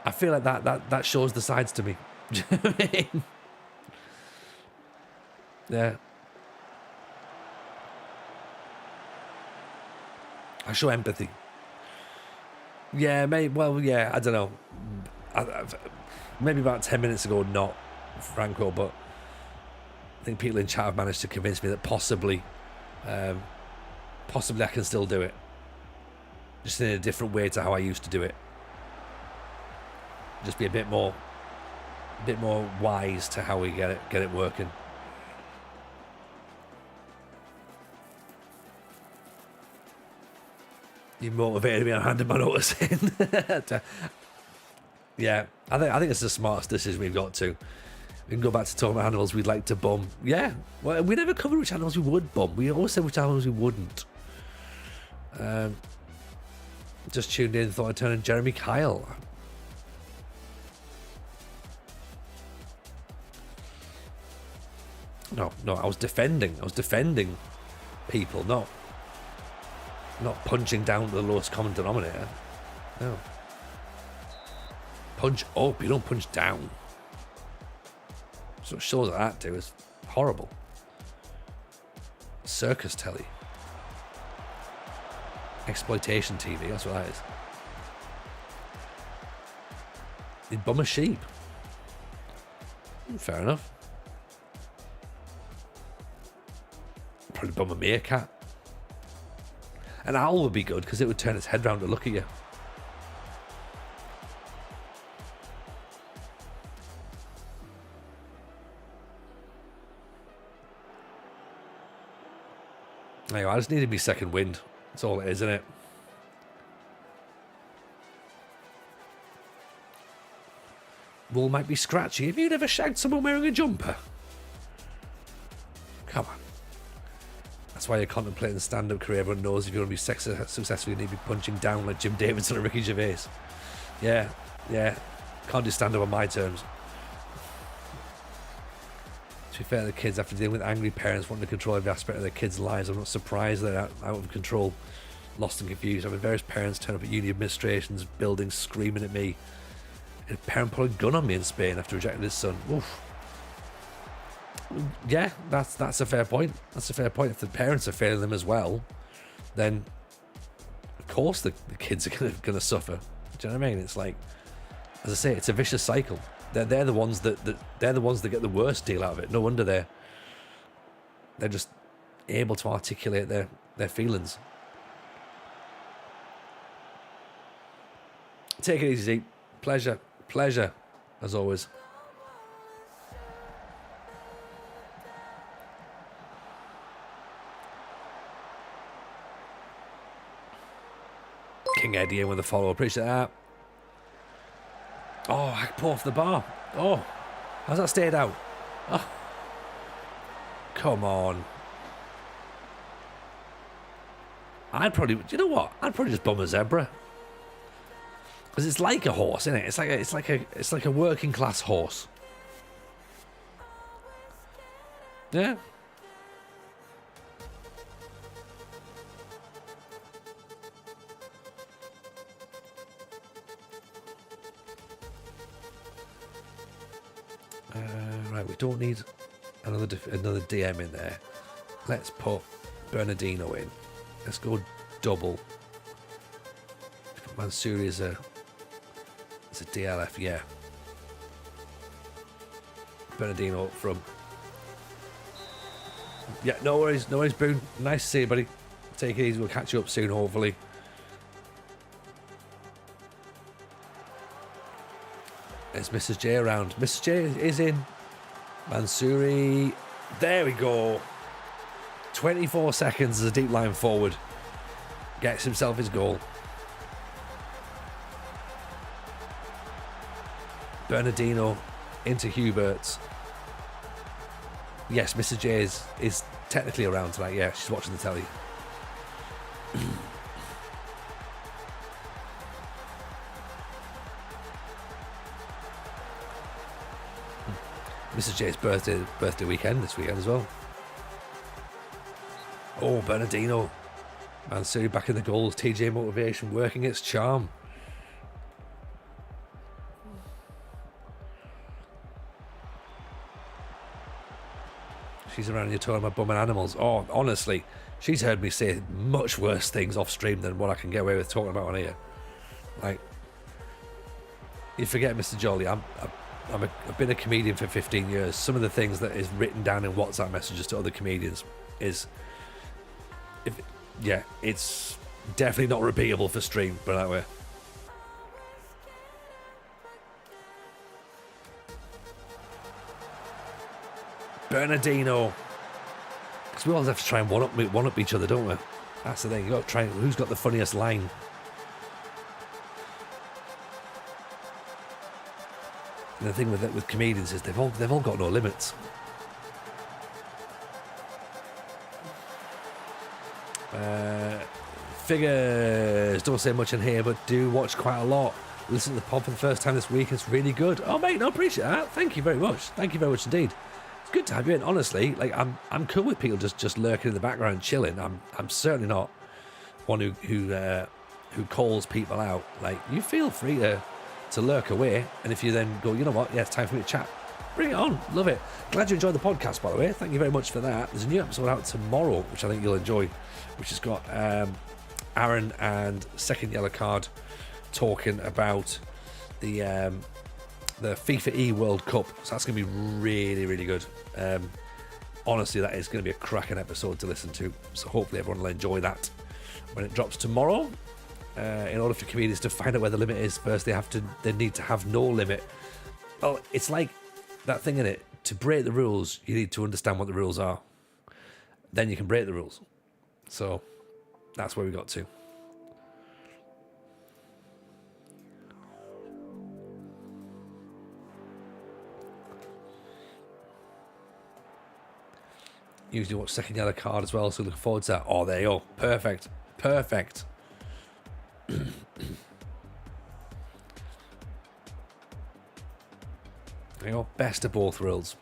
I feel like that shows the sides to me. Do you know what I mean? Yeah. I show empathy. Yeah, maybe. Well, yeah. I don't know. Maybe about 10 minutes ago, not Franco, but I think people in chat have managed to convince me that possibly I can still do it, just in a different way to how I used to do it. Just be a bit more wise to how we get it working. You motivated me. I handed my notice in. Yeah, I think it's the smartest decision we've got to. We can go back to talking about animals we'd like to bum. Yeah, well, we never covered which animals we would bum. We always said which animals we wouldn't. Just tuned in, thought I'd turn in Jeremy Kyle. No, I was defending people, not punching down to the lowest common denominator. No. Punch up, you don't punch down. So shows like that do is horrible. Circus telly. Exploitation TV, that's what that is. You'd bum a sheep. Fair enough. Probably bum a meerkat. An owl would be good, because it would turn its head round to look at you. Anyway, I just needed me second wind. That's all it is, isn't it? Wool might be scratchy. Have you never shagged someone wearing a jumper? Come on. That's why you're contemplating a stand-up career. Everyone knows if you want to be successful, you need to be punching down like Jim Davidson or Ricky Gervais. Yeah. Can't do stand-up on my terms. To be fair, the kids, after dealing with angry parents wanting to control every aspect of their kids' lives, I'm not surprised they're out of control, lost and confused. I mean, various parents turn up at uni administrations, buildings, screaming at me. A parent put a gun on me in Spain after rejecting his son. Oof. Yeah, that's a fair point. That's a fair point. If the parents are failing them as well, then of course the kids are going to suffer. Do you know what I mean? It's like, as I say, it's a vicious cycle. They're the ones that get the worst deal out of it. No wonder they're just able to articulate their feelings. Take it easy. Pleasure, as always. King Eddie in with a follow. Appreciate that. Oh, I pull off the bar. Oh, how's that stayed out? Oh, come on. I'd probably, do you know what? I'd probably just bum a zebra. Because it's like a horse, isn't it? It's like a working class horse. Yeah. Right, we don't need another DM in there. Let's put Bernardino in. Let's go double. Mansouri is a DLF, yeah. Bernardino up from. Yeah, no worries, Boone. Nice to see you, buddy. Take it easy. We'll catch you up soon, hopefully. There's Mrs. J around. Mrs. J is in. Mansouri. There we go. 24 seconds as a deep line forward. Gets himself his goal. Bernardino into Hubert's. Yes, Mrs. J is technically around tonight. Yeah, she's watching the telly. Mrs. J's birthday weekend this weekend as well. Oh, Bernardino. Mansouri back in the goals. TJ motivation working its charm. She's around here talking about bumming animals. Oh, honestly, she's heard me say much worse things off stream than what I can get away with talking about on here. Like, you forget, Mr. Jolly, I've been a comedian for 15 years. Some of the things that is written down in WhatsApp messages to other comedians is, it's definitely not repeatable for stream, but that way. Bernardino. Because we always have to try and one up each other, don't we? That's the thing. You got to try who's got the funniest line. And the thing with comedians is they've all got no limits. Figures don't say much in here, but do watch quite a lot. Listen to the pod for the first time this week. It's really good. Oh mate, no, appreciate that. Thank you very much. Thank you very much indeed. It's good to have you in. Honestly, like I'm cool with people just lurking in the background chilling. I'm certainly not one who calls people out. Like, you feel free to lurk away, and if you then go, you know what, yeah, it's time for me to chat, bring it on. Love it. Glad you enjoyed the podcast, by the way. Thank you very much for that. There's a new episode out tomorrow, which I think you'll enjoy, which has got Aaron and Second Yellow Card talking about the FIFA E World Cup. So that's going to be really, really good. Honestly, that is going to be a cracking episode to listen to. So hopefully everyone will enjoy that when it drops tomorrow. In order for comedians to find out where the limit is, first they need to have no limit. Well, it's like that thing in it. To break the rules, you need to understand what the rules are. Then you can break the rules. So that's where we got to. Usually watch Second Yellow Card as well, so looking forward to that. Oh, there you go. Perfect. There you go. Best of both worlds.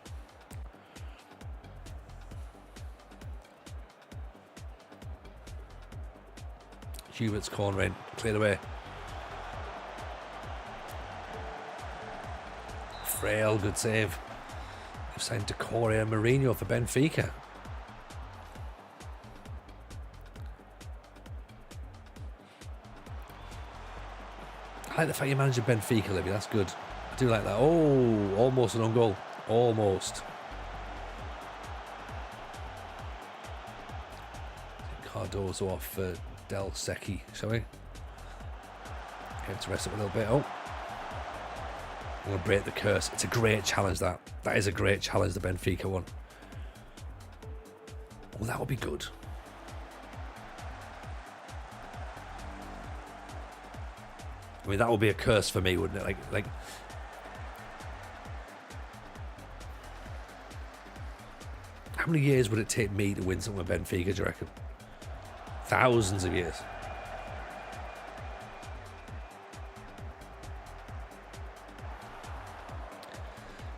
Hubert's corner in. Cleared away. Frail, good save. We've signed Decore and Mourinho for Benfica. I like the fact you managed Benfica, Libby. That's good. I do like that. Oh, almost an own goal. Almost. Cardozo off for Del Secchi, shall we? Get him to rest up a little bit. Oh. I'm going to break the curse. It's a great challenge, that. That is a great challenge, the Benfica one. Oh, that would be good. I mean, that would be a curse for me, wouldn't it? Like, how many years would it take me to win something with Benfica, do you reckon? Thousands of years.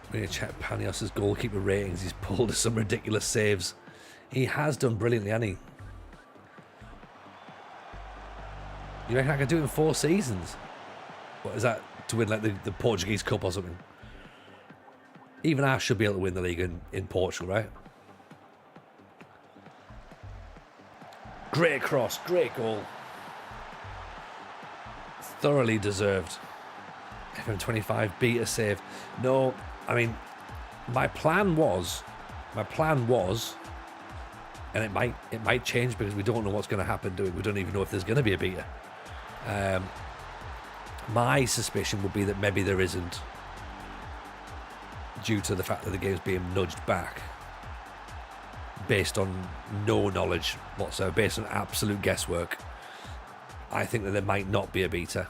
I'm going to check Panios' goalkeeper ratings. He's pulled some ridiculous saves. He has done brilliantly, hasn't he? You reckon I could do it in 4 seasons? What is that? To win like the Portuguese Cup or something? Even I should be able to win the league in Portugal, right? Great cross, great goal. Thoroughly deserved. FM25 beat a save. No, I mean, my plan was, and it might change because we don't know what's going to happen to it. We don't even know if there's going to be a beater. My suspicion would be that maybe there isn't, due to the fact that the game's being nudged back based on no knowledge whatsoever, based on absolute guesswork. I think that there might not be a beater.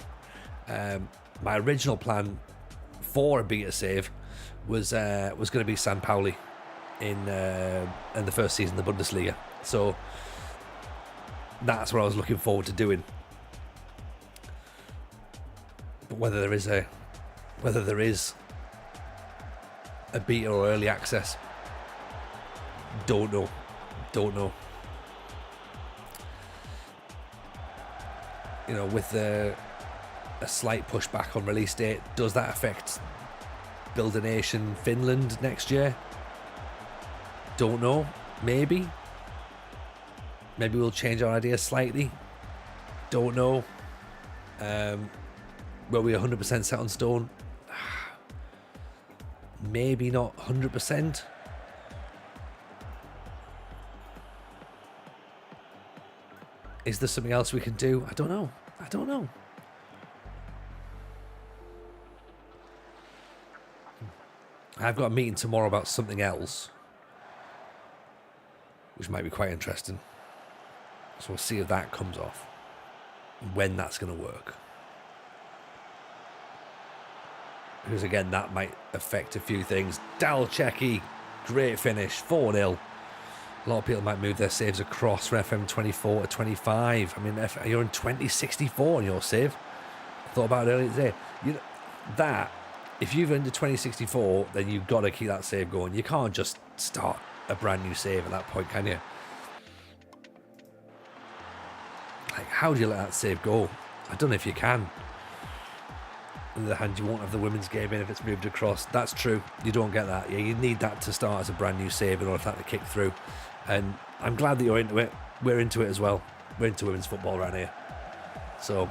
My original plan for a beater save was going to be San Pauli in the first season of the Bundesliga. So that's what I was looking forward to doing. But whether there is a beta or early access, don't know. You know, with a slight pushback on release date, does that affect Build a Nation Finland next year? Don't know. Maybe we'll change our idea slightly. Don't know. Were we 100% set on stone? Maybe not 100%. Is there something else we can do? I don't know. I've got a meeting tomorrow about something else, which might be quite interesting. So we'll see if that comes off, when that's going to work. Because again, that might affect a few things. Dalchecki, great finish, 4-0. A lot of people might move their saves across from FM24 to 25. I mean, you're in 2064 on your save. I thought about it earlier today. If you've into 2064, then you've got to keep that save going. You can't just start a brand new save at that point, can you? Like, how do you let that save go? I don't know if you can. On the other hand, you won't have the women's game in if it's moved across. That's true. You don't get that. Yeah, you need that to start as a brand new save in order for that to kick through. And I'm glad that you're into it. We're into it as well. We're into women's football around here. So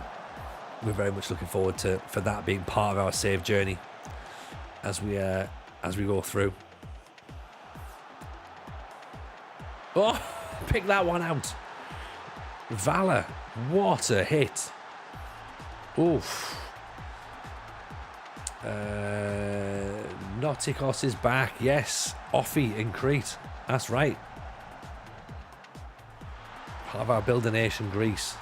we're very much looking forward for that being part of our save journey as we go through. Oh, pick that one out. Valor, what a hit. Oof. Notikos is back. Yes, OFI in Crete. That's right. Part of our Build a Nation Greece.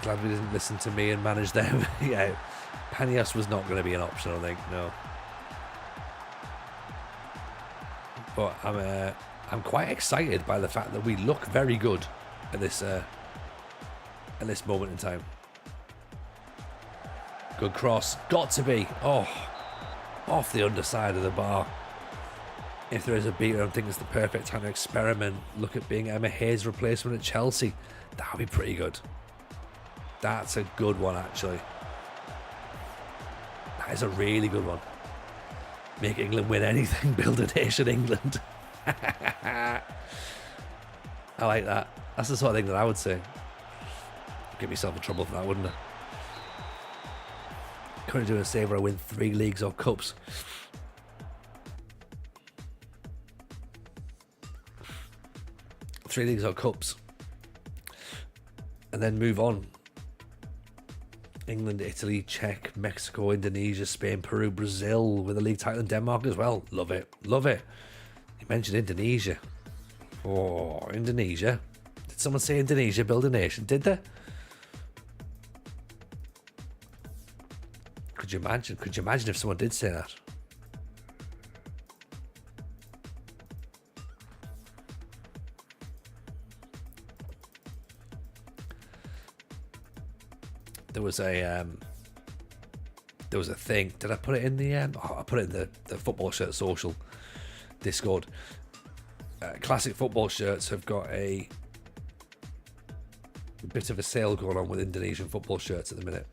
Glad we didn't listen to me and manage them. Yeah, Panios was not going to be an option, I think. No. But I'm quite excited by the fact that we look very good at this moment in time. Good cross, got to be. Oh, off the underside of the bar. If there is a beater, I think it's the perfect time to experiment. Look at being Emma Hayes' replacement at Chelsea. That would be pretty good. That's a good one, actually. That is a really good one. Make England win anything. Build a Nation England. I like that. That's the sort of thing that I would say. Get myself in trouble for that, wouldn't I? Currently doing a save where I win 3 leagues or cups. Three leagues or cups. and then move on. England, Italy, Czech, Mexico, Indonesia, Spain, Peru, Brazil with a league title in Denmark as well. Love it. Love it. You mentioned Indonesia. Oh, Indonesia. Did someone say Indonesia build a nation? Did they? Could you imagine? Could you imagine if someone did say that? There was a thing. Did I put it in the I put it in the football shirt social Discord. Classic football shirts have got a bit of a sale going on with Indonesian football shirts at the minute.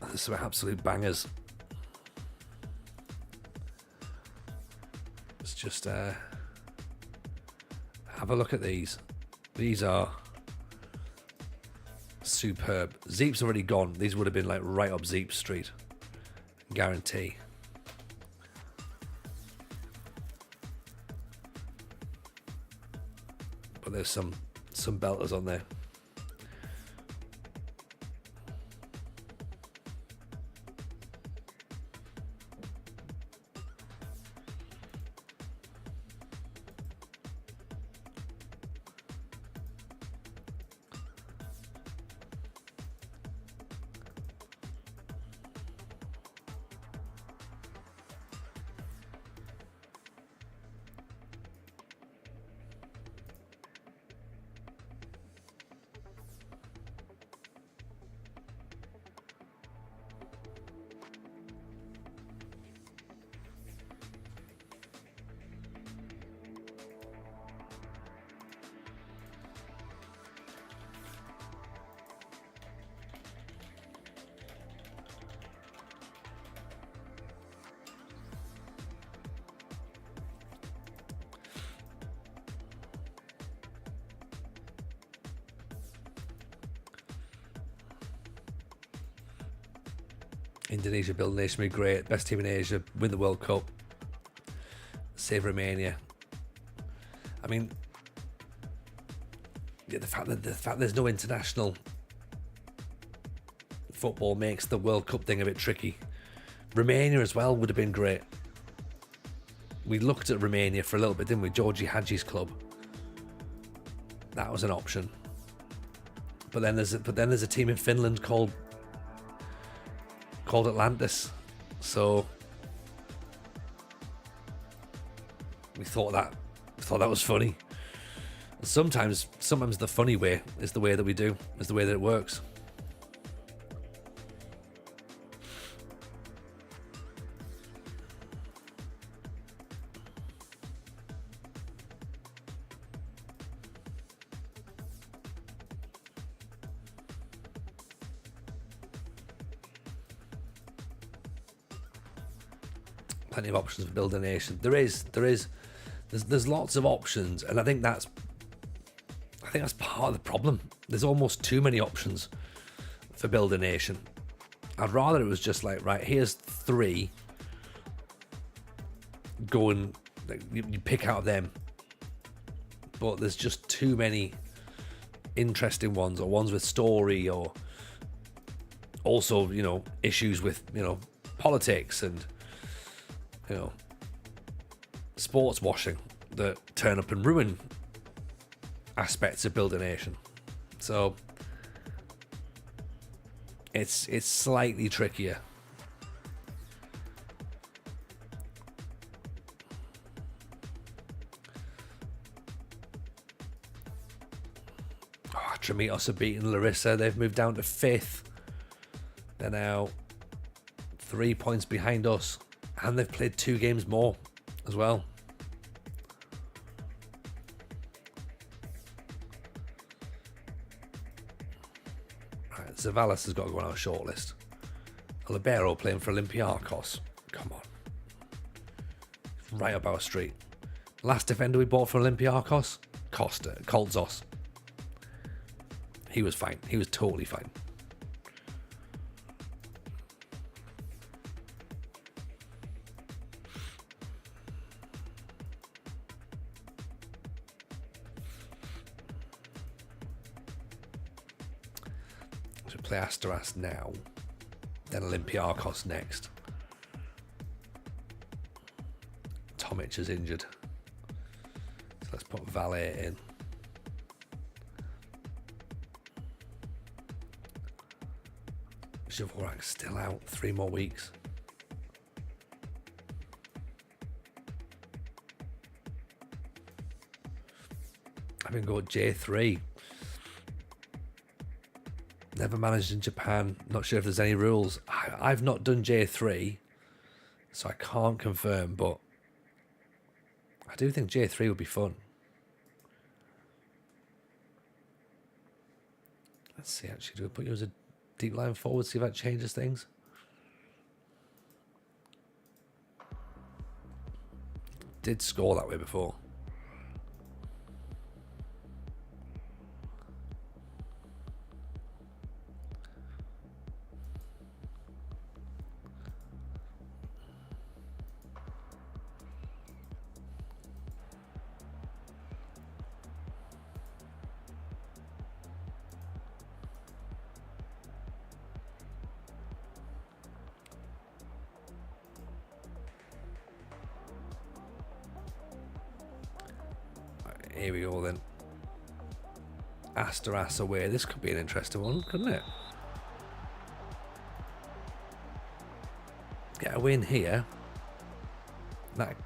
There's some absolute bangers. Let's just have a look at these. These are superb. Zeep's already gone. These would have been like right up Zeep Street. Guarantee. But there's some belters on there. Indonesia build a nation, be great. Best team in Asia, win the World Cup, save Romania. I mean, yeah, the fact there's no international football makes the World Cup thing a bit tricky. Romania as well would have been great. We looked at Romania for a little bit, didn't we? Georgie Hadji's club. That was an option. But then there's a team in Finland called Atlantis. So we thought that was funny. Sometimes the funny way is the way that we do, is the way that it works. Plenty of options for building a nation. There's lots of options, and I think that's part of the problem. There's almost too many options for build a nation. I'd rather it was just like, right, here's 3. Go and like, you pick out of them. But there's just too many interesting ones, or ones with story, or also, issues with, politics and, sports washing that turn up and ruin aspects of build a nation. So it's slightly trickier. Tramitos have beaten Larissa. They've moved down to 5th. They're now 3 points behind us, and they've played 2 games more as well. Right, Zavalis has got to go on our shortlist. Libero playing for Olympiacos. Come on. Right up our street. Last defender we bought for Olympiacos? Koltzos. He was fine. He was totally fine. we play Asteras now, then Olympiakos next. Tomic is injured. So let's put Valet in. Dvorak's still out, 3 more weeks. I'm going to go with J3. Never managed in Japan. Not sure if there's any rules. I've not done J3, so I can't confirm, but I do think J3 would be fun. Let's see, actually, do we put you as a deep line forward, see if that changes things? Did score that way before. Here we go then. Asteras away. This could be an interesting one, couldn't it? Get a win here. That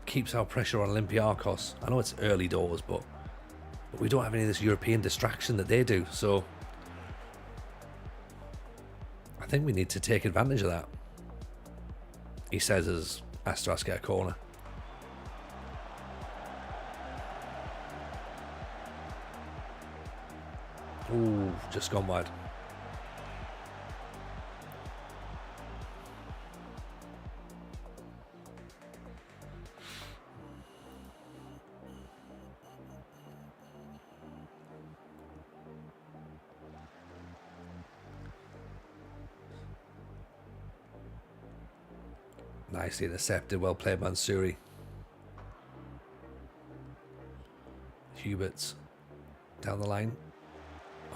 keeps our pressure on Olympiakos. I know it's early doors, but we don't have any of this European distraction that they do. So I think we need to take advantage of that. He says as Asteras get a corner. Ooh, just gone wide. Nicely intercepted, well played Mansouri. Hubert's down the line.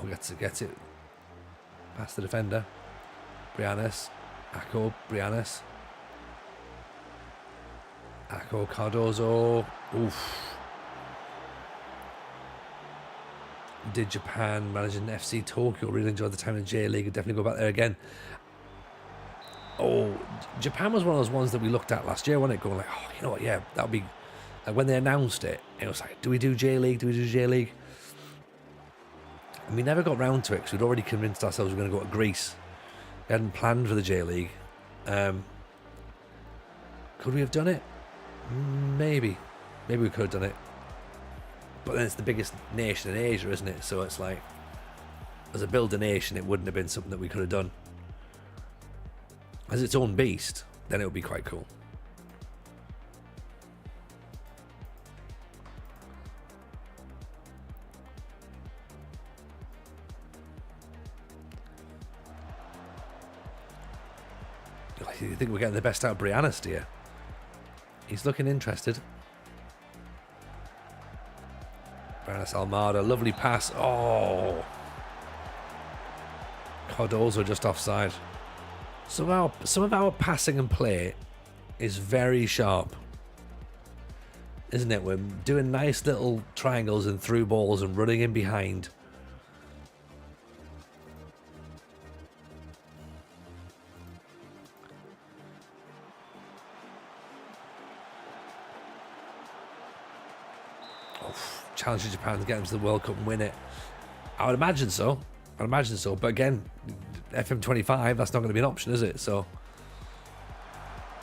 Oh, gets it past the defender. Brianis. Ako, Brianis. Ako, Cardozo. Oof. Did Japan, managing FC Tokyo. Really enjoyed the time in J League. I'd definitely go back there again. Oh, Japan was one of those ones that we looked at last year, wasn't it? Going like, oh, you know what? Yeah, that would be. Like when they announced it, it was like, do we do J League? Do we do J League? And we never got round to it because we'd already convinced ourselves we were going to go to Greece. We hadn't planned for the J League. Could we have done it? Maybe. Maybe we could have done it. But then it's the biggest nation in Asia, isn't it? So it's like, as a builder nation, it wouldn't have been something that we could have done. As its own beast, then it would be quite cool. You think we're getting the best out of Brianis, do you? He's looking interested. Brianis Almada, lovely pass. Oh! Cardozo just offside. Some of our passing and play is very sharp, isn't it? We're doing nice little triangles and through balls and running in behind. Challenge Japan to get them to the World Cup and win it. I would imagine so. But again, FM25, that's not going to be an option, is it? So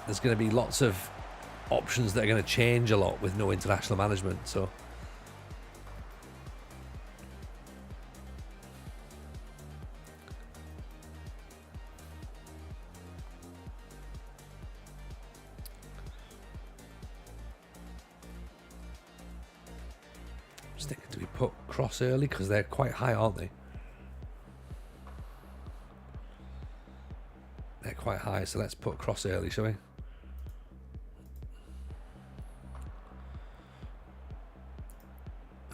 there's going to be lots of options that are going to change a lot with no international management. So I'm just thinking, do we put Cross early? Because they're quite high, aren't they? They're quite high, so let's put Cross early, shall we?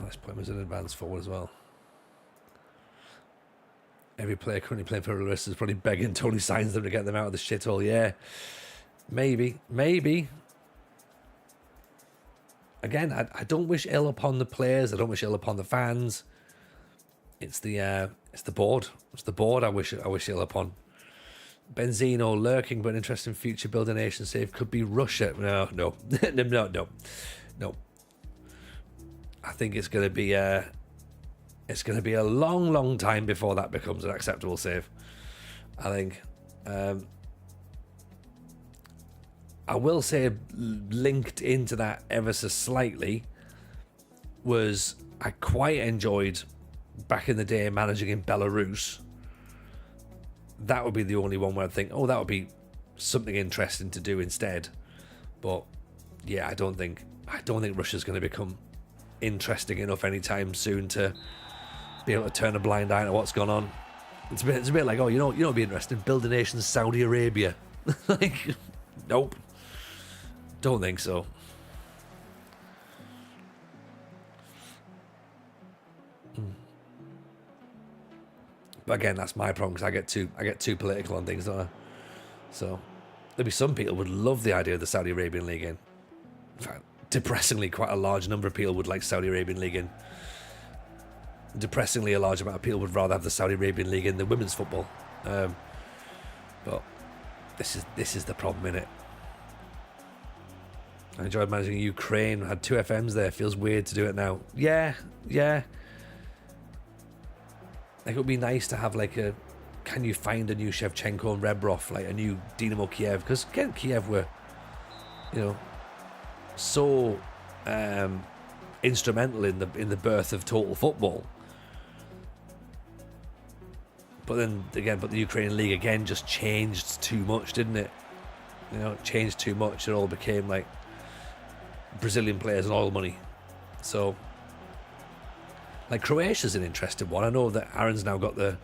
Let's put him as an advance forward as well. Every player currently playing for Larissa is probably begging Tony signs them to get them out of the shithole. Yeah, maybe. Again, I don't wish ill upon the players. I don't wish ill upon the fans. It's the board. It's the board I wish ill upon. Benzino lurking, but an interesting future building nation save could be Russia. No. No. I think it's going to be a long, long time before that becomes an acceptable save. I think. I will say, linked into that ever so slightly, was I quite enjoyed back in the day managing in Belarus. That would be the only one where I'd think, oh, that would be something interesting to do instead. But yeah, I don't think Russia's going to become interesting enough anytime soon to be able to turn a blind eye to what's gone on. It's a bit like, oh, you know, it'd be interesting, build a nation Saudi Arabia. Like, nope. Don't think so. But again, that's my problem, because I get too political on things, don't I? So there'll be some people would love the idea of the Saudi Arabian League in. In fact, depressingly, quite a large number of people would like Saudi Arabian League in. Depressingly, a large amount of people would rather have the Saudi Arabian League in than women's football. But this is the problem, innit? I enjoyed managing Ukraine. I had 2 FMs there. Feels weird to do it now. Yeah. Like, it would be nice to have like a, can you find a new Shevchenko and Rebrov, like a new Dynamo Kiev? Because again, Kiev were, so instrumental in the birth of total football. But then again, the Ukrainian league again just changed too much, didn't it? It changed too much. It all became like Brazilian players and oil money. So, like, Croatia's an interesting one. I know that Aaron's now got the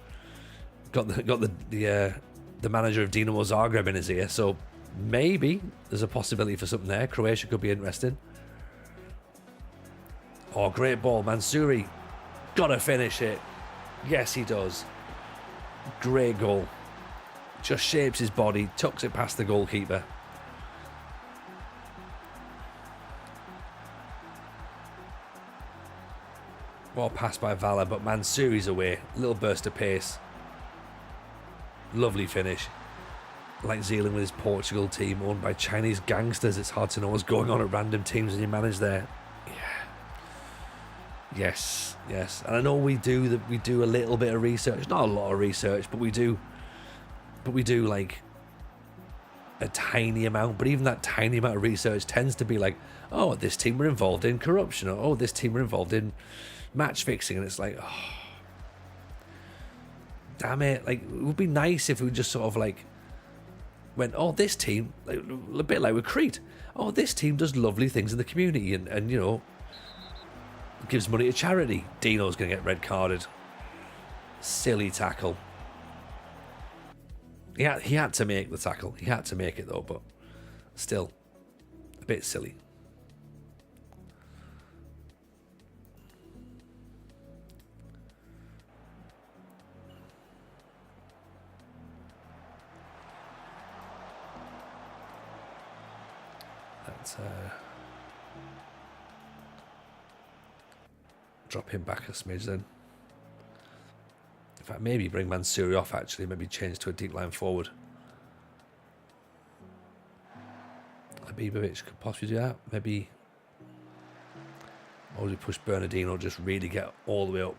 manager of Dinamo Zagreb in his ear, so maybe there's a possibility for something there. Croatia could be interesting. Oh, great ball, Mansouri, gotta finish it. Yes, he does. Great goal. Just shapes his body, tucks it past the goalkeeper. Well passed by Vala, but Mansouri's away. Little burst of pace. Lovely finish. Like Zealand with his Portugal team owned by Chinese gangsters, it's hard to know what's going on at random teams when you manage there. Yeah. Yes. And I know we do a little bit of research, not a lot of research, but we do like a tiny amount. But even that tiny amount of research tends to be like, oh, this team were involved in corruption, or oh, this team were involved in match fixing, and it's like, oh, damn it. Like, it would be nice if we just sort of like went, oh, this team, like, a bit like with Crete, oh, this team does lovely things in the community and gives money to charity. Dino's gonna get red carded. Silly tackle. He had to make the tackle. He had to make it though, but still a bit silly. Let's drop him back a smidge then. In fact, maybe bring Mansouri off actually, maybe change to a deep line forward. Abibovic could possibly do that, maybe. Or we push Bernardino, just really get all the way up.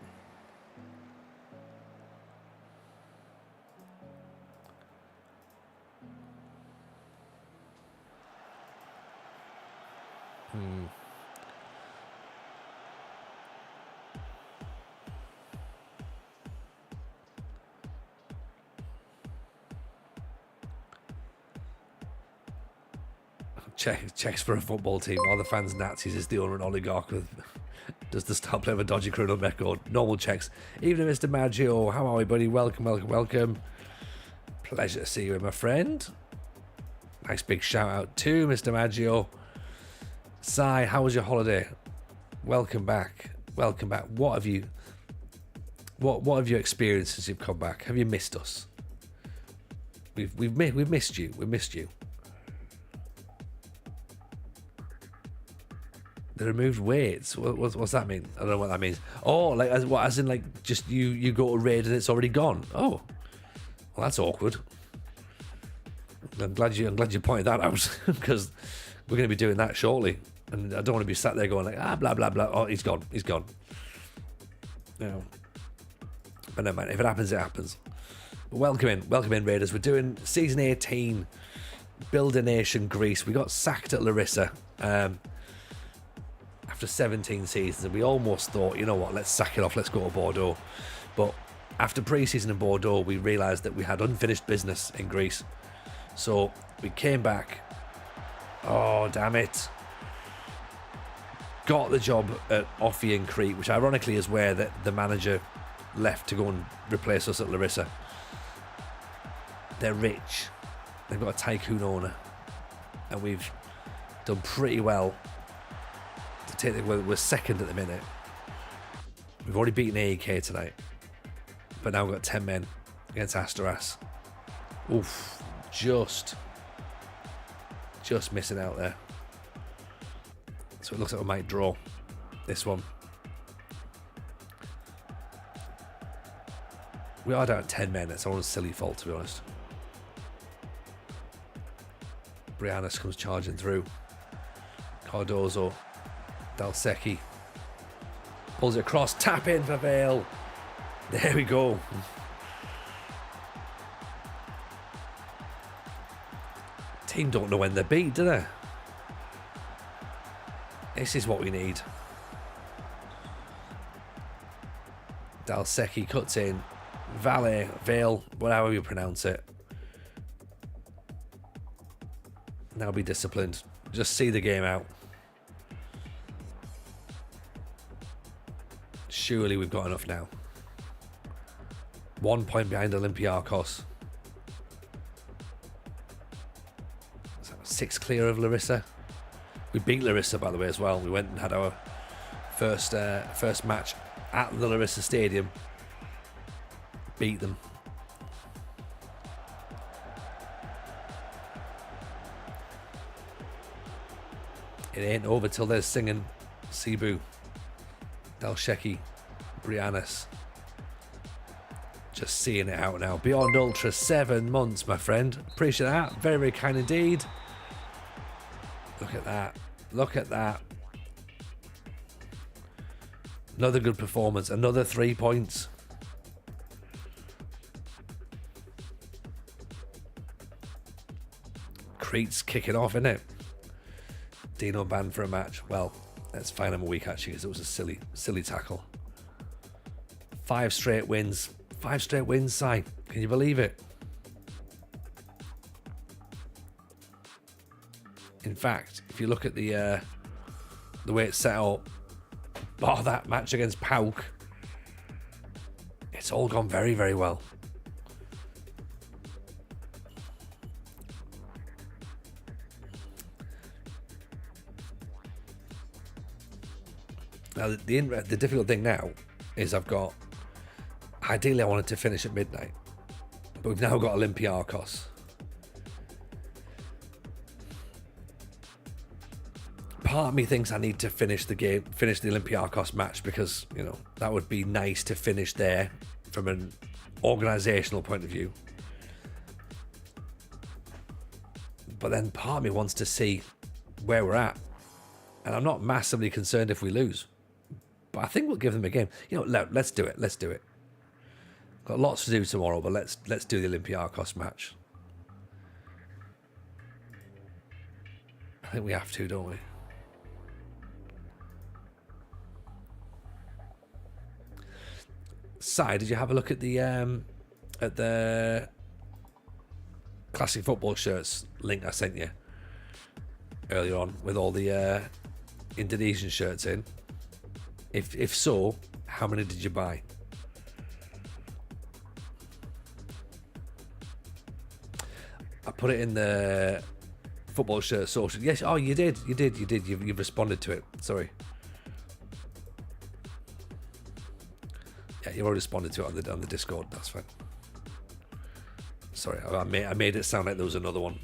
Checks for a football team. All the fans Nazis is the owner and oligarch with does the star player of a dodgy criminal record. Normal checks. Evening, Mr. Maggio. How are we, buddy? Welcome. Pleasure to see you, my friend. Nice big shout out to Mr. Maggio. Sai, how was your holiday? Welcome back. What have you What have you experienced since you've come back? Have you missed us? We've missed you. We missed you. The removed weights. What's that mean? I don't know what that means. Oh, like as in like just you go to raid and it's already gone. Oh, well that's awkward. I'm glad you pointed that out because we're going to be doing that shortly, and I don't want to be sat there going like blah blah blah. Oh, he's gone. No, but never mind. If it happens, it happens. But welcome in, Raiders. We're doing season 18, Build a Nation, Greece. We got sacked at Larissa. After 17 seasons, and we almost thought, you know what, let's sack it off, let's go to Bordeaux. But after pre-season in Bordeaux, we realised that we had unfinished business in Greece. So we came back. Oh, damn it. Got the job at OFI in Crete, which ironically is where the manager left to go and replace us at Larissa. They're rich. They've got a tycoon owner. And we've done pretty well. We're second at the minute. We've already beaten AEK tonight, but now we've got 10 men against Asteras. Oof, just missing out there. So it looks like we might draw this one. We are down to 10 men. It's our own silly fault, to be honest. Briannis comes charging through. Cardozo. Dalsecki pulls it across, tap in for Vale. There we go. Team don't know when they're beat, do they? This is what we need. Dalsecki cuts in. Vale, whatever you pronounce it. Now be disciplined. Just see the game out. Surely we've got enough now. 1 point behind Olympiakos. 6 clear of Larissa. We beat Larissa, by the way, as well. We went and had our first match at the Larissa Stadium. Beat them. It ain't over till they're singing Cebu. Dalsecki, Briannis. Just seeing it out now. Beyond Ultra, 7 months, my friend. Appreciate that. Very, very kind indeed. Look at that. Look at that. Another good performance. Another 3 points. Crete's kicking off, isn't it? Dino banned for a match. Well, let's find him a week actually, because it was a silly tackle. 5 straight wins. 5 straight wins, Si. Can you believe it? In fact, if you look at the way it's set up, bar that match against Pauk, it's all gone very, very well. Now, the difficult thing now is ideally I wanted to finish at midnight, but we've now got Olympiakos. Part of me thinks I need to finish the Olympiakos match because, you know, that would be nice to finish there from an organisational point of view. But then part of me wants to see where we're at. And I'm not massively concerned if we lose. But I think we'll give them a game. You know, let's do it. Let's do it. Got lots to do tomorrow, but let's do the Olympiakos match. I think we have to, don't we? Si, did you have a look at the classic football shirts link I sent you earlier on with all the Indonesian shirts in? If so, how many did you buy? I put it in the football shirt social. Yes, oh, you did. You've responded to it. Sorry. Yeah, you already responded to it on the Discord. That's fine. Sorry, I made it sound like there was another one.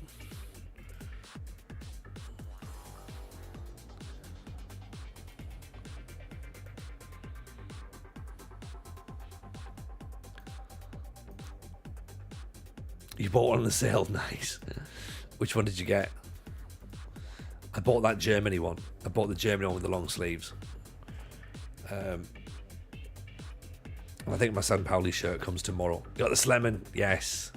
You bought one on the sale, nice. Which one did you get? I bought that Germany one. I bought the Germany one with the long sleeves. And I think my San Pauli shirt comes tomorrow. You got the Sleman? Yes.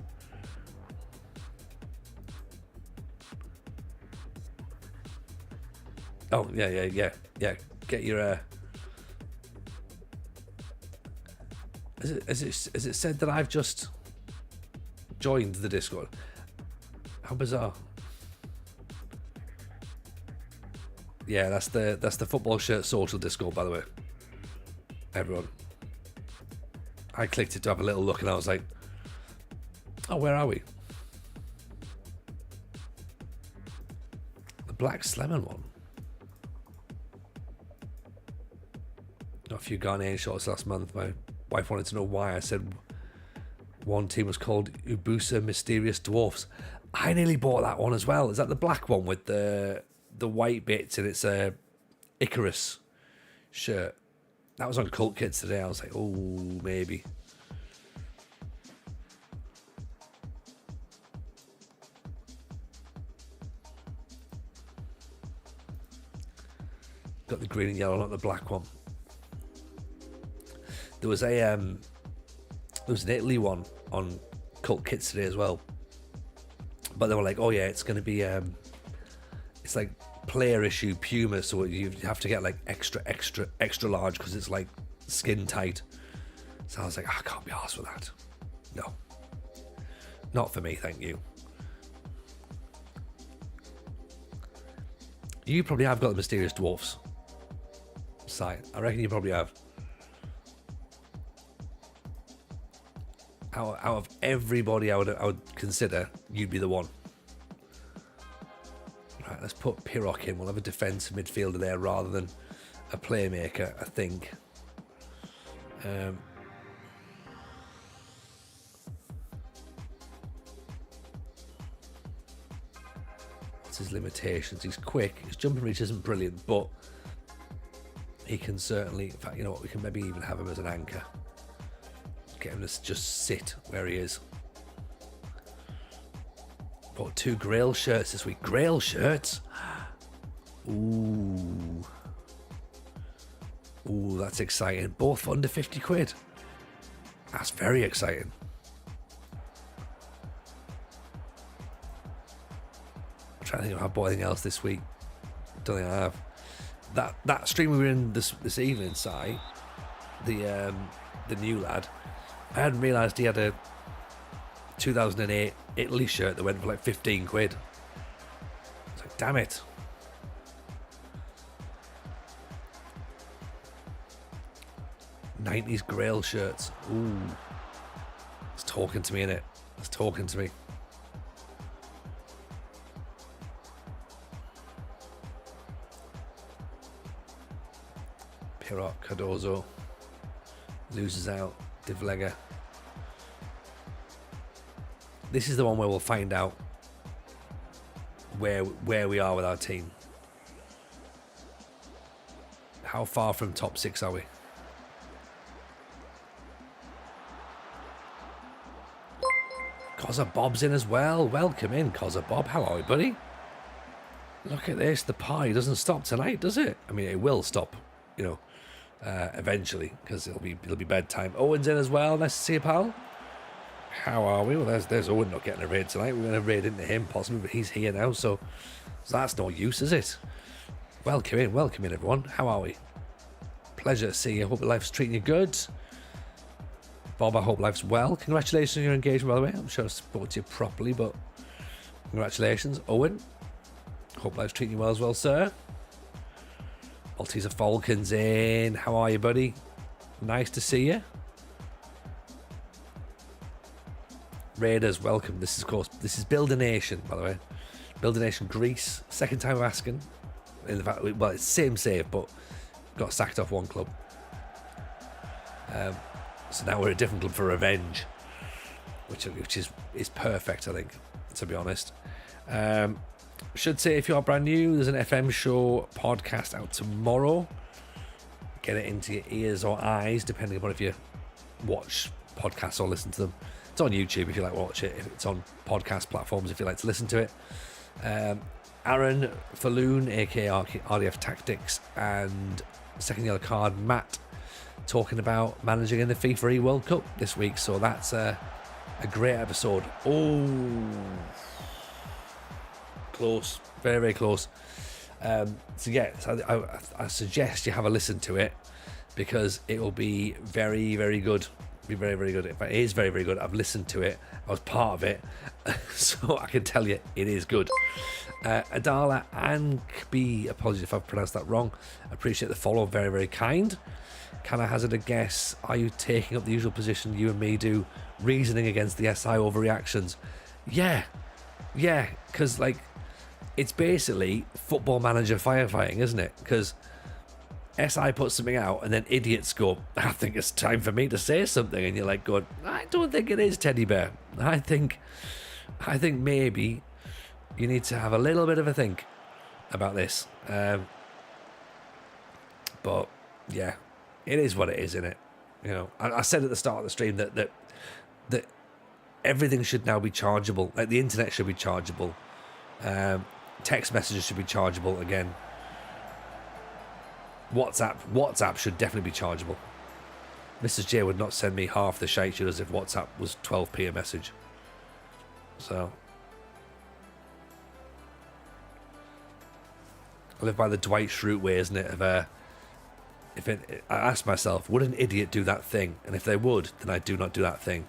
Oh, yeah. Get your... Has it said that I've just joined the Discord? How bizarre. Yeah, that's the football shirt social Discord, by the way. Everyone. I clicked it to have a little look and I was like, oh, where are we? The black Sleman one. Got a few Ghanaian shorts last month. My wife wanted to know why. I said one team was called Ubusa Mysterious Dwarfs. I nearly bought that one as well. Is that the black one with the white bits and it's a Icarus shirt? That was on Cult Kids today. I was like, oh, maybe. Got the green and yellow, not the black one. There was an Italy one on Cult Kids today as well. But they were like, oh yeah, it's going to be it's like player issue Puma, so you have to get like extra large because it's like skin tight. So I was like, I can't be arsed with that. No, not for me, thank you. You probably have got the Mysterious Dwarfs site. I reckon you probably have. Out of everybody I would consider, you'd be the one. Right, let's put Piroc in. We'll have a defensive midfielder there rather than a playmaker, I think. What's his limitations? He's quick. His jumping reach isn't brilliant, but he can certainly... In fact, you know what? We can maybe even have him as an anchor. Get him to just sit where he is. Bought 2 Grail shirts this week. Grail shirts? Ooh, that's exciting. Both under 50 quid. That's very exciting. I'm trying to think if I bought anything else this week. Don't think I have. That stream we were in this evening, Si, the new lad, I hadn't realised he had a 2008 Italy shirt that went for like 15 quid. I was like, damn it. '90s Grail shirts. Ooh. It's talking to me, innit? It's talking to me. Piroc, Cardozo. Loses out. Divlega. This is the one where we'll find out where we are with our team. How far from top 6 are we? Cozza Bob's in as well. Welcome in, Cozza Bob. How are we, buddy? Look at this. The party doesn't stop tonight, does it? I mean, it will stop, you know, eventually, because it'll be bedtime. Owen's in as well. Nice to see you, pal. How are we? Well, there's Owen not getting a raid tonight. We're going to raid into him possibly, but he's here now, so that's no use, is it? Welcome in, everyone. How are we? Pleasure to see you. Hope life's treating you good. Bob, I hope life's well. Congratulations on your engagement, by the way. I'm sure I spoke to you properly, but congratulations. Owen, hope life's treating you well as well, sir. Malteser Falcons in. How are you, buddy? Nice to see you. Raiders, welcome. This is Build a Nation, by the way. Build a Nation Greece. Second time I'm asking. In fact, well, it's same save, but got sacked off one club. So now we're a different club for revenge, which is perfect, I think, to be honest. Should say, if you are brand new, there's an FM show podcast out tomorrow. Get it into your ears or eyes, depending upon if you watch podcasts or listen to them. It's on YouTube if you like to watch it. It's on podcast platforms if you like to listen to it. Aaron Falloon, aka RDF Tactics, and second yellow card Matt, talking about managing in the FIFA World Cup this week. So that's a great episode. Oh, close, very, very close. So I suggest you have a listen to it, because it will be very, very good. Be very, very good. In fact, it is very, very good. I've listened to it. I was part of it, so I can tell you it is good. Adala Ankby, apologies if I've pronounced that wrong. Appreciate the follow. Very, very kind. Can I hazard a guess? Are you taking up the usual position you and me do, reasoning against the SI overreactions? Yeah, because like, it's basically Football Manager firefighting, isn't it? Because SI puts something out and then idiots go, I think it's time for me to say something, and you're like going, I don't think it is, Teddy Bear. I think maybe you need to have a little bit of a think about this. But yeah, it is what it is, isn't it? You know, I said at the start of the stream that everything should now be chargeable. Like, the internet should be chargeable. Text messages should be chargeable again. WhatsApp should definitely be chargeable. Mrs. J would not send me half the shite she does if WhatsApp was 12p a message. So I live by the Dwight Schrute way, isn't it? I ask myself, would an idiot do that thing? And if they would, then I do not do that thing.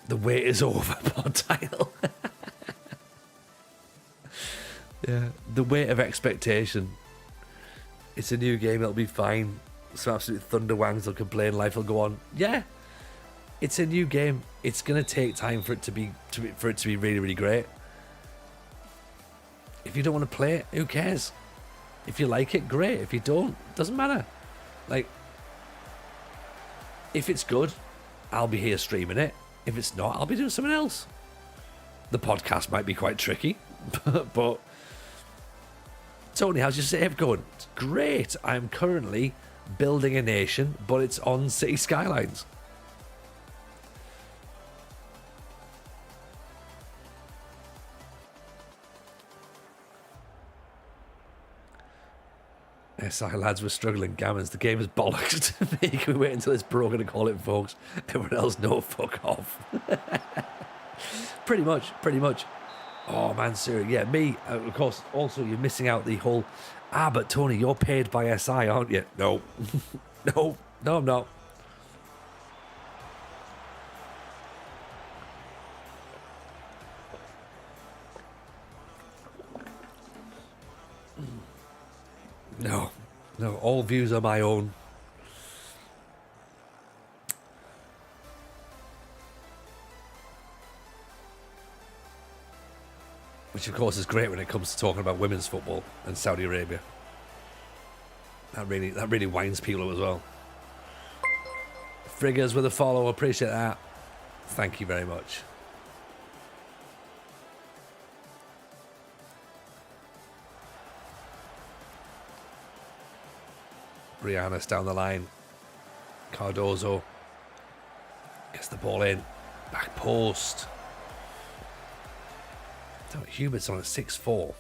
The wait is over, pod title. Yeah, the weight of expectation. It's a new game, it'll be fine. Some absolute thunderwangs will complain, life will go on. Yeah, it's a new game. It's gonna take time for it to be really, really great. If you don't want to play it, who cares? If you like it, great. If you don't, doesn't matter. Like, if it's good, I'll be here streaming it. If it's not, I'll be doing something else. The podcast might be quite tricky, but Tony, how's your save going? It's great. I'm currently building a nation, but it's on city skylines. SI lads were struggling. Gammons, the game is bollocks. Can we wait until it's broken and call it, folks? Everyone else, no, fuck off. Pretty much. Oh man, Siri, yeah, me, of course. Also, you're missing out the whole, but Tony, you're paid by SI, aren't you? No. no, I'm not. No, all views are my own. Which, of course, is great when it comes to talking about women's football and Saudi Arabia. That really winds people up as well. Friggers with a follow, appreciate that. Thank you very much. Brianna's down the line. Cardozo gets the ball in. Back post. Hubert's on at 6'4".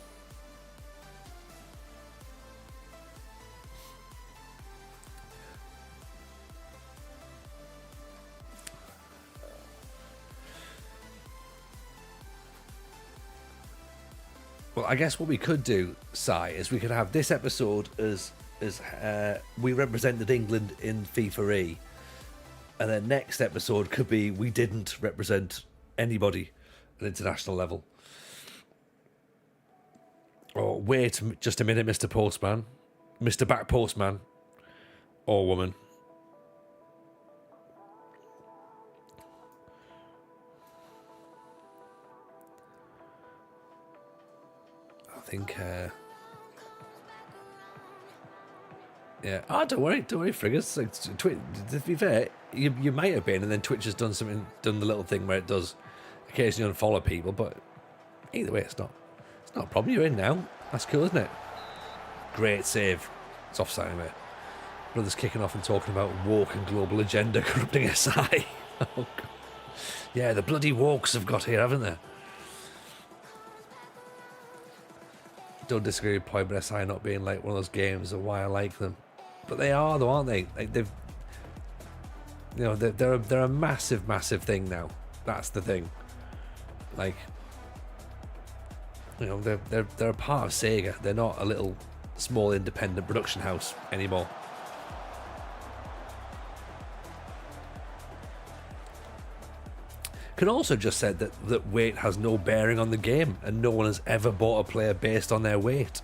Well, I guess what we could do, Si, is we could have this episode as we represented England in FIFA E, and then next episode could be we didn't represent anybody at international level. Or wait just a minute, Mr. Postman, Mr. Back Postman, or woman. I think Yeah. Oh, don't worry, Friggers. Like, to be fair, you might have been, and then Twitch has done the little thing where it does occasionally unfollow people, but either way, it's not a problem. You're in now. That's cool, isn't it? Great save. It's offside, mate. Brothers kicking off and talking about woke and global agenda corrupting SI. Oh, God. Yeah, the bloody wokes have got here, haven't they? Don't disagree with point, but SI not being like one of those games or why I like them. But they are, though, aren't they? Like they've, you know, they're a massive thing now. That's the thing. Like, you know, they're a part of Sega. They're not a little small independent production house anymore. Can also just said that weight has no bearing on the game, and no one has ever bought a player based on their weight.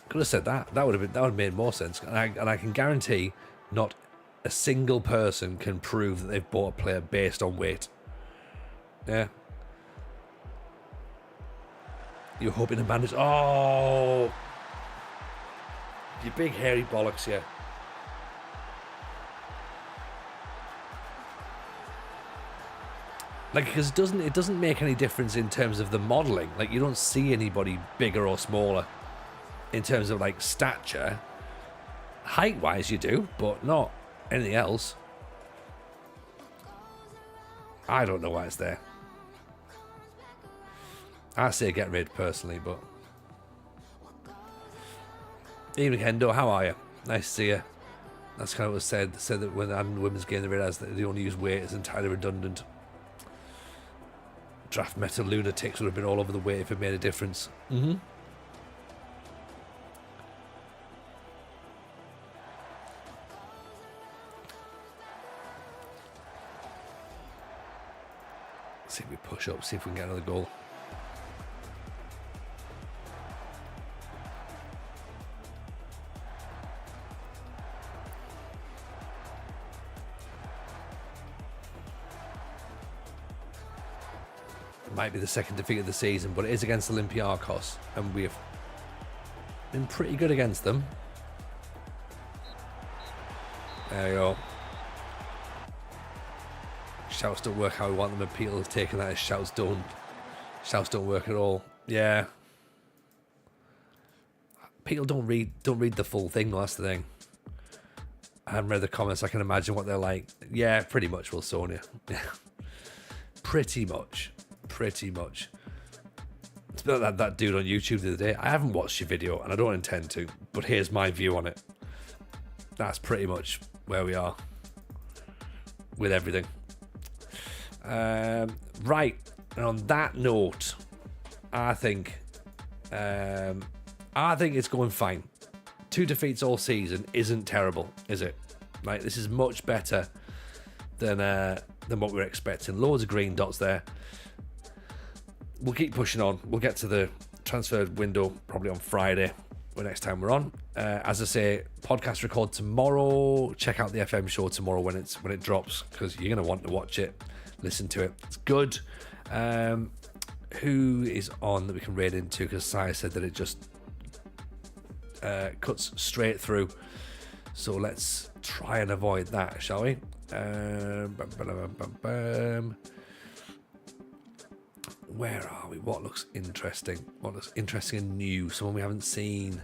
Could have said that. That would have made more sense. And I can guarantee not a single person can prove that they've bought a player based on weight. Yeah. You're hoping to manage. Oh, you big hairy bollocks, yeah. Like, because it doesn't make any difference in terms of the modelling. Like, you don't see anybody bigger or smaller in terms of, like, stature. Height-wise, you do, but not anything else. I don't know why it's there. I say get rid, personally, but... Evening, Hendo, how are you? Nice to see you. That's kind of what was said. They said that when adding the women's game, they realised that they only use weight is entirely redundant. Draft meta lunatics would have been all over the weight if it made a difference. Mm-hmm. See if we push up, see if we can get another goal. It might be the second defeat of the season, but it is against Olympiacos, and we've been pretty good against them. There you go. Shouts don't work how we want them, and people have taken that as shouts don't work at all. Yeah. People don't read the full thing, though, that's the thing. I haven't read the comments, I can imagine what they're like. Yeah, pretty much, will Sonia. Pretty much. It's about that dude on YouTube the other day. I haven't watched your video, and I don't intend to, but here's my view on it. That's pretty much where we are with everything. Right, and on that note, I think it's going fine. 2 defeats all season isn't terrible, is it? Like, this is much better than what we were expecting. Loads of green dots there. We'll keep pushing on. We'll get to the transfer window probably on Friday, the next time we're on. As I say, podcast record tomorrow. Check out the FM show tomorrow when it drops, because you're going to want to watch it, listen to it. It's good. Who is on that we can raid into? Because Sai said that it just cuts straight through. So let's try and avoid that, shall we? Where are we? What looks interesting? What looks interesting and new? Someone we haven't seen.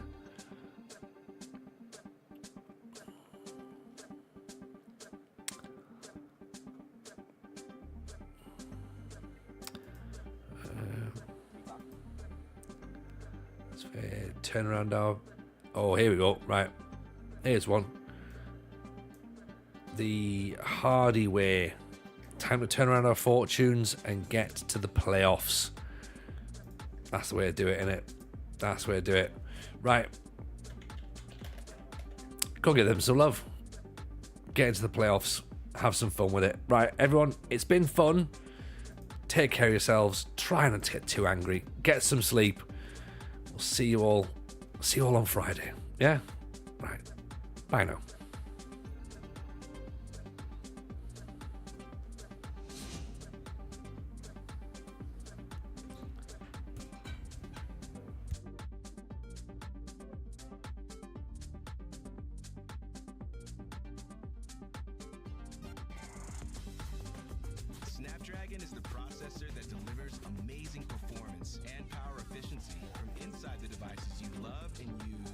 Let's turn around now. Oh, here we go. Right. Here's one. The Hardy way. Time to turn around our fortunes and get to the playoffs. That's the way to do it, innit? That's the way to do it. Right. Go get them some love. Get into the playoffs. Have some fun with it. Right, everyone, it's been fun. Take care of yourselves. Try not to get too angry. Get some sleep. We'll see you all on Friday. Yeah? Right. Bye now. Snapdragon is the processor that delivers amazing performance and power efficiency from inside the devices you love and use